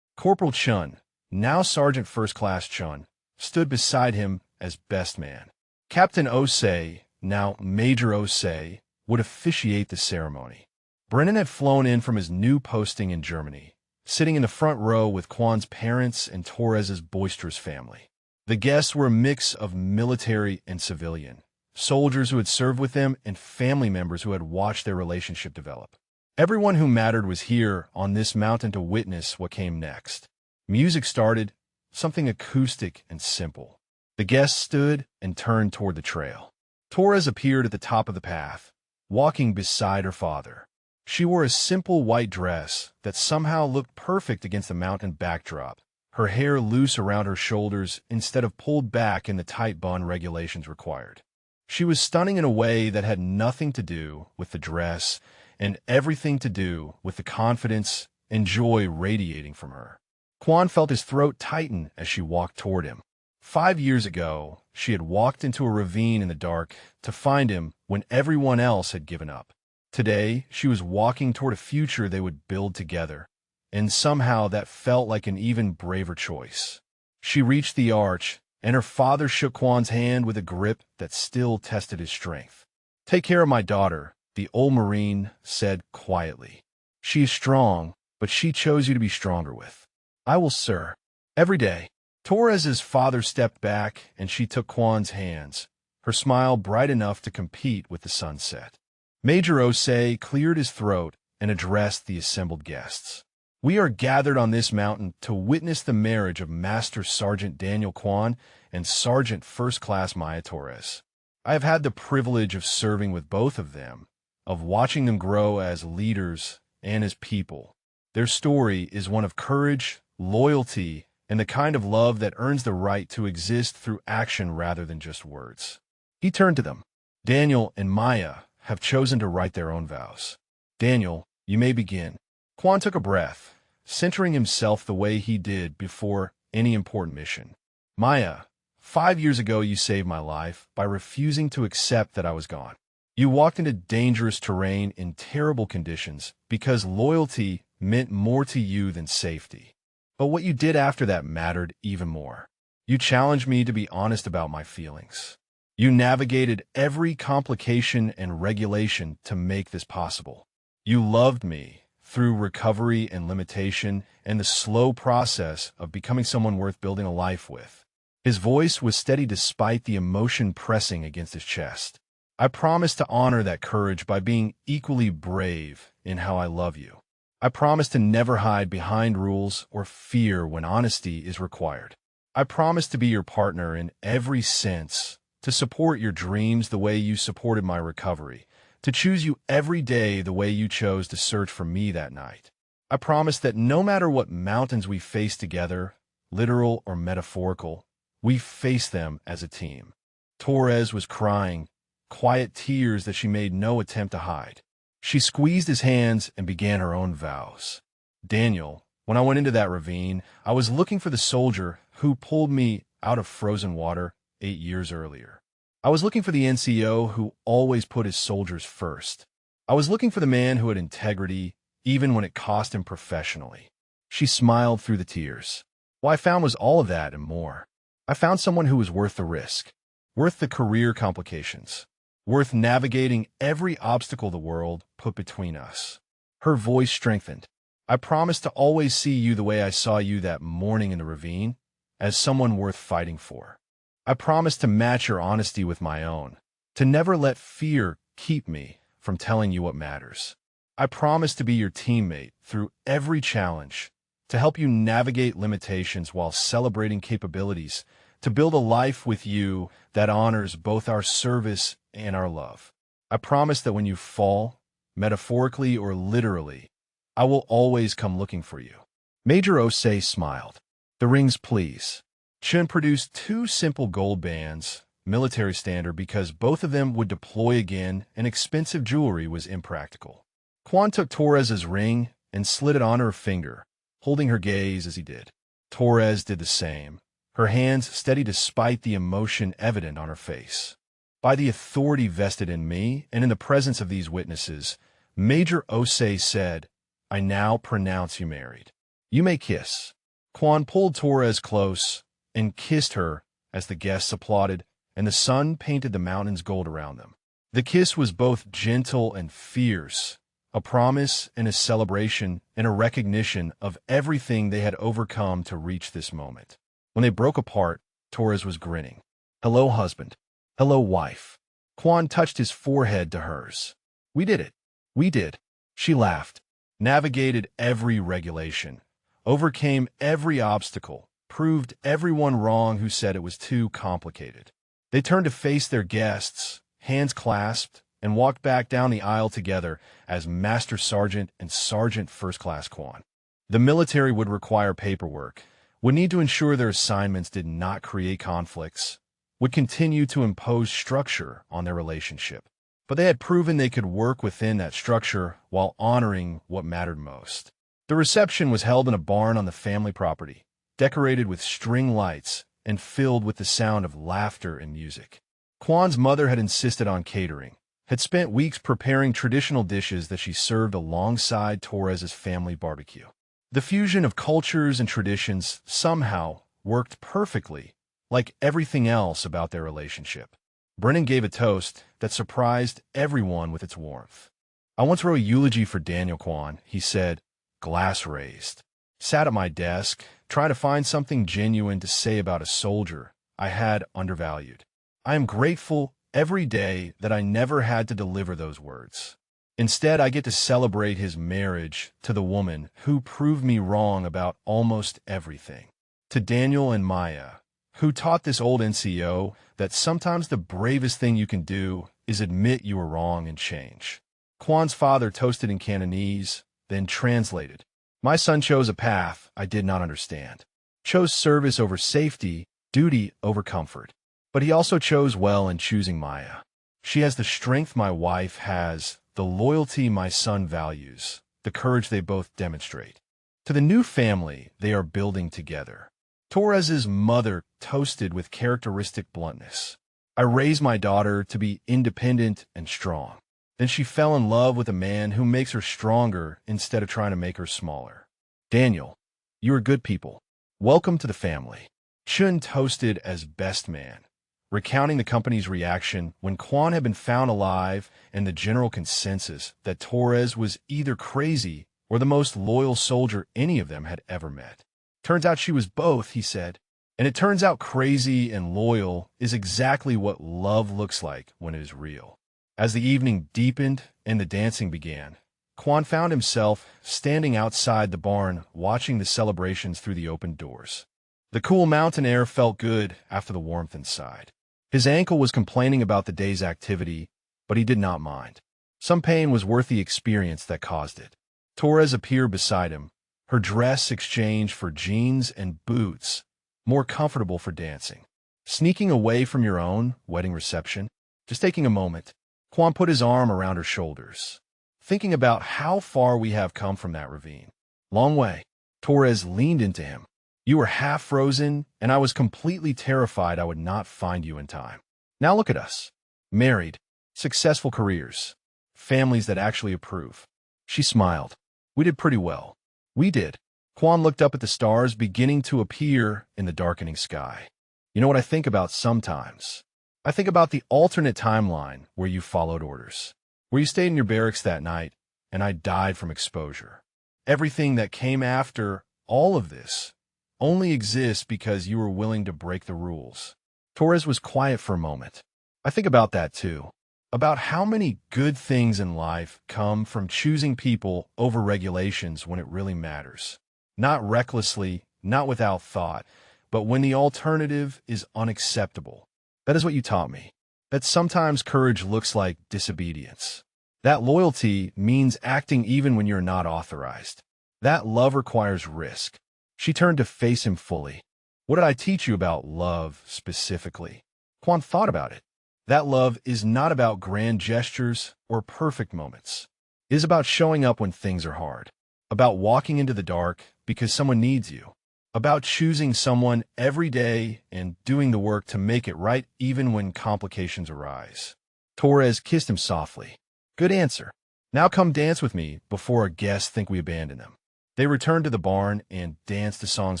Corporal Chun, now Sergeant First Class Chun, stood beside him as best man. Captain Osei, now Major Osei, would officiate the ceremony. Brennan had flown in from his new posting in Germany, sitting in the front row with Quan's parents and Torres's boisterous family. The guests were a mix of military and civilian, soldiers who had served with them and family members who had watched their relationship develop. Everyone who mattered was here on this mountain to witness what came next. Music started, something acoustic and simple. The guests stood and turned toward the trail. Torres appeared at the top of the path, walking beside her father. She wore a simple white dress that somehow looked perfect against the mountain backdrop, her hair loose around her shoulders instead of pulled back in the tight bun regulations required. She was stunning in a way that had nothing to do with the dress and everything to do with the confidence and joy radiating from her. Quan felt his throat tighten as she walked toward him. 5 years ago, she had walked into a ravine in the dark to find him when everyone else had given up. Today, she was walking toward a future they would build together, and somehow that felt like an even braver choice. She reached the arch, and her father shook Quan's hand with a grip that still tested his strength. "Take care of my daughter," the old Marine said quietly. "She is strong, but she chose you to be stronger with." "I will, sir." Every day. Torres's father stepped back, and she took Quan's hands, her smile bright enough to compete with the sunset. Major Osei cleared his throat and addressed the assembled guests. "We are gathered on this mountain to witness the marriage of Master Sergeant Daniel Quan and Sergeant First Class Maya Torres. I have had the privilege of serving with both of them, of watching them grow as leaders and as people. Their story is one of courage, loyalty, and the kind of love that earns the right to exist through action rather than just words." He turned to them. "Daniel and Maya have chosen to write their own vows. Daniel, you may begin." Quan took a breath, centering himself the way he did before any important mission. "Maya, 5 years ago you saved my life by refusing to accept that I was gone. You walked into dangerous terrain in terrible conditions because loyalty meant more to you than safety. But what you did after that mattered even more. You challenged me to be honest about my feelings. You navigated every complication and regulation to make this possible. You loved me through recovery and limitation and the slow process of becoming someone worth building a life with." His voice was steady despite the emotion pressing against his chest. "I promise to honor that courage by being equally brave in how I love you. I promise to never hide behind rules or fear when honesty is required. I promise to be your partner in every sense, to support your dreams the way you supported my recovery, to choose you every day the way you chose to search for me that night. I promise that no matter what mountains we face together, literal or metaphorical, we face them as a team." Torres was crying, quiet tears that she made no attempt to hide. She squeezed his hands and began her own vows. "Daniel, when I went into that ravine, I was looking for the soldier who pulled me out of frozen water 8 years earlier. I was looking for the NCO who always put his soldiers first. I was looking for the man who had integrity, even when it cost him professionally." She smiled through the tears. "What I found was all of that and more. I found someone who was worth the risk, worth the career complications, worth navigating every obstacle the world put between us." Her voice strengthened. "I promise to always see you the way I saw you that morning in the ravine, as someone worth fighting for. I promise to match your honesty with my own, to never let fear keep me from telling you what matters. I promise to be your teammate through every challenge, to help you navigate limitations while celebrating capabilities, to build a life with you that honors both our service and our love. I promise that when you fall, metaphorically or literally, I will always come looking for you." Major Osei smiled. "The rings, please." Chun produced 2 simple gold bands, military standard because both of them would deploy again and expensive jewelry was impractical. Quan took Torres's ring and slid it on her finger, holding her gaze as he did. Torres did the same, her hands steady despite the emotion evident on her face. "By the authority vested in me and in the presence of these witnesses," Major Osei said, "I now pronounce you married. You may kiss." Quan pulled Torres close and kissed her as the guests applauded, and the sun painted the mountains gold around them. The kiss was both gentle and fierce, a promise and a celebration and a recognition of everything they had overcome to reach this moment. When they broke apart, Torres was grinning. "Hello, husband. Hello, wife." Quan touched his forehead to hers. "We did it. We did." She laughed, navigated every regulation, overcame every obstacle, proved everyone wrong who said it was too complicated. They turned to face their guests, hands clasped, and walked back down the aisle together as Master Sergeant and Sergeant First Class Quan. The military would require paperwork, would need to ensure their assignments did not create conflicts, would continue to impose structure on their relationship. But they had proven they could work within that structure while honoring what mattered most. The reception was held in a barn on the family property, decorated with string lights and filled with the sound of laughter and music. Quan's mother had insisted on catering, had spent weeks preparing traditional dishes that she served alongside Torres's family barbecue. The fusion of cultures and traditions somehow worked perfectly, like everything else about their relationship. Brennan gave a toast that surprised everyone with its warmth. "I once wrote a eulogy for Daniel Quan," he said, glass raised. "Sat at my desk, trying to find something genuine to say about a soldier I had undervalued. I am grateful every day that I never had to deliver those words. Instead, I get to celebrate his marriage to the woman who proved me wrong about almost everything. To Daniel and Maya, who taught this old NCO that sometimes the bravest thing you can do is admit you were wrong and change." Quan's father toasted in Cantonese, then translated. "My son chose a path I did not understand. Chose service over safety, duty over comfort. But he also chose well in choosing Maya. She has the strength my wife has, the loyalty my son values, the courage they both demonstrate. To the new family they are building together." Torres's mother toasted with characteristic bluntness. "I raised my daughter to be independent and strong." Then she fell in love with a man who makes her stronger instead of trying to make her smaller. "Daniel, you are good people. Welcome to the family." Chun toasted as best man, recounting the company's reaction when Quan had been found alive and the general consensus that Torres was either crazy or the most loyal soldier any of them had ever met. "Turns out she was both," he said. "And it turns out crazy and loyal is exactly what love looks like when it is real." As the evening deepened and the dancing began, Quan found himself standing outside the barn watching the celebrations through the open doors. The cool mountain air felt good after the warmth inside. His ankle was complaining about the day's activity, but he did not mind. Some pain was worth the experience that caused it. Torres appeared beside him, her dress exchanged for jeans and boots, more comfortable for dancing. "Sneaking away from your own wedding reception? Just taking a moment." Quan put his arm around her shoulders. "Thinking about how far we have come from that ravine." "Long way." Torres leaned into him. "You were half frozen, and I was completely terrified I would not find you in time. Now look at us. Married, successful careers, families that actually approve." She smiled. "We did pretty well." "We did." Quan looked up at the stars beginning to appear in the darkening sky. "You know what I think about sometimes? I think about the alternate timeline where you followed orders, where you stayed in your barracks that night, and I died from exposure. Everything that came after all of this only exists because you were willing to break the rules." Torres was quiet for a moment. "I think about that too. About how many good things in life come from choosing people over regulations when it really matters. Not recklessly, not without thought, but when the alternative is unacceptable. That is what you taught me. That sometimes courage looks like disobedience. That loyalty means acting even when you're not authorized. That love requires risk." She turned to face him fully. "What did I teach you about love specifically?" Quan thought about it. "That love is not about grand gestures or perfect moments. It is about showing up when things are hard. About walking into the dark because someone needs you. About choosing someone every day and doing the work to make it right even when complications arise." Torres kissed him softly. "Good answer. Now come dance with me before our guests think we abandon them." They returned to the barn and danced to songs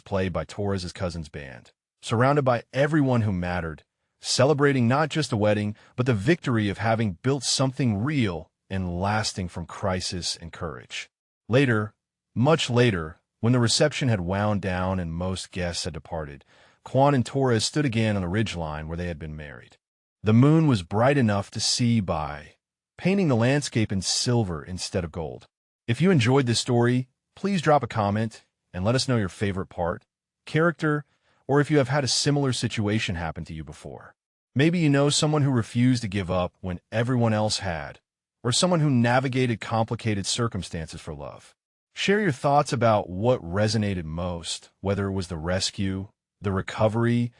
played by Torres's cousin's band, surrounded by everyone who mattered, celebrating not just a wedding, but the victory of having built something real and lasting from crisis and courage. Later, much later, when the reception had wound down and most guests had departed, Quan and Torres stood again on the ridgeline where they had been married. The moon was bright enough to see by, painting the landscape in silver instead of gold. If you enjoyed this story, please drop a comment and let us know your favorite part, character, or if you have had a similar situation happen to you before. Maybe you know someone who refused to give up when everyone else had, or someone who navigated complicated circumstances for love. Share your thoughts about what resonated most, whether it was the rescue, the recovery,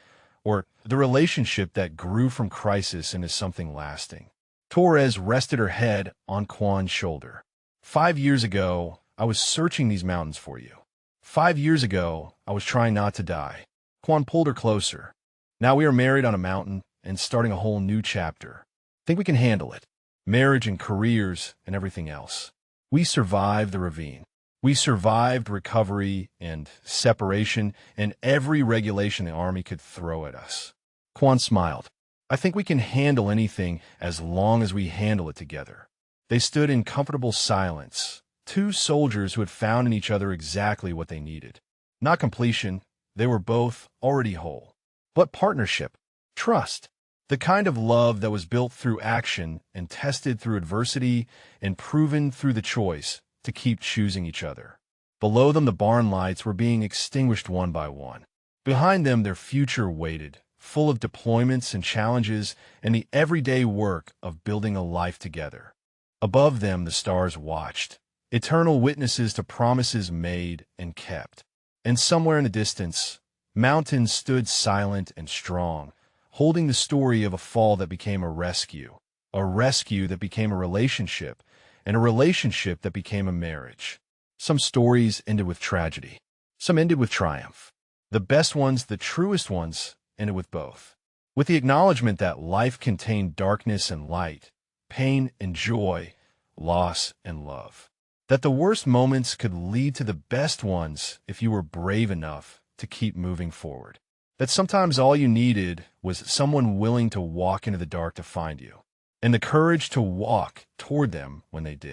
or the relationship that grew from crisis into something lasting. Torres rested her head on Kwan's shoulder. 5 years ago, I was searching these mountains for you. 5 years ago, I was trying not to die. Kwan pulled her closer. Now we are married on a mountain and starting a whole new chapter. Think we can handle it. Marriage and careers and everything else. We survived the ravine. We survived recovery and separation and every regulation the Army could throw at us. Kwan smiled. I think we can handle anything as long as we handle it together. They stood in comfortable silence, two soldiers who had found in each other exactly what they needed. Not completion, they were both already whole. But partnership, trust, the kind of love that was built through action and tested through adversity and proven through the choice to keep choosing each other. Below them, the barn lights were being extinguished one by one. Behind them, their future waited, full of deployments and challenges and the everyday work of building a life together. Above them, the stars watched, eternal witnesses to promises made and kept. And somewhere in the distance, mountains stood silent and strong, holding the story of a fall that became a rescue that became a relationship, and a relationship that became a marriage. Some stories ended with tragedy. Some ended with triumph. The best ones, the truest ones, ended with both. With the acknowledgement that life contained darkness and light, pain and joy, loss and love. That the worst moments could lead to the best ones if you were brave enough to keep moving forward. That sometimes all you needed was someone willing to walk into the dark to find you, and the courage to walk toward them when they did.